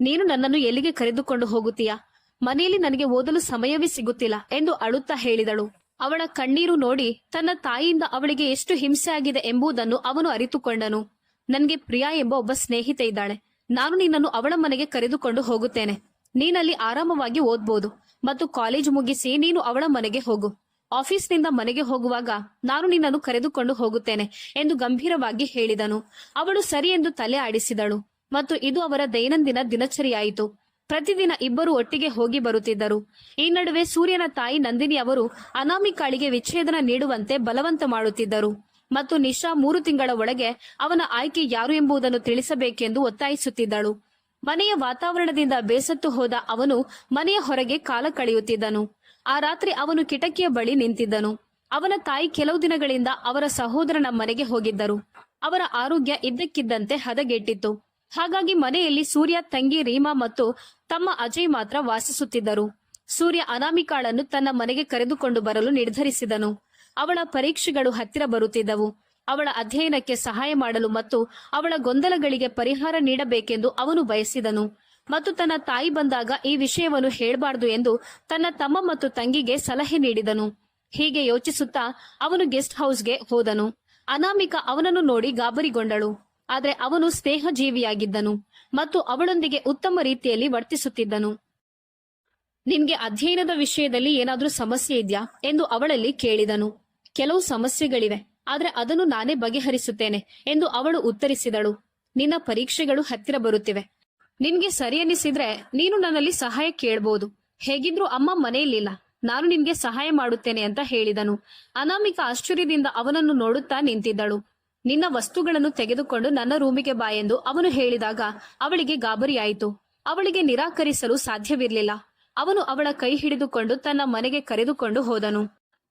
ನೀನು ನನ್ನನ್ನು ಎಲ್ಲಿಗೆ ಕರೆದುಕೊಂಡು ಹೋಗುತ್ತೀಯಾ? ಮನೆಯಲ್ಲಿ ನನಗೆ ಓದಲು ಸಮಯವೇ ಸಿಗುತ್ತಿಲ್ಲ ಎಂದು ಅಳುತ್ತಾ ಹೇಳಿದಳು. ಅವಳ ಕಣ್ಣೀರು ನೋಡಿ ತನ್ನ ತಾಯಿಯಿಂದ ಅವಳಿಗೆ ಎಷ್ಟು ಹಿಂಸೆ ಆಗಿದೆ ಎಂಬುದನ್ನು ಅವನು ಅರಿತುಕೊಂಡನು. ನನಗೆ ಪ್ರಿಯಾ ಎಂಬ ಒಬ್ಬ ಸ್ನೇಹಿತೆ ಇದ್ದಾಳೆ. ನಾನು ನಿನ್ನನ್ನು ಅವಳ ಮನೆಗೆ ಕರೆದುಕೊಂಡು ಹೋಗುತ್ತೇನೆ. ನೀನಲ್ಲಿ ಆರಾಮವಾಗಿ ಓದ್ಬೋದು ಮತ್ತು ಕಾಲೇಜ್ ಮುಗಿಸಿ ನೀನು ಅವಳ ಮನೆಗೆ ಹೋಗು. ಆಫೀಸ್ನಿಂದ ಮನೆಗೆ ಹೋಗುವಾಗ ನಾನು ನಿನ್ನನ್ನು ಕರೆದುಕೊಂಡು ಹೋಗುತ್ತೇನೆ ಎಂದು ಗಂಭೀರವಾಗಿ ಹೇಳಿದನು. ಅವಳು ಸರಿ ಎಂದು ತಲೆ ಆಡಿಸಿದಳು ಮತ್ತು ಇದು ಅವರ ದೈನಂದಿನ ದಿನಚರಿಯಾಯಿತು. ಪ್ರತಿದಿನ ಇಬ್ಬರು ಒಟ್ಟಿಗೆ ಹೋಗಿ ಬರುತ್ತಿದ್ದರು. ಈ ನಡುವೆ ಸೂರ್ಯನ ತಾಯಿ ನಂದಿನಿ ಅವರು ಅನಾಮಿಕಾಳಿಗೆ ವಿಚ್ಛೇದನ ನೀಡುವಂತೆ ಬಲವಂತ ಮಾಡುತ್ತಿದ್ದರು ಮತ್ತು ನಿಶಾ 3 ತಿಂಗಳ ಒಳಗೆ ಅವನ ಆಯ್ಕೆ ಯಾರು ಎಂಬುದನ್ನು ತಿಳಿಸಬೇಕೆಂದು ಒತ್ತಾಯಿಸುತ್ತಿದ್ದಳು. ಮನೆಯ ವಾತಾವರಣದಿಂದ ಬೇಸತ್ತು ಹೋದ ಅವನು ಮನೆಯ ಹೊರಗೆ ಕಾಲ ಕಳೆಯುತ್ತಿದ್ದನು. ಆ ರಾತ್ರಿ ಅವನು ಕಿಟಕಿಯ ಬಳಿ ನಿಂತಿದ್ದನು. ಅವನ ತಾಯಿ ಕೆಲವು ದಿನಗಳಿಂದ ಅವರ ಸಹೋದರನ ಮನೆಗೆ ಹೋಗಿದ್ದರು. ಅವರ ಆರೋಗ್ಯ ಇದ್ದಕ್ಕಿದ್ದಂತೆ ಹದಗೆಟ್ಟಿತ್ತು. ಹಾಗಾಗಿ ಮನೆಯಲ್ಲಿ ಸೂರ್ಯ, ತಂಗಿ ರೀಮಾ ಮತ್ತು ತಮ್ಮ ಅಜಯ್ ಮಾತ್ರ ವಾಸಿಸುತ್ತಿದ್ದರು. ಸೂರ್ಯ ಅನಾಮಿಕಾಳನ್ನು ತನ್ನ ಮನೆಗೆ ಕರೆದುಕೊಂಡು ಬರಲು ನಿರ್ಧರಿಸಿದನು. ಅವಳ ಪರೀಕ್ಷೆಗಳು ಹತ್ತಿರ ಬರುತ್ತಿದ್ದವು. ಅವಳ ಅಧ್ಯಯನಕ್ಕೆ ಸಹಾಯ ಮಾಡಲು ಮತ್ತು ಅವಳ ಗೊಂದಲಗಳಿಗೆ ಪರಿಹಾರ ನೀಡಬೇಕೆಂದು ಅವನು ಬಯಸಿದನು ಮತ್ತು ತನ್ನ ತಾಯಿ ಬಂದಾಗ ಈ ವಿಷಯವನ್ನು ಹೇಳಬಾರದು ಎಂದು ತನ್ನ ತಮ್ಮ ಮತ್ತು ತಂಗಿಗೆ ಸಲಹೆ ನೀಡಿದನು. ಹೀಗೆ ಯೋಚಿಸುತ್ತಾ ಅವನು ಗೆಸ್ಟ್ ಹೌಸ್ಗೆ ಹೋದನು. ಅನಾಮಿಕಾ ಅವನನ್ನು ನೋಡಿ ಗಾಬರಿಗೊಂಡಳು. ಆದರೆ ಅವನು ಸ್ನೇಹಜೀವಿಯಾಗಿದ್ದನು ಮತ್ತು ಅವಳೊಂದಿಗೆ ಉತ್ತಮ ರೀತಿಯಲ್ಲಿ ವರ್ತಿಸುತ್ತಿದ್ದನು. ನಿನ್ಗೆ ಅಧ್ಯಯನದ ವಿಷಯದಲ್ಲಿ ಏನಾದ್ರೂ ಸಮಸ್ಯೆ ಇದೆಯಾ ಎಂದು ಅವಳಲ್ಲಿ ಕೇಳಿದನು. ಕೆಲವು ಸಮಸ್ಯೆಗಳಿವೆ, ಆದ್ರೆ ಅದನ್ನು ನಾನೇ ಬಗೆಹರಿಸುತ್ತೇನೆ ಎಂದು ಅವಳು ಉತ್ತರಿಸಿದಳು. ನಿನ್ನ ಪರೀಕ್ಷೆಗಳು ಹತ್ತಿರ ಬರುತ್ತಿವೆ. ನಿನ್ಗೆ ಸರಿ ಅನ್ನಿಸಿದ್ರೆ ನೀನು ನನ್ನಲ್ಲಿ ಸಹಾಯ ಕೇಳಬಹುದು. ಹೇಗಿದ್ರೂ ಅಮ್ಮ ಮನೆಯಲ್ಲಿಲ್ಲ, ನಾನು ನಿನ್ಗೆ ಸಹಾಯ ಮಾಡುತ್ತೇನೆ ಅಂತ ಹೇಳಿದನು. ಅನಾಮಿಕಾ ಆಶ್ಚರ್ಯದಿಂದ ಅವನನ್ನು ನೋಡುತ್ತಾ ನಿಂತಿದ್ದಳು. ನಿನ್ನ ವಸ್ತುಗಳನ್ನು ತೆಗೆದುಕೊಂಡು ನನ್ನ ರೂಮಿಗೆ ಬಾ ಎಂದು ಅವನು ಹೇಳಿದಾಗ ಅವಳಿಗೆ ಗಾಬರಿಯಾಯಿತು. ಅವಳಿಗೆ ನಿರಾಕರಿಸಲು ಸಾಧ್ಯವಿರಲಿಲ್ಲ. ಅವನು ಅವಳ ಕೈ ಹಿಡಿದುಕೊಂಡು ತನ್ನ ಮನೆಗೆ ಕರೆದುಕೊಂಡು ಹೋದನು.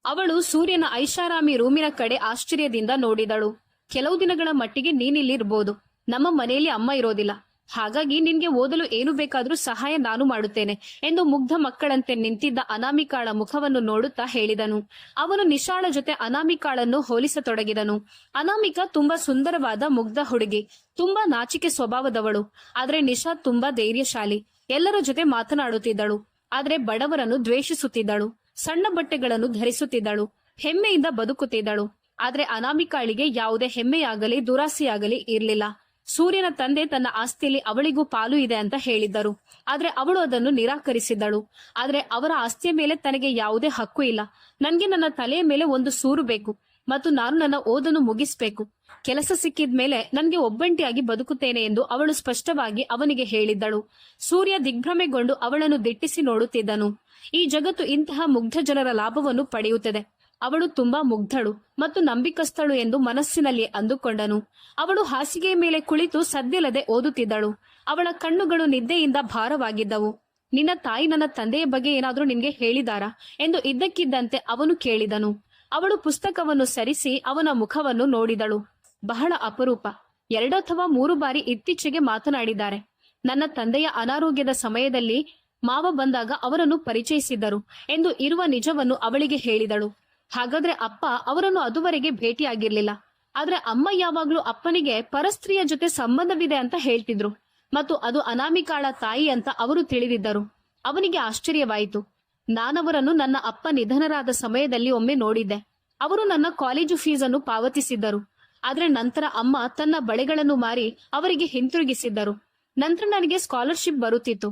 ಅವಳು ಸೂರ್ಯನ ಐಷಾರಾಮಿ ರೂಮಿನ ಕಡೆ ಆಶ್ಚರ್ಯದಿಂದ ನೋಡಿದಳು. ಕೆಲವು ದಿನಗಳ ಮಟ್ಟಿಗೆ ನೀನಿಲ್ಲಿರ್ಬೋದು. ನಮ್ಮ ಮನೆಯಲ್ಲಿ ಅಮ್ಮ ಇರೋದಿಲ್ಲ, ಹಾಗಾಗಿ ನಿನ್ಗೆ ಓದಲು ಏನು ಬೇಕಾದ್ರೂ ಸಹಾಯ ನಾನು ಮಾಡುತ್ತೇನೆ ಎಂದು ಮುಗ್ಧ ಮಕ್ಕಳಂತೆ ನಿಂತಿದ್ದ ಅನಾಮಿಕಾಳ ಮುಖವನ್ನು ನೋಡುತ್ತಾ ಹೇಳಿದನು. ಅವನು ನಿಶಾಳ ಜೊತೆ ಅನಾಮಿಕಾಳನ್ನು ಹೋಲಿಸತೊಡಗಿದನು. ಅನಾಮಿಕಾ ತುಂಬಾ ಸುಂದರವಾದ ಮುಗ್ಧ ಹುಡುಗಿ, ತುಂಬಾ ನಾಚಿಕೆ ಸ್ವಭಾವದವಳು. ಆದ್ರೆ ನಿಶಾ ತುಂಬಾ ಧೈರ್ಯಶಾಲಿ. ಎಲ್ಲರ ಜೊತೆ ಮಾತನಾಡುತ್ತಿದ್ದಳು, ಆದ್ರೆ ಬಡವರನ್ನು ದ್ವೇಷಿಸುತ್ತಿದ್ದಳು. ಸಣ್ಣ ಬಟ್ಟೆಗಳನ್ನು ಧರಿಸುತ್ತಿದ್ದಳು, ಹೆಮ್ಮೆಯಿಂದ ಬದುಕುತ್ತಿದ್ದಳು. ಆದ್ರೆ ಅನಾಮಿಕಾಳಿಗೆ ಯಾವುದೇ ಹೆಮ್ಮೆಯಾಗಲಿ ದುರಾಸೆಯಾಗಲಿ ಇರಲಿಲ್ಲ. ಸೂರ್ಯನ ತಂದೆ ತನ್ನ ಆಸ್ತಿಯಲ್ಲಿ ಅವಳಿಗೂ ಪಾಲು ಇದೆ ಅಂತ ಹೇಳಿದ್ದರು, ಆದ್ರೆ ಅವಳು ಅದನ್ನು ನಿರಾಕರಿಸಿದ್ದಳು. ಆದ್ರೆ ಅವರ ಆಸ್ತಿಯ ಮೇಲೆ ತನಗೆ ಯಾವುದೇ ಹಕ್ಕು ಇಲ್ಲ. ನನ್ಗೆ ನನ್ನ ತಲೆಯ ಮೇಲೆ ಒಂದು ಸೂರು ಬೇಕು ಮತ್ತು ನಾನು ನನ್ನ ಓದನ್ನು ಮುಗಿಸ್ಬೇಕು. ಕೆಲಸ ಸಿಕ್ಕಿದ ಮೇಲೆ ನನ್ಗೆ ಒಬ್ಬಂಟಿಯಾಗಿ ಬದುಕುತ್ತೇನೆ ಎಂದು ಅವಳು ಸ್ಪಷ್ಟವಾಗಿ ಅವನಿಗೆ ಹೇಳಿದ್ದಳು. ಸೂರ್ಯ ದಿಗ್ಭ್ರಮೆಗೊಂಡು ಅವಳನ್ನು ದಿಟ್ಟಿಸಿ ನೋಡುತ್ತಿದ್ದನು. ಈ ಜಗತ್ತು ಇಂತಹ ಮುಗ್ಧ ಜನರ ಲಾಭವನ್ನು ಪಡೆಯುತ್ತದೆ. ಅವಳು ತುಂಬಾ ಮುಗ್ಧಳು ಮತ್ತು ನಂಬಿಕಸ್ಥಳು ಎಂದು ಮನಸ್ಸಿನಲ್ಲಿ ಅಂದುಕೊಂಡನು. ಅವಳು ಹಾಸಿಗೆಯ ಮೇಲೆ ಕುಳಿತು ಸದ್ದಿಲ್ಲದೆ ಓದುತ್ತಿದ್ದಳು. ಅವಳ ಕಣ್ಣುಗಳು ನಿದ್ದೆಯಿಂದ ಭಾರವಾಗಿದ್ದವು. ನಿನ್ನ ತಾಯಿ ನನ್ನ ತಂದೆಯ ಬಗ್ಗೆ ಏನಾದ್ರೂ ನಿನ್ಗೆ ಹೇಳಿದಾರಾ ಎಂದು ಇದ್ದಕ್ಕಿದ್ದಂತೆ ಅವನು ಕೇಳಿದನು. ಅವಳು ಪುಸ್ತಕವನ್ನು ಸರಿಸಿ ಅವನ ಮುಖವನ್ನು ನೋಡಿದಳು. ಬಹಳ ಅಪರೂಪ. 2 ಅಥವಾ 3 ಬಾರಿ ಇತ್ತೀಚೆಗೆ ಮಾತನಾಡಿದ್ದಾರೆ. ನನ್ನ ತಂದೆಯ ಅನಾರೋಗ್ಯದ ಸಮಯದಲ್ಲಿ ಮಾವ ಬಂದಾಗ ಅವರನ್ನು ಪರಿಚಯಿಸಿದ್ದರು ಎಂದು ಇರುವ ನಿಜವನ್ನು ಅವಳಿಗೆ ಹೇಳಿದಳು. ಹಾಗಾದ್ರೆ ಅಪ್ಪ ಅವರನ್ನು ಅದುವರೆಗೆ ಭೇಟಿಯಾಗಿರ್ಲಿಲ್ಲ. ಆದ್ರೆ ಅಮ್ಮ ಯಾವಾಗ್ಲೂ ಅಪ್ಪನಿಗೆ ಪರಸ್ತ್ರೀಯ ಜೊತೆ ಸಂಬಂಧವಿದೆ ಅಂತ ಹೇಳ್ತಿದ್ರು ಮತ್ತು ಅದು ಅನಾಮಿಕಾಳ ತಾಯಿ ಅಂತ ಅವರು ತಿಳಿದಿದ್ದರು. ಅವನಿಗೆ ಆಶ್ಚರ್ಯವಾಯಿತು. ನಾನವರನ್ನು ನನ್ನ ಅಪ್ಪ ನಿಧನರಾದ ಸಮಯದಲ್ಲಿ ಒಮ್ಮೆ ನೋಡಿದ್ದೆ. ಅವರು ನನ್ನ ಕಾಲೇಜು ಫೀಸನ್ನು ಪಾವತಿಸಿದ್ದರು. ಆದ್ರೆ ನಂತರ ಅಮ್ಮ ತನ್ನ ಬಳೆಗಳನ್ನು ಮಾರಿ ಅವರಿಗೆ ಹಿಂತಿರುಗಿಸಿದ್ದರು. ನಂತರ ನನಗೆ ಸ್ಕಾಲರ್ಶಿಪ್ ಬರುತ್ತಿತ್ತು.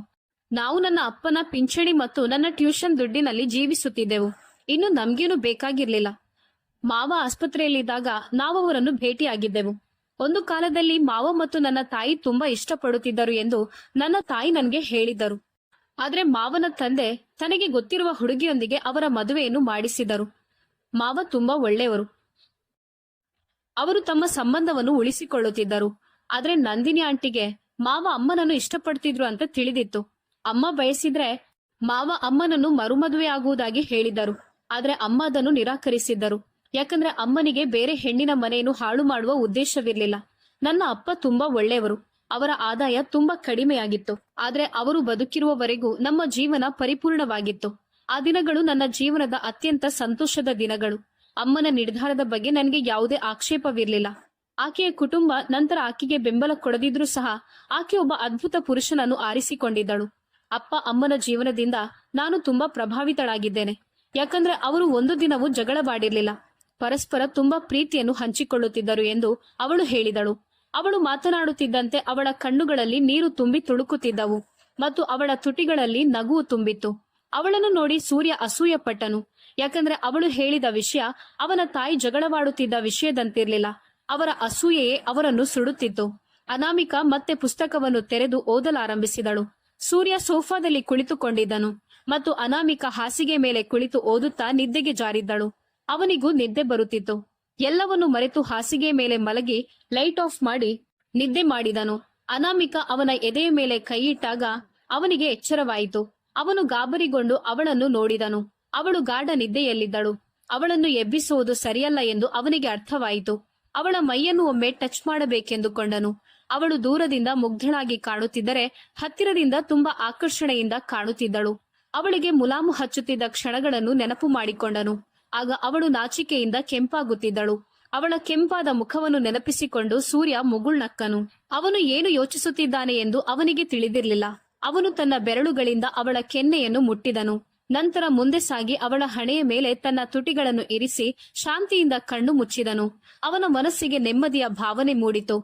ನಾವು ನನ್ನ ಅಪ್ಪನ ಪಿಂಚಣಿ ಮತ್ತು ನನ್ನ ಟ್ಯೂಷನ್ ದುಡ್ಡಿನಲ್ಲಿ ಜೀವಿಸುತ್ತಿದ್ದೆವು. ಇನ್ನು ನಮ್ಗೇನು ಬೇಕಾಗಿರ್ಲಿಲ್ಲ. ಮಾವ ಆಸ್ಪತ್ರೆಯಲ್ಲಿದ್ದಾಗ ನಾವು ಅವರನ್ನು ಭೇಟಿಯಾಗಿದ್ದೆವು. ಒಂದು ಕಾಲದಲ್ಲಿ ಮಾವ ಮತ್ತು ನನ್ನ ತಾಯಿ ತುಂಬಾ ಇಷ್ಟಪಡುತ್ತಿದ್ದರು ಎಂದು ನನ್ನ ತಾಯಿ ನನಗೆ ಹೇಳಿದ್ದರು. ಆದ್ರೆ ಮಾವನ ತಂದೆ ತನಗೆ ಗೊತ್ತಿರುವ ಹುಡುಗಿಯೊಂದಿಗೆ ಅವರ ಮದುವೆಯನ್ನು ಮಾಡಿಸಿದರು. ಮಾವ ತುಂಬಾ ಒಳ್ಳೆಯವರು. ಅವರು ತಮ್ಮ ಸಂಬಂಧವನ್ನು ಉಳಿಸಿಕೊಳ್ಳುತ್ತಿದ್ದರು. ಆದ್ರೆ ನಂದಿನಿ ಆಂಟಿಗೆ ಮಾವ ಅಮ್ಮನನ್ನು ಇಷ್ಟಪಡ್ತಿದ್ರು ಅಂತ ತಿಳಿದಿತ್ತು. ಅಮ್ಮ ಬಯಸಿದ್ರೆ ಮಾವ ಅಮ್ಮನನ್ನು ಮರುಮದುವೆ ಆಗುವುದಾಗಿ ಹೇಳಿದರು. ಆದ್ರೆ ಅಮ್ಮ ಅದನ್ನು ನಿರಾಕರಿಸಿದ್ದರು. ಯಾಕಂದ್ರೆ ಅಮ್ಮನಿಗೆ ಬೇರೆ ಹೆಣ್ಣಿನ ಮನೆಯನ್ನು ಹಾಳು ಮಾಡುವ ಉದ್ದೇಶವಿರಲಿಲ್ಲ. ನನ್ನ ಅಪ್ಪ ತುಂಬಾ ಒಳ್ಳೆಯವರು. ಅವರ ಆದಾಯ ತುಂಬಾ ಕಡಿಮೆಯಾಗಿತ್ತು. ಆದ್ರೆ ಅವರು ಬದುಕಿರುವವರೆಗೂ ನಮ್ಮ ಜೀವನ ಪರಿಪೂರ್ಣವಾಗಿತ್ತು. ಆ ದಿನಗಳು ನನ್ನ ಜೀವನದ ಅತ್ಯಂತ ಸಂತೋಷದ ದಿನಗಳು. ಅಮ್ಮನ ನಿರ್ಧಾರದ ಬಗ್ಗೆ ನನಗೆ ಯಾವುದೇ ಆಕ್ಷೇಪವಿರಲಿಲ್ಲ. ಆಕೆಯ ಕುಟುಂಬ ನಂತರ ಆಕೆಗೆ ಬೆಂಬಲ ಕೊಡದಿದ್ರೂ ಸಹ ಆಕೆ ಒಬ್ಬ ಅದ್ಭುತ ಪುರುಷನನ್ನು ಆರಿಸಿಕೊಂಡಿದ್ದಳು. ಅಪ್ಪ ಅಮ್ಮನ ಜೀವನದಿಂದ ನಾನು ತುಂಬಾ ಪ್ರಭಾವಿತಳಾಗಿದ್ದೇನೆ. ಯಾಕಂದ್ರೆ ಅವರು ಒಂದು ದಿನವೂ ಜಗಳವಾಡಿರ್ಲಿಲ್ಲ. ಪರಸ್ಪರ ತುಂಬಾ ಪ್ರೀತಿಯನ್ನು ಹಂಚಿಕೊಳ್ಳುತ್ತಿದ್ದರು ಎಂದು ಅವಳು ಹೇಳಿದಳು. ಅವಳು ಮಾತನಾಡುತ್ತಿದ್ದಂತೆ ಅವಳ ಕಣ್ಣುಗಳಲ್ಲಿ ನೀರು ತುಂಬಿ ತುಳುಕುತ್ತಿದ್ದವು ಮತ್ತು ಅವಳ ತುಟಿಗಳಲ್ಲಿ ನಗುವು ತುಂಬಿತ್ತು. ಅವಳನ್ನು ನೋಡಿ ಸೂರ್ಯ ಅಸೂಯಪಟ್ಟನು. ಯಾಕಂದ್ರೆ ಅವಳು ಹೇಳಿದ ವಿಷಯ ಅವನ ತಾಯಿ ಜಗಳವಾಡುತ್ತಿದ್ದ ವಿಷಯದಂತಿರ್ಲಿಲ್ಲ. ಅವರ ಅಸೂಯೆಯೇ ಅವರನ್ನು ಸುಡುತ್ತಿತ್ತು. ಅನಾಮಿಕಾ ಮತ್ತೆ ಪುಸ್ತಕವನ್ನು ತೆರೆದು ಓದಲಾರಂಭಿಸಿದಳು. ಸೂರ್ಯ ಸೋಫಾದಲ್ಲಿ ಕುಳಿತುಕೊಂಡಿದ್ದನು ಮತ್ತು ಅನಾಮಿಕಾ ಹಾಸಿಗೆ ಮೇಲೆ ಕುಳಿತು ಓದುತ್ತಾ ನಿದ್ದೆಗೆ ಜಾರಿದ್ದಳು. ಅವನಿಗೂ ನಿದ್ದೆ ಬರುತ್ತಿತ್ತು. ಎಲ್ಲವನ್ನು ಮರೆತು ಹಾಸಿಗೆ ಮೇಲೆ ಮಲಗಿ ಲೈಟ್ ಆಫ್ ಮಾಡಿ ನಿದ್ದೆ ಮಾಡಿದನು. ಅನಾಮಿಕಾ ಅವನ ಎದೆಯ ಮೇಲೆ ಕೈಯಿಟ್ಟಾಗ ಅವನಿಗೆ ಎಚ್ಚರವಾಯಿತು. ಅವನು ಗಾಬರಿಗೊಂಡು ಅವಳನ್ನು ನೋಡಿದನು. ಅವಳು ಗಾಢ ನಿದ್ದೆಯಲ್ಲಿದ್ದಳು. ಅವಳನ್ನು ಎಬ್ಬಿಸುವುದು ಸರಿಯಲ್ಲ ಎಂದು ಅವನಿಗೆ ಅರ್ಥವಾಯಿತು. ಅವಳ ಮೈಯನ್ನು ಒಮ್ಮೆ ಟಚ್ ಮಾಡಬೇಕೆಂದುಕೊಂಡನು. ಅವಳು ದೂರದಿಂದ ಮುಗ್ಧಳಾಗಿ ಕಾಣುತ್ತಿದ್ದರೆ ಹತ್ತಿರದಿಂದ ತುಂಬಾ ಆಕರ್ಷಣೆಯಿಂದ ಕಾಣುತ್ತಿದ್ದಳು. ಅವಳಿಗೆ ಮುಲಾಮು ಹಚ್ಚುತ್ತಿದ್ದ ಕ್ಷಣಗಳನ್ನು ನೆನಪು ಮಾಡಿಕೊಂಡನು. ಆಗ ಅವಳು ನಾಚಿಕೆಯಿಂದ ಕೆಂಪಾಗುತ್ತಿದ್ದಳು. ಅವಳ ಕೆಂಪಾದ ಮುಖವನ್ನು ನೆನಪಿಸಿಕೊಂಡು ಸೂರ್ಯ ಮುಗುಳ್ನಕ್ಕನು. ಅವನು ಏನು ಯೋಚಿಸುತ್ತಿದ್ದಾನೆ ಎಂದು ಅವನಿಗೆ ತಿಳಿದಿರಲಿಲ್ಲ. ಅವನು ತನ್ನ ಬೆರಳುಗಳಿಂದ ಅವಳ ಕೆನ್ನೆಯನ್ನು ಮುಟ್ಟಿದನು. ನಂತರ ಮುಂದೆ ಸಾಗಿ ಅವಳ ಹಣೆಯ ಮೇಲೆ ತನ್ನ ತುಟಿಗಳನ್ನು ಇರಿಸಿ ಶಾಂತಿಯಿಂದ ಕಣ್ಣು ಮುಚ್ಚಿದನು. ಅವನ ಮನಸ್ಸಿಗೆ ನೆಮ್ಮದಿಯ ಭಾವನೆ ಮೂಡಿತು.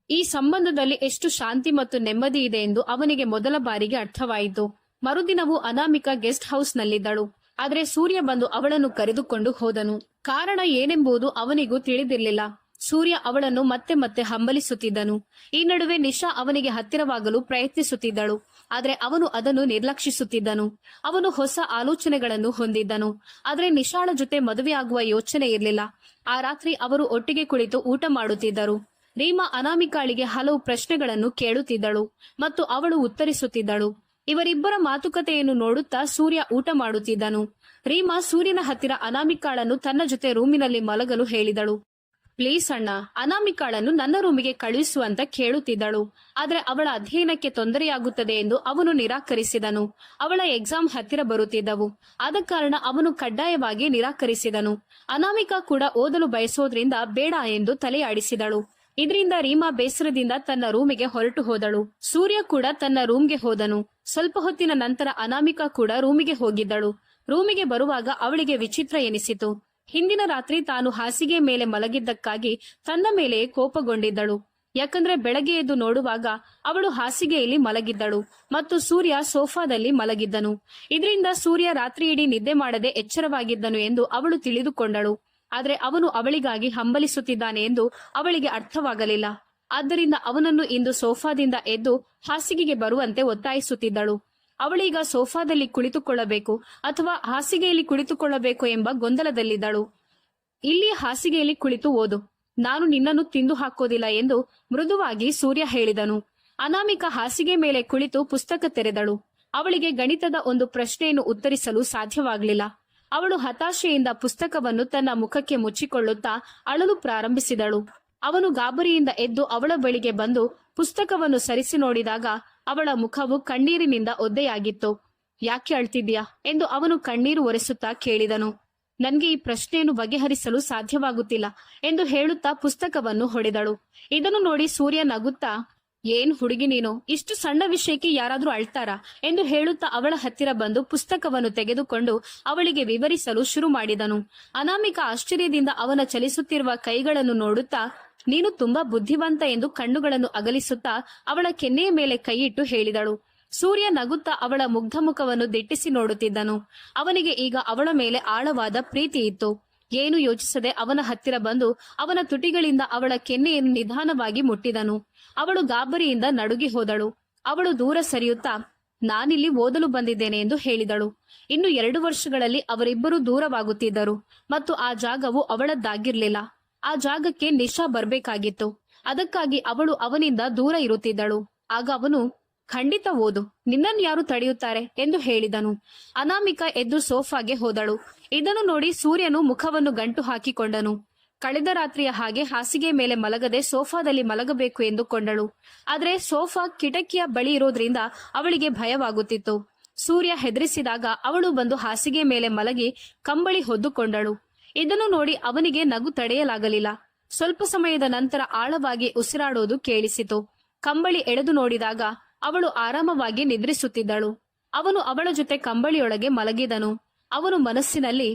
ಈ ಸಂಬಂಧದಲ್ಲಿ ಎಷ್ಟು ಶಾಂತಿ ಮತ್ತು ನೆಮ್ಮದಿ ಇದೆ ಎಂದು ಅವನಿಗೆ ಮೊದಲ ಬಾರಿಗೆ ಅರ್ಥವಾಯಿತು. ಮರುದಿನವೂ ಅನಾಮಿಕಾ ಗೆಸ್ಟ್ ಹೌಸ್ನಲ್ಲಿದ್ದಳು. ಆದರೆ ಸೂರ್ಯ ಬಂದು ಅವಳನ್ನು ಕರೆದುಕೊಂಡು ಹೋದನು. ಕಾರಣ ಏನೆಂಬುದು ಅವನಿಗೂ ತಿಳಿದಿರಲಿಲ್ಲ. ಸೂರ್ಯ ಅವಳನ್ನು ಮತ್ತೆ ಮತ್ತೆ ಹಂಬಲಿಸುತ್ತಿದ್ದನು. ಈ ನಡುವೆ ನಿಶಾ ಅವನಿಗೆ ಹತ್ತಿರವಾಗಲು ಪ್ರಯತ್ನಿಸುತ್ತಿದ್ದಳು. ಆದರೆ ಅವನು ಅದನ್ನು ನಿರ್ಲಕ್ಷಿಸುತ್ತಿದ್ದನು. ಅವನು ಹೊಸ ಆಲೋಚನೆಗಳನ್ನು ಹೊಂದಿದ್ದನು. ಆದರೆ ನಿಶಾಳ ಜೊತೆ ಮದುವೆಯಾಗುವ ಯೋಚನೆ ಇರಲಿಲ್ಲ. ಆ ರಾತ್ರಿ ಅವರು ಒಟ್ಟಿಗೆ ಕುಳಿತು ಊಟ ಮಾಡುತ್ತಿದ್ದರು. ರೀಮಾ ಅನಾಮಿಕಾಳಿಗೆ ಹಲವು ಪ್ರಶ್ನೆಗಳನ್ನು ಕೇಳುತ್ತಿದ್ದಳು ಮತ್ತು ಅವಳು ಉತ್ತರಿಸುತ್ತಿದ್ದಳು. ಇವರಿಬ್ಬರ ಮಾತುಕತೆಯನ್ನು ನೋಡುತ್ತಾ ಸೂರ್ಯ ಊಟ ಮಾಡುತ್ತಿದ್ದನು. ರೀಮಾ ಸೂರ್ಯನ ಹತ್ತಿರ ಅನಾಮಿಕಾಳನ್ನು ತನ್ನ ಜೊತೆ ರೂಮಿನಲ್ಲಿ ಮಲಗಲು ಹೇಳಿದಳು. ಪ್ಲೀಸ್ ಅಣ್ಣ, ಅನಾಮಿಕಾಳನ್ನು ನನ್ನ ರೂಮಿಗೆ ಕಳುಹಿಸುವಂತ ಕೇಳುತ್ತಿದ್ದಳು. ಆದರೆ ಅವಳ ಅಧ್ಯಯನಕ್ಕೆ ತೊಂದರೆಯಾಗುತ್ತದೆ ಎಂದು ಅವನು ನಿರಾಕರಿಸಿದನು. ಅವಳ ಎಕ್ಸಾಮ್ ಹತ್ತಿರ ಬರುತ್ತಿದ್ದವು. ಆದ ಕಾರಣ ಅವನು ಕಡ್ಡಾಯವಾಗಿ ನಿರಾಕರಿಸಿದನು. ಅನಾಮಿಕಾ ಕೂಡ ಓದಲು ಬಯಸೋದ್ರಿಂದ ಬೇಡ ಎಂದು ತಲೆಯಾಡಿಸಿದಳು. ಇದರಿಂದ ರೀಮಾ ಬೇಸರದಿಂದ ತನ್ನ ರೂಮಿಗೆ ಹೊರಟು ಹೋದಳು. ಸೂರ್ಯ ಕೂಡ ತನ್ನ ರೂಮ್ಗೆ ಹೋದನು. ಸ್ವಲ್ಪ ಹೊತ್ತಿನ ನಂತರ ಅನಾಮಿಕಾ ಕೂಡ ರೂಮಿಗೆ ಹೋಗಿದ್ದಳು. ರೂಮಿಗೆ ಬರುವಾಗ ಅವಳಿಗೆ ವಿಚಿತ್ರ ಎನಿಸಿತು. ಹಿಂದಿನ ರಾತ್ರಿ ತಾನು ಹಾಸಿಗೆ ಮೇಲೆ ಮಲಗಿದ್ದಕ್ಕಾಗಿ ತನ್ನ ಮೇಲೆಯೇ ಕೋಪಗೊಂಡಿದ್ದಳು. ಯಾಕಂದ್ರೆ ಬೆಳಗ್ಗೆ ಎದ್ದು ನೋಡುವಾಗ ಅವಳು ಹಾಸಿಗೆಯಲ್ಲಿ ಮಲಗಿದ್ದಳು ಮತ್ತು ಸೂರ್ಯ ಸೋಫಾದಲ್ಲಿ ಮಲಗಿದ್ದನು. ಇದರಿಂದ ಸೂರ್ಯ ರಾತ್ರಿಯಿಡೀ ನಿದ್ದೆ ಮಾಡದೆ ಎಚ್ಚರವಾಗಿದ್ದನು ಎಂದು ಅವಳು ತಿಳಿದುಕೊಂಡಳು. ಆದರೆ ಅವನು ಅವಳಿಗಾಗಿ ಹಂಬಲಿಸುತ್ತಿದ್ದಾನೆ ಎಂದು ಅವಳಿಗೆ ಅರ್ಥವಾಗಲಿಲ್ಲ. ಆದ್ದರಿಂದ ಅವನನ್ನು ಇಂದು ಸೋಫಾದಿಂದ ಎದ್ದು ಹಾಸಿಗೆಗೆ ಬರುವಂತೆ ಒತ್ತಾಯಿಸುತ್ತಿದ್ದಳು. ಅವಳೀಗ ಸೋಫಾದಲ್ಲಿ ಕುಳಿತುಕೊಳ್ಳಬೇಕು ಅಥವಾ ಹಾಸಿಗೆಯಲ್ಲಿ ಕುಳಿತುಕೊಳ್ಳಬೇಕು ಎಂಬ ಗೊಂದಲದಲ್ಲಿದ್ದಳು. ಇಲ್ಲಿ ಹಾಸಿಗೆಯಲ್ಲಿ ಕುಳಿತು ಓದು, ನಾನು ನಿನ್ನನ್ನು ತಿಂದು ಹಾಕೋದಿಲ್ಲ ಎಂದು ಮೃದುವಾಗಿ ಸೂರ್ಯ ಹೇಳಿದನು. ಅನಾಮಿಕಾ ಹಾಸಿಗೆ ಮೇಲೆ ಕುಳಿತು ಪುಸ್ತಕ ತೆರೆದಳು. ಅವಳಿಗೆ ಗಣಿತದ ಒಂದು ಪ್ರಶ್ನೆಯನ್ನು ಉತ್ತರಿಸಲು ಸಾಧ್ಯವಾಗಲಿಲ್ಲ. ಅವಳು ಹತಾಶೆಯಿಂದ ಪುಸ್ತಕವನ್ನು ತನ್ನ ಮುಖಕ್ಕೆ ಮುಚ್ಚಿಕೊಳ್ಳುತ್ತಾ ಅಳಲು ಪ್ರಾರಂಭಿಸಿದಳು. ಅವನು ಗಾಬರಿಯಿಂದ ಎದ್ದು ಅವಳ ಬಳಿಗೆ ಬಂದು ಪುಸ್ತಕವನ್ನು ಸರಿಸಿ ನೋಡಿದಾಗ ಅವಳ ಮುಖವು ಕಣ್ಣೀರಿನಿಂದ ಒದ್ದೆಯಾಗಿತ್ತು. ಯಾಕೆ ಅಳ್ತಿದ್ಯಾ ಎಂದು ಅವನು ಕಣ್ಣೀರು ಒರೆಸುತ್ತಾ ಕೇಳಿದನು. ನನ್ಗೆ ಈ ಪ್ರಶ್ನೆಯನ್ನು ಬಗೆಹರಿಸಲು ಸಾಧ್ಯವಾಗುತ್ತಿಲ್ಲ ಎಂದು ಹೇಳುತ್ತಾ ಪುಸ್ತಕವನ್ನು ಹೊಡೆದಳು. ಇದನ್ನು ನೋಡಿ ಸೂರ್ಯ ನಗುತ್ತಾ, ಏನ್ ಹುಡುಗಿ ನೀನು, ಇಷ್ಟು ಸಣ್ಣ ವಿಷಯಕ್ಕೆ ಯಾರಾದ್ರೂ ಅಳ್ತಾರಾ ಎಂದು ಹೇಳುತ್ತಾ ಅವಳ ಹತ್ತಿರ ಬಂದು ಪುಸ್ತಕವನ್ನು ತೆಗೆದುಕೊಂಡು ಅವಳಿಗೆ ವಿವರಿಸಲು ಶುರು ಮಾಡಿದನು. ಅನಾಮಿಕಾ ಆಶ್ಚರ್ಯದಿಂದ ಅವನ ಚಲಿಸುತ್ತಿರುವ ಕೈಗಳನ್ನು ನೋಡುತ್ತಾ, ನೀನು ತುಂಬಾ ಬುದ್ಧಿವಂತ ಎಂದು ಕಣ್ಣುಗಳನ್ನು ಅಗಲಿಸುತ್ತಾ ಅವಳ ಕೆನ್ನೆಯ ಮೇಲೆ ಕೈಯಿಟ್ಟು ಹೇಳಿದಳು. ಸೂರ್ಯ ನಗುತ್ತಾ ಅವಳ ಮುಗ್ಧ ಮುಖವನ್ನು ದಿಟ್ಟಿಸಿ ನೋಡುತ್ತಿದ್ದನು. ಅವನಿಗೆ ಈಗ ಅವಳ ಮೇಲೆ ಆಳವಾದ ಪ್ರೀತಿ ಇತ್ತು. ಏನು ಯೋಚಿಸದೆ ಅವನ ಹತ್ತಿರ ಬಂದು ಅವನ ತುಟಿಗಳಿಂದ ಅವಳ ಕೆನ್ನೆಯನ್ನು ನಿಧಾನವಾಗಿ ಮುಟ್ಟಿದನು. ಅವಳು ಗಾಬರಿಯಿಂದ ನಡುಗಿ ಹೋದಳು. ಅವಳು ದೂರ ಸರಿಯುತ್ತಾ, ನಾನಿಲ್ಲಿ ಓದಲು ಬಂದಿದ್ದೇನೆ ಎಂದು ಹೇಳಿದಳು. ಇನ್ನು 2 ವರ್ಷಗಳಲ್ಲಿ ಅವರಿಬ್ಬರೂ ದೂರವಾಗುತ್ತಿದ್ದರು ಮತ್ತು ಆ ಜಾಗವು ಅವಳದ್ದಾಗಿರ್ಲಿಲ್ಲ. ಆ ಜಾಗಕ್ಕೆ ನಿಶಾ ಬರ್ಬೇಕಾಗಿತ್ತು. ಅದಕ್ಕಾಗಿ ಅವಳು ಅವನಿಂದ ದೂರ ಇರುತ್ತಿದ್ದಳು. ಆಗ ಅವನು, ಖಂಡಿತ ಓದು, ನಿನ್ನನ್ನು ಯಾರು ತಡೆಯುತ್ತಾರೆ ಎಂದು ಹೇಳಿದನು. ಅನಾಮಿಕಾ ಎದ್ದು ಸೋಫಾಗೆ ಹೋದಳು. ಇದನ್ನು ನೋಡಿ ಸೂರ್ಯನು ಮುಖವನ್ನು ಗಂಟು ಹಾಕಿಕೊಂಡನು. ಕಳೆದ ರಾತ್ರಿಯ ಹಾಗೆ ಹಾಸಿಗೆ ಮೇಲೆ ಮಲಗದೆ ಸೋಫಾದಲ್ಲಿ ಮಲಗಬೇಕು ಎಂದುಕೊಂಡಳು. ಆದರೆ ಸೋಫಾ ಕಿಟಕಿಯ ಬಳಿ ಇರೋದ್ರಿಂದ ಅವಳಿಗೆ ಭಯವಾಗುತ್ತಿತ್ತು. ಸೂರ್ಯ ಹೆದರಿಸಿದಾಗ ಅವಳು ಬಂದು ಹಾಸಿಗೆ ಮೇಲೆ ಮಲಗಿ ಕಂಬಳಿ ಹೊದ್ದುಕೊಂಡಳು. ಇದನ್ನು ನೋಡಿ ಅವನಿಗೆ ನಗು ತಡೆಯಲಾಗಲಿಲ್ಲ. ಸ್ವಲ್ಪ ಸಮಯದ ನಂತರ ಆಳವಾಗಿ ಉಸಿರಾಡೋದು ಕೇಳಿಸಿತು. ಕಂಬಳಿ ಎಳೆದು ನೋಡಿದಾಗ ಅವಳು ಆರಾಮವಾಗಿ ನಿದ್ರಿಸುತ್ತಿದ್ದಳು. ಅವನು ಅವಳ ಜೊತೆ ಕಂಬಳಿಯೊಳಗೆ ಮಲಗಿದನು. ಅವನು ಮನಸ್ಸಿನಲ್ಲಿ,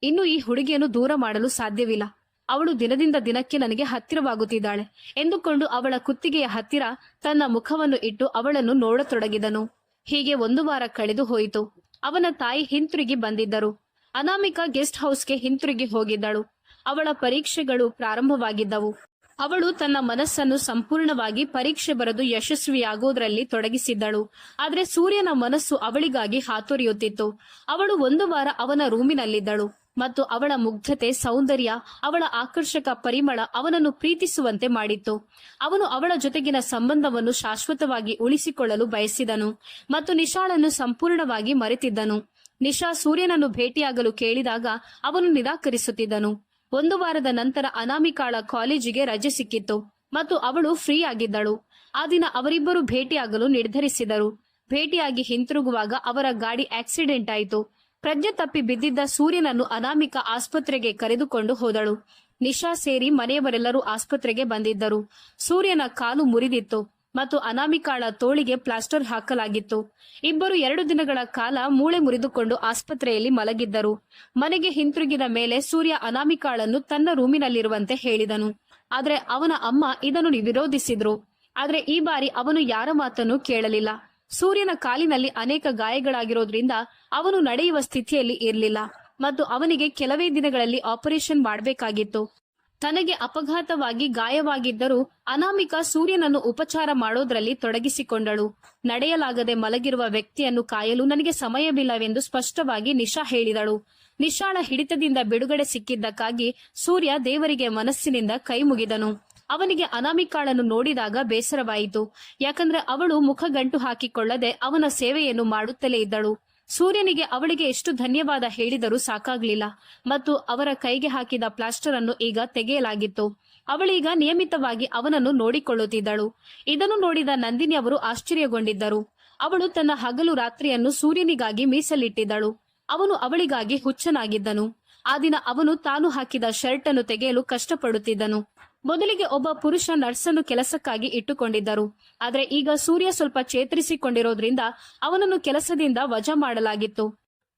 ಇನ್ನು ಈ ಹುಡುಗಿಯನ್ನು ದೂರ ಮಾಡಲು ಸಾಧ್ಯವಿಲ್ಲ. ಅವಳು ದಿನದಿಂದ ದಿನಕ್ಕೆ ನನಗೆ ಹತ್ತಿರವಾಗುತ್ತಿದ್ದಾಳೆ ಎಂದುಕೊಂಡು ಅವಳ ಕುತ್ತಿಗೆಯ ಹತ್ತಿರ ತನ್ನ ಮುಖವನ್ನು ಇಟ್ಟು ಅವಳನ್ನು ನೋಡತೊಡಗಿದನು. ಹೀಗೆ 1 ವಾರ ಕಳೆದು ಹೋಯಿತು. ಅವನ ತಾಯಿ ಹಿಂತಿರುಗಿ ಬಂದಿದ್ದರು. ಅನಾಮಿಕಾ ಗೆಸ್ಟ್ ಹೌಸ್ಗೆ ಹಿಂತಿರುಗಿ ಹೋಗಿದ್ದಳು. ಅವಳ ಪರೀಕ್ಷೆಗಳು ಪ್ರಾರಂಭವಾಗಿದ್ದವು. ಅವಳು ತನ್ನ ಮನಸ್ಸನ್ನು ಸಂಪೂರ್ಣವಾಗಿ ಪರೀಕ್ಷೆ ಬರೆದು ಯಶಸ್ವಿಯಾಗೋದ್ರಲ್ಲಿ ತೊಡಗಿಸಿದ್ದಳು. ಆದ್ರೆ ಸೂರ್ಯನ ಮನಸ್ಸು ಅವಳಿಗಾಗಿ ಹಾತೊರೆಯುತ್ತಿತ್ತು. ಅವಳು ಒಂದು ವಾರ ಅವನ ರೂಮಿನಲ್ಲಿದ್ದಳು ಮತ್ತು ಅವಳ ಮುಗ್ಧತೆ, ಸೌಂದರ್ಯ, ಅವಳ ಆಕರ್ಷಕ ಪರಿಮಳ ಅವನನ್ನು ಪ್ರೀತಿಸುವಂತೆ ಮಾಡಿತ್ತು. ಅವನು ಅವಳ ಜೊತೆಗಿನ ಸಂಬಂಧವನ್ನು ಶಾಶ್ವತವಾಗಿ ಉಳಿಸಿಕೊಳ್ಳಲು ಬಯಸಿದನು ಮತ್ತು ನಿಶಾಳನ್ನು ಸಂಪೂರ್ಣವಾಗಿ ಮರೆತಿದ್ದನು. ನಿಶಾ ಸೂರ್ಯನನ್ನು ಭೇಟಿಯಾಗಲು ಕೇಳಿದಾಗ ಅವನು ನಿರಾಕರಿಸುತ್ತಿದ್ದನು. ಒಂದು ವಾರದ ನಂತರ ಅನಾಮಿಕಾಳ ಕಾಲೇಜಿಗೆ ರಜೆ ಸಿಕ್ಕಿತ್ತು ಮತ್ತು ಅವಳು ಫ್ರೀ ಆಗಿದ್ದಳು. ಆ ದಿನ ಅವರಿಬ್ಬರು ಭೇಟಿಯಾಗಲು ನಿರ್ಧರಿಸಿದರು. ಭೇಟಿಯಾಗಿ ಹಿಂತಿರುಗುವಾಗ ಅವರ ಗಾಡಿ ಆಕ್ಸಿಡೆಂಟ್ ಆಯಿತು. ಪ್ರಜ್ಞೆ ತಪ್ಪಿ ಬಿದ್ದಿದ್ದ ಸೂರ್ಯನನ್ನು ಅನಾಮಿಕಾ ಆಸ್ಪತ್ರೆಗೆ ಕರೆದುಕೊಂಡು ಹೋದಳು. ನಿಶಾ ಸೇರಿ ಮನೆಯವರೆಲ್ಲರೂ ಆಸ್ಪತ್ರೆಗೆ ಬಂದಿದ್ದರು. ಸೂರ್ಯನ ಕಾಲು ಮುರಿದಿತ್ತು ಮತ್ತು ಅನಾಮಿಕಾಳ ತೋಳಿಗೆ ಪ್ಲಾಸ್ಟರ್ ಹಾಕಲಾಗಿತ್ತು. ಇಬ್ಬರು 2 ದಿನಗಳ ಕಾಲ ಮೂಳೆ ಮುರಿದುಕೊಂಡು ಆಸ್ಪತ್ರೆಯಲ್ಲಿ ಮಲಗಿದ್ದರು. ಮನೆಗೆ ಹಿಂತಿರುಗಿದ ಮೇಲೆ ಸೂರ್ಯ ಅನಾಮಿಕಾಳನ್ನು ತನ್ನ ರೂಮಿನಲ್ಲಿರುವಂತೆ ಹೇಳಿದನು. ಆದ್ರೆ ಅವನ ಅಮ್ಮ ಇದನ್ನು ವಿರೋಧಿಸಿದ್ರು. ಆದ್ರೆ ಈ ಬಾರಿ ಅವನು ಯಾರ ಮಾತನ್ನು ಕೇಳಲಿಲ್ಲ. ಸೂರ್ಯನ ಕಾಲಿನಲ್ಲಿ ಅನೇಕ ಗಾಯಗಳಾಗಿರೋದ್ರಿಂದ ಅವನು ನಡೆಯುವ ಸ್ಥಿತಿಯಲ್ಲಿ ಇರಲಿಲ್ಲ ಮತ್ತು ಅವನಿಗೆ ಕೆಲವೇ ದಿನಗಳಲ್ಲಿ ಆಪರೇಷನ್ ಮಾಡಬೇಕಾಗಿತ್ತು. ತನಗೆ ಅಪಘಾತವಾಗಿ ಗಾಯವಾಗಿದ್ದರೂ ಅನಾಮಿಕಾ ಸೂರ್ಯನನ್ನು ಉಪಚಾರ ಮಾಡೋದ್ರಲ್ಲಿ ತೊಡಗಿಸಿಕೊಂಡಳು. ನಡೆಯಲಾಗದೆ ಮಲಗಿರುವ ವ್ಯಕ್ತಿಯನ್ನು ಕಾಯಲು ನನಗೆ ಸಮಯವಿಲ್ಲವೆಂದು ಸ್ಪಷ್ಟವಾಗಿ ನಿಶಾ ಹೇಳಿದಳು. ನಿಶಾಳ ಹಿಡಿತದಿಂದ ಬಿಡುಗಡೆ ಸಿಕ್ಕಿದ್ದಕ್ಕಾಗಿ ಸೂರ್ಯ ದೇವರಿಗೆ ಮನಸ್ಸಿನಿಂದ ಕೈ ಮುಗಿದನು. ಅವನಿಗೆ ಅನಾಮಿಕಾಳನ್ನು ನೋಡಿದಾಗ ಬೇಸರವಾಯಿತು. ಯಾಕಂದ್ರೆ ಅವಳು ಮುಖಗಂಟು ಹಾಕಿಕೊಳ್ಳದೆ ಅವನ ಸೇವೆಯನ್ನು ಮಾಡುತ್ತಲೇ ಇದ್ದಳು. ಸೂರ್ಯನಿಗೆ ಅವಳಿಗೆ ಎಷ್ಟು ಧನ್ಯವಾದ ಹೇಳಿದರೂ ಸಾಕಾಗ್ಲಿಲ್ಲ ಮತ್ತು ಅವರ ಕೈಗೆ ಹಾಕಿದ ಪ್ಲಾಸ್ಟರ್ ಅನ್ನು ಈಗ ತೆಗೆಯಲಾಗಿತ್ತು. ಅವಳೀಗ ನಿಯಮಿತವಾಗಿ ಅವನನ್ನು ನೋಡಿಕೊಳ್ಳುತ್ತಿದ್ದಳು. ಇದನ್ನು ನೋಡಿದ ನಂದಿನಿ ಅವರು ಆಶ್ಚರ್ಯಗೊಂಡಿದ್ದರು. ಅವಳು ತನ್ನ ಹಗಲು ರಾತ್ರಿಯನ್ನು ಸೂರ್ಯನಿಗಾಗಿ ಮೀಸಲಿಟ್ಟಿದ್ದಳು. ಅವನು ಅವಳಿಗಾಗಿ ಹುಚ್ಚನಾಗಿದ್ದನು. ಆ ದಿನ ಅವನು ತಾನು ಹಾಕಿದ ಶರ್ಟ್ ಅನ್ನು ತೆಗೆಯಲು ಕಷ್ಟಪಡುತ್ತಿದ್ದನು. ಮೊದಲಿಗೆ ಒಬ್ಬ ಪುರುಷ ನರ್ಸನ್ನು ಕೆಲಸಕ್ಕಾಗಿ ಇಟ್ಟುಕೊಂಡಿದ್ದರು. ಆದ್ರೆ ಈಗ ಸೂರ್ಯ ಸ್ವಲ್ಪ ಚೇತರಿಸಿಕೊಂಡಿರೋದ್ರಿಂದ ಅವನನ್ನು ಕೆಲಸದಿಂದ ವಜಾ ಮಾಡಲಾಗಿತ್ತು.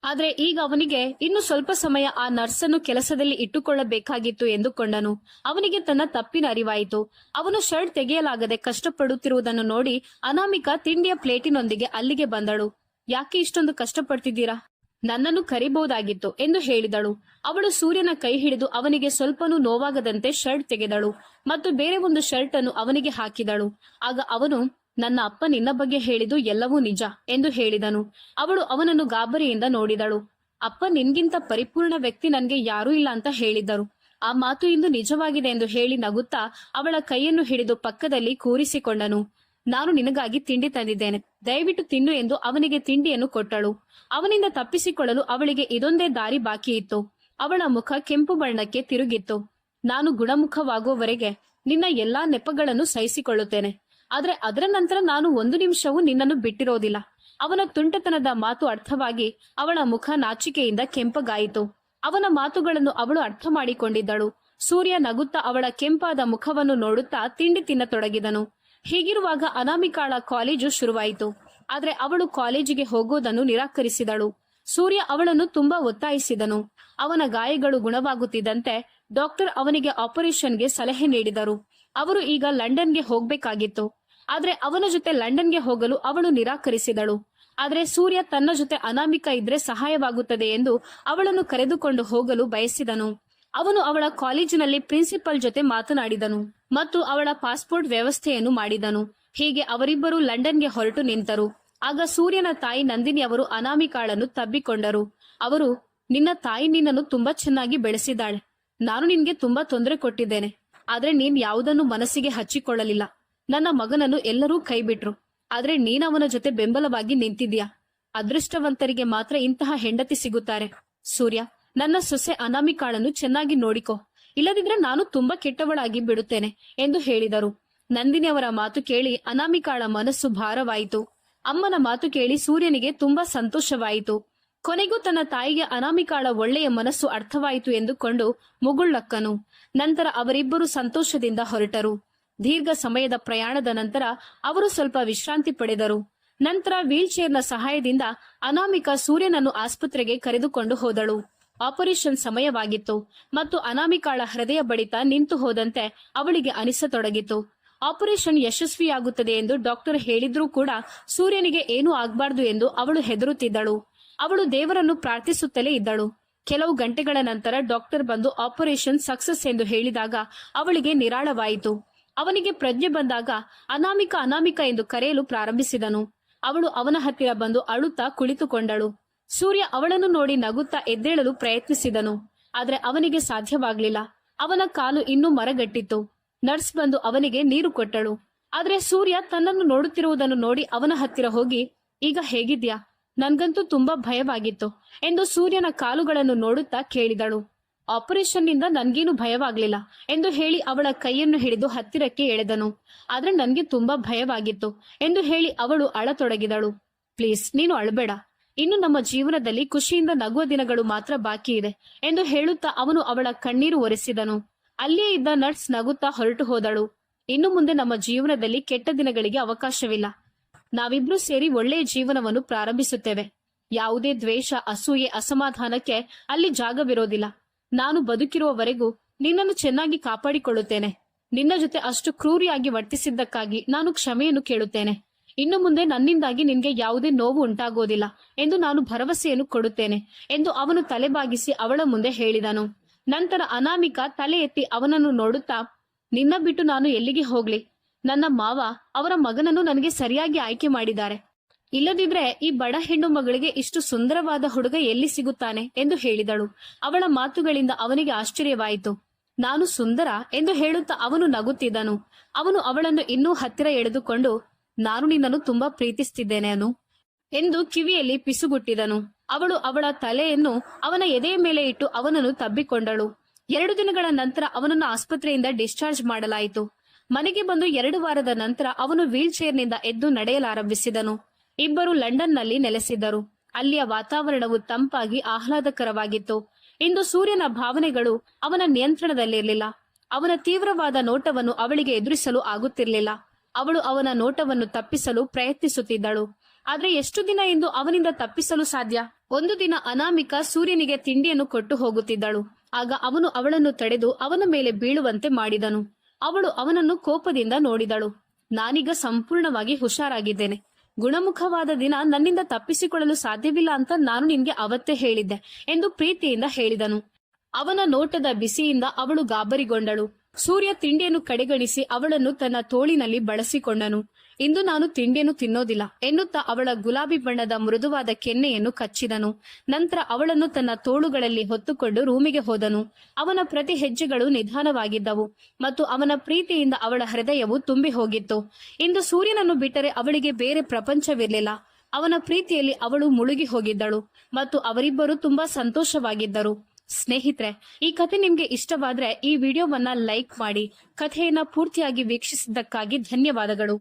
ಆದ್ರೆ ಈಗ ಅವನಿಗೆ ಇನ್ನು ಸ್ವಲ್ಪ ಸಮಯ ಆ ನರ್ಸನ್ನು ಕೆಲಸದಲ್ಲಿ ಇಟ್ಟುಕೊಳ್ಳಬೇಕಾಗಿತ್ತು ಎಂದುಕೊಂಡನು. ಅವನಿಗೆ ತನ್ನ ತಪ್ಪಿನ ಅರಿವಾಯಿತು. ಅವನು ಶರ್ಟ್ ತೆಗೆಯಲಾಗದೆ ಕಷ್ಟಪಡುತ್ತಿರುವುದನ್ನು ನೋಡಿ ಅನಾಮಿಕಾ ತಿಂಡಿಯ ಪ್ಲೇಟಿನೊಂದಿಗೆ ಅಲ್ಲಿಗೆ ಬಂದಳು. ಯಾಕೆ ಇಷ್ಟೊಂದು ಕಷ್ಟಪಡ್ತಿದ್ದೀರಾ? ನನ್ನನ್ನು ಕರಿಬಹುದಾಗಿತ್ತು ಎಂದು ಹೇಳಿದಳು. ಅವಳು ಸೂರ್ಯನ ಕೈ ಹಿಡಿದು ಅವನಿಗೆ ಸ್ವಲ್ಪನೂ ನೋವಾಗದಂತೆ ಶರ್ಟ್ ತೆಗೆದಳು ಮತ್ತು ಬೇರೆ ಒಂದು ಶರ್ಟ್ ಅನ್ನು ಅವನಿಗೆ ಹಾಕಿದಳು. ಆಗ ಅವನು, ನನ್ನ ಅಪ್ಪ ನಿನ್ನ ಬಗ್ಗೆ ಹೇಳಿದ್ದು ಎಲ್ಲವೂ ನಿಜ ಎಂದು ಹೇಳಿದನು. ಅವಳು ಅವನನ್ನು ಗಾಬರಿಯಿಂದ ನೋಡಿದಳು. ಅಪ್ಪ ನಿನ್ಗಿಂತ ಪರಿಪೂರ್ಣ ವ್ಯಕ್ತಿ ನನ್ಗೆ ಯಾರೂ ಇಲ್ಲ ಅಂತ ಹೇಳಿದ್ದರು. ಆ ಮಾತು ಇಂದು ನಿಜವಾಗಿದೆ ಎಂದು ಹೇಳಿ ನಗುತ್ತಾ ಅವಳ ಕೈಯನ್ನು ಹಿಡಿದು ಪಕ್ಕದಲ್ಲಿ ಕೂರಿಸಿಕೊಂಡನು. ನಾನು ನಿನಗಾಗಿ ತಿಂಡಿ ತಂದಿದ್ದೇನೆ, ದಯವಿಟ್ಟು ತಿನ್ನು ಎಂದು ಅವನಿಗೆ ತಿಂಡಿಯನ್ನು ಕೊಟ್ಟಳು. ಅವನಿಂದ ತಪ್ಪಿಸಿಕೊಳ್ಳಲು ಅವಳಿಗೆ ಇದೊಂದೇ ದಾರಿ ಬಾಕಿ ಇತ್ತು. ಅವಳ ಮುಖ ಕೆಂಪು ಬಣ್ಣಕ್ಕೆ ತಿರುಗಿತ್ತು. ನಾನು ಗುಣಮುಖವಾಗುವವರೆಗೆ ನಿನ್ನ ಎಲ್ಲಾ ನೆಪಗಳನ್ನು ಸಹಿಸಿಕೊಳ್ಳುತ್ತೇನೆ, ಆದ್ರೆ ಅದರ ನಂತರ ನಾನು 1 ನಿಮಿಷವೂ ನಿನ್ನನ್ನು ಬಿಟ್ಟಿರೋದಿಲ್ಲ. ಅವನ ತುಂಟತನದ ಮಾತು ಅರ್ಥವಾಗಿ ಅವಳ ಮುಖ ನಾಚಿಕೆಯಿಂದ ಕೆಂಪಗಾಯಿತು. ಅವನ ಮಾತುಗಳನ್ನು ಅವಳು ಅರ್ಥ ಮಾಡಿಕೊಂಡಿದ್ದಳು. ಸೂರ್ಯ ನಗುತ್ತಾ ಅವಳ ಕೆಂಪಾದ ಮುಖವನ್ನು ನೋಡುತ್ತಾ ತಿಂಡಿ ತಿನ್ನತೊಡಗಿದನು. ಹೀಗಿರುವಾಗ ಅನಾಮಿಕಾಳ ಕಾಲೇಜು ಶುರುವಾಯಿತು. ಆದ್ರೆ ಅವಳು ಕಾಲೇಜಿಗೆ ಹೋಗೋದನ್ನು ನಿರಾಕರಿಸಿದಳು. ಸೂರ್ಯ ಅವಳನ್ನು ತುಂಬಾ ಒತ್ತಾಯಿಸಿದನು. ಅವನ ಗಾಯಗಳು ಗುಣವಾಗುತ್ತಿದ್ದಂತೆ ಡಾಕ್ಟರ್ ಅವನಿಗೆ ಆಪರೇಷನ್ಗೆ ಸಲಹೆ ನೀಡಿದರು. ಅವರು ಈಗ ಲಂಡನ್ಗೆ ಹೋಗ್ಬೇಕಾಗಿತ್ತು. ಆದ್ರೆ ಅವನ ಜೊತೆ ಲಂಡನ್ಗೆ ಹೋಗಲು ಅವಳು ನಿರಾಕರಿಸಿದಳು. ಆದ್ರೆ ಸೂರ್ಯ ತನ್ನ ಜೊತೆ ಅನಾಮಿಕಾ ಇದ್ರೆ ಸಹಾಯವಾಗುತ್ತದೆ ಎಂದು ಅವಳನ್ನು ಕರೆದುಕೊಂಡು ಹೋಗಲು ಬಯಸಿದನು. ಅವನು ಅವಳ ಕಾಲೇಜಿನಲ್ಲಿ ಪ್ರಿನ್ಸಿಪಲ್ ಜೊತೆ ಮಾತನಾಡಿದನು ಮತ್ತು ಅವಳ ಪಾಸ್ಪೋರ್ಟ್ ವ್ಯವಸ್ಥೆಯನ್ನು ಮಾಡಿದನು. ಹೀಗೆ ಅವರಿಬ್ಬರು ಲಂಡನ್ಗೆ ಹೊರಟು ನಿಂತರು. ಆಗ ಸೂರ್ಯನ ತಾಯಿ ನಂದಿನಿ ಅವರು ಅನಾಮಿಕಾಳನ್ನು ತಬ್ಬಿಕೊಂಡರು. ಅವರು, ನಿನ್ನ ತಾಯಿ ನಿನ್ನನ್ನು ತುಂಬಾ ಚೆನ್ನಾಗಿ ಬೆಳೆಸಿದ್ದಾಳೆ. ನಾನು ನಿನ್ಗೆ ತುಂಬಾ ತೊಂದರೆ ಕೊಟ್ಟಿದ್ದೇನೆ, ಆದ್ರೆ ನೀನ್ ಯಾವುದನ್ನು ಮನಸ್ಸಿಗೆ ಹಚ್ಚಿಕೊಳ್ಳಲಿಲ್ಲ. ನನ್ನ ಮಗನನ್ನು ಎಲ್ಲರೂ ಕೈಬಿಟ್ರು, ಆದ್ರೆ ನೀನವನ ಜೊತೆ ಬೆಂಬಲವಾಗಿ ನಿಂತಿದ್ಯಾ. ಅದೃಷ್ಟವಂತರಿಗೆ ಮಾತ್ರ ಇಂತಹ ಹೆಂಡತಿ ಸಿಗುತ್ತಾರೆ. ಸೂರ್ಯ, ನನ್ನ ಸೊಸೆ ಅನಾಮಿಕಾಳನ್ನು ಚೆನ್ನಾಗಿ ನೋಡಿಕೊ, ಇಲ್ಲದಿದ್ರೆ ನಾನು ತುಂಬಾ ಕೆಟ್ಟವಳಾಗಿ ಬಿಡುತ್ತೇನೆ ಎಂದು ಹೇಳಿದರು. ನಂದಿನಿ ಅವರ ಮಾತು ಕೇಳಿ ಅನಾಮಿಕಾಳ ಮನಸ್ಸು ಭಾರವಾಯಿತು. ಅಮ್ಮನ ಮಾತು ಕೇಳಿ ಸೂರ್ಯನಿಗೆ ತುಂಬಾ ಸಂತೋಷವಾಯಿತು. ಕೊನೆಗೂ ತನ್ನ ತಾಯಿಗೆ ಅನಾಮಿಕಾಳ ಒಳ್ಳೆಯ ಮನಸ್ಸು ಅರ್ಥವಾಯಿತು ಎಂದುಕೊಂಡು ಮುಗುಳ್ಳಕ್ಕನು. ನಂತರ ಅವರಿಬ್ಬರು ಸಂತೋಷದಿಂದ ಹೊರಟರು. ದೀರ್ಘ ಸಮಯದ ಪ್ರಯಾಣದ ನಂತರ ಅವರು ಸ್ವಲ್ಪ ವಿಶ್ರಾಂತಿ ಪಡೆದರು. ನಂತರ ವೀಲ್ ಚೇರ್ನ ಸಹಾಯದಿಂದ ಅನಾಮಿಕಾ ಸೂರ್ಯನನ್ನು ಆಸ್ಪತ್ರೆಗೆ ಕರೆದುಕೊಂಡು ಹೋದಳು. ಆಪರೇಷನ್ ಸಮಯವಾಗಿತ್ತು ಮತ್ತು ಅನಾಮಿಕಾಳ ಹೃದಯ ಬಡಿತ ನಿಂತು ಹೋದಂತೆ ಅವಳಿಗೆ ಅನಿಸತೊಡಗಿತು. ಆಪರೇಷನ್ ಯಶಸ್ವಿಯಾಗುತ್ತದೆ ಎಂದು ಡಾಕ್ಟರ್ ಹೇಳಿದ್ರೂ ಕೂಡ ಸೂರ್ಯನಿಗೆ ಏನೂ ಆಗ್ಬಾರ್ದು ಎಂದು ಅವಳು ಹೆದರುತ್ತಿದ್ದಳು. ಅವಳು ದೇವರನ್ನು ಪ್ರಾರ್ಥಿಸುತ್ತಲೇ ಇದ್ದಳು. ಕೆಲವು ಗಂಟೆಗಳ ನಂತರ ಡಾಕ್ಟರ್ ಬಂದು ಆಪರೇಷನ್ ಸಕ್ಸಸ್ ಎಂದು ಹೇಳಿದಾಗ ಅವಳಿಗೆ ನಿರಾಳವಾಯಿತು. ಅವನಿಗೆ ಪ್ರಜ್ಞೆ ಬಂದಾಗ ಅನಾಮಿಕ ಎಂದು ಕರೆಯಲು ಪ್ರಾರಂಭಿಸಿದನು. ಅವಳು ಅವನ ಹತ್ತಿರ ಬಂದು ಅಳುತ್ತಾ ಕುಳಿತುಕೊಂಡಳು. ಸೂರ್ಯ ಅವಳನ್ನು ನೋಡಿ ನಗುತ್ತಾ ಎದ್ದೇಳಲು ಪ್ರಯತ್ನಿಸಿದನು. ಆದ್ರೆ ಅವನಿಗೆ ಸಾಧ್ಯವಾಗಲಿಲ್ಲ. ಅವನ ಕಾಲು ಇನ್ನೂ ಮರಗಟ್ಟಿತ್ತು. ನರ್ಸ್ ಬಂದು ಅವನಿಗೆ ನೀರು ಕೊಟ್ಟಳು. ಆದ್ರೆ ಸೂರ್ಯ ತನ್ನನ್ನು ನೋಡುತ್ತಿರುವುದನ್ನು ನೋಡಿ ಅವನ ಹತ್ತಿರ ಹೋಗಿ, ಈಗ ಹೇಗಿದ್ಯಾ? ನನ್ಗಂತೂ ತುಂಬಾ ಭಯವಾಗಿತ್ತು ಎಂದು ಸೂರ್ಯನ ಕಾಲುಗಳನ್ನು ನೋಡುತ್ತಾ ಕೇಳಿದಳು. ಆಪರೇಷನ್ ನಿಂದ ನನ್ಗೇನು ಭಯವಾಗ್ಲಿಲ್ಲ ಎಂದು ಹೇಳಿ ಅವಳ ಕೈಯನ್ನು ಹಿಡಿದು ಹತ್ತಿರಕ್ಕೆ ಎಳೆದನು. ಆದ್ರೆ ನನ್ಗೆ ತುಂಬಾ ಭಯವಾಗಿತ್ತು ಎಂದು ಹೇಳಿ ಅವಳು ಅಳತೊಡಗಿದಳು. ಪ್ಲೀಸ್, ನೀನು ಅಳಬೇಡ. ಇನ್ನು ನಮ್ಮ ಜೀವನದಲ್ಲಿ ಖುಷಿಯಿಂದ ನಗುವ ದಿನಗಳು ಮಾತ್ರ ಬಾಕಿ ಇದೆ ಎಂದು ಹೇಳುತ್ತಾ ಅವನು ಅವಳ ಕಣ್ಣೀರು ಒರೆಸಿದನು. ಅಲ್ಲಿಯೇ ಇದ್ದ ನರ್ಸ್ ನಗುತ್ತಾ ಹೊರಟು ಹೋದಳು. ಇನ್ನು ಮುಂದೆ ನಮ್ಮ ಜೀವನದಲ್ಲಿ ಕೆಟ್ಟ ದಿನಗಳಿಗೆ ಅವಕಾಶವಿಲ್ಲ. ನಾವಿಬ್ರು ಸೇರಿ ಒಳ್ಳೆಯ ಜೀವನವನ್ನು ಪ್ರಾರಂಭಿಸುತ್ತೇವೆ. ಯಾವುದೇ ದ್ವೇಷ, ಅಸೂಯೆ, ಅಸಮಾಧಾನಕ್ಕೆ ಅಲ್ಲಿ ಜಾಗವಿರೋದಿಲ್ಲ. ನಾನು ಬದುಕಿರುವವರೆಗೂ ನಿನ್ನನ್ನು ಚೆನ್ನಾಗಿ ಕಾಪಾಡಿಕೊಳ್ಳುತ್ತೇನೆ. ನಿನ್ನ ಜೊತೆ ಅಷ್ಟು ಕ್ರೂರಿಯಾಗಿ ವರ್ತಿಸಿದ್ದಕ್ಕಾಗಿ ನಾನು ಕ್ಷಮೆಯನ್ನು ಕೇಳುತ್ತೇನೆ. ಇನ್ನು ಮುಂದೆ ನನ್ನಿಂದಾಗಿ ನಿನ್ಗೆ ಯಾವುದೇ ನೋವು ಉಂಟಾಗೋದಿಲ್ಲ ಎಂದು ನಾನು ಭರವಸೆಯನ್ನು ಕೊಡುತ್ತೇನೆ ಎಂದು ಅವನು ತಲೆಬಾಗಿಸಿ ಅವಳ ಮುಂದೆ ಹೇಳಿದನು. ನಂತರ ಅನಾಮಿಕ ತಲೆ ಎತ್ತಿ ಅವನನ್ನು ನೋಡುತ್ತಾ, ನಿನ್ನ ಬಿಟ್ಟು ನಾನು ಎಲ್ಲಿಗೆ ಹೋಗ್ಲಿ? ನನ್ನ ಮಾವ ಅವರ ಮಗನನ್ನು ನನಗೆ ಸರಿಯಾಗಿ ಆಯ್ಕೆ ಮಾಡಿದ್ದಾರೆ. ಇಲ್ಲದಿದ್ರೆ ಈ ಬಡ ಹೆಣ್ಣು ಮಗಳಿಗೆ ಇಷ್ಟು ಸುಂದರವಾದ ಹುಡುಗ ಎಲ್ಲಿ ಸಿಗುತ್ತಾನೆ ಎಂದು ಹೇಳಿದಳು. ಅವಳ ಮಾತುಗಳಿಂದ ಅವನಿಗೆ ಆಶ್ಚರ್ಯವಾಯಿತು. ನಾನು ಸುಂದರ ಎಂದು ಹೇಳುತ್ತಾ ಅವನು ನಗುತ್ತಿದ್ದನು. ಅವನು ಅವಳನ್ನು ಇನ್ನೂ ಹತ್ತಿರ ಎಳೆದುಕೊಂಡು, ನಾನು ನಿನ್ನನ್ನು ತುಂಬಾ ಪ್ರೀತಿಸುತ್ತಿದ್ದೇನೆ ಅನು ಎಂದು ಕಿವಿಯಲ್ಲಿ ಪಿಸುಗುಟ್ಟಿದನು. ಅವಳು ಅವಳ ತಲೆಯನ್ನು ಅವನ ಎದೆಯ ಮೇಲೆ ಇಟ್ಟು ಅವನನ್ನು ತಬ್ಬಿಕೊಂಡಳು. 2 ದಿನಗಳ ನಂತರ ಅವನನ್ನು ಆಸ್ಪತ್ರೆಯಿಂದ ಡಿಸ್ಚಾರ್ಜ್ ಮಾಡಲಾಯಿತು. ಮನೆಗೆ ಬಂದು 2 ವಾರದ ನಂತರ ಅವನು ವೀಲ್ ಚೇರ್ನಿಂದ ಎದ್ದು ನಡೆಯಲಾರಂಭಿಸಿದನು. ಇಬ್ಬರು ಲಂಡನ್ನಲ್ಲಿ ನೆಲೆಸಿದ್ದರು. ಅಲ್ಲಿಯ ವಾತಾವರಣವು ತಂಪಾಗಿ ಆಹ್ಲಾದಕರವಾಗಿತ್ತು. ಇಂದು ಸೂರ್ಯನ ಭಾವನೆಗಳು ಅವನ ನಿಯಂತ್ರಣದಲ್ಲಿರಲಿಲ್ಲ. ಅವನ ತೀವ್ರವಾದ ನೋಟವನ್ನು ಅವಳಿಗೆ ಎದುರಿಸಲು ಆಗುತ್ತಿರಲಿಲ್ಲ. ಅವಳು ಅವನ ನೋಟವನ್ನು ತಪ್ಪಿಸಲು ಪ್ರಯತ್ನಿಸುತ್ತಿದ್ದಳು. ಆದ್ರೆ ಎಷ್ಟು ದಿನ ಎಂದು ಅವನಿಂದ ತಪ್ಪಿಸಲು ಸಾಧ್ಯ? ಒಂದು ದಿನ ಅನಾಮಿಕ ಸೂರ್ಯನಿಗೆ ತಿಂಡಿಯನ್ನು ಕೊಟ್ಟು ಹೋಗುತ್ತಿದ್ದಳು. ಆಗ ಅವನು ಅವಳನ್ನು ತಡೆದು ಅವನ ಮೇಲೆ ಬೀಳುವಂತೆ ಮಾಡಿದನು. ಅವಳು ಅವನನ್ನು ಕೋಪದಿಂದ ನೋಡಿದಳು. ನಾನೀಗ ಸಂಪೂರ್ಣವಾಗಿ ಹುಷಾರಾಗಿದ್ದೇನೆ. ಗುಣಮುಖವಾದ ದಿನ ನನ್ನಿಂದ ತಪ್ಪಿಸಿಕೊಳ್ಳಲು ಸಾಧ್ಯವಿಲ್ಲ ಅಂತ ನಾನು ನಿನ್ಗೆ ಅವತ್ತೇ ಹೇಳಿದ್ದೆ ಎಂದು ಪ್ರೀತಿಯಿಂದ ಹೇಳಿದನು. ಅವನ ನೋಟದ ಬಿಸಿಯಿಂದ ಅವಳು ಗಾಬರಿಗೊಂಡಳು. ಸೂರ್ಯ ತಿಂಡಿಯನ್ನು ಕಡೆಗಣಿಸಿ ಅವಳನ್ನು ತನ್ನ ತೋಳಿನಲ್ಲಿ ಬಳಸಿಕೊಂಡನು. ಇಂದು ನಾನು ತಿಂಡಿಯನ್ನು ತಿನ್ನೋದಿಲ್ಲ ಎನ್ನುತ್ತಾ ಅವಳ ಗುಲಾಬಿ ಬಣ್ಣದ ಮೃದುವಾದ ಕೆನ್ನೆಯನ್ನು ಕಚ್ಚಿದನು. ನಂತರ ಅವಳನ್ನು ತನ್ನ ತೋಳುಗಳಲ್ಲಿ ಹೊತ್ತುಕೊಂಡು ರೂಮಿಗೆ ಹೋದನು. ಅವನ ಪ್ರತಿ ಹೆಜ್ಜೆಗಳು ನಿಧಾನವಾಗಿದ್ದವು ಮತ್ತು ಅವನ ಪ್ರೀತಿಯಿಂದ ಅವಳ ಹೃದಯವು ತುಂಬಿ ಹೋಗಿತ್ತು. ಇಂದು ಸೂರ್ಯನನ್ನು ಬಿಟ್ಟರೆ ಅವಳಿಗೆ ಬೇರೆ ಪ್ರಪಂಚವಿರಲಿಲ್ಲ. ಅವನ ಪ್ರೀತಿಯಲ್ಲಿ ಅವಳು ಮುಳುಗಿ ಹೋಗಿದ್ದಳು ಮತ್ತು ಅವರಿಬ್ಬರು ತುಂಬಾ ಸಂತೋಷವಾಗಿದ್ದರು. ಸ್ನೇಹಿತರೆ, ಈ ಕಥೆ ನಿಮ್ಗೆ ಇಷ್ಟವಾದ್ರೆ ಈ ವಿಡಿಯೋವನ್ನ ಲೈಕ್ ಮಾಡಿ. ಕಥೆಯನ್ನ ಪೂರ್ತಿಯಾಗಿ ವೀಕ್ಷಿಸಿದ್ದಕ್ಕಾಗಿ ಧನ್ಯವಾದಗಳು.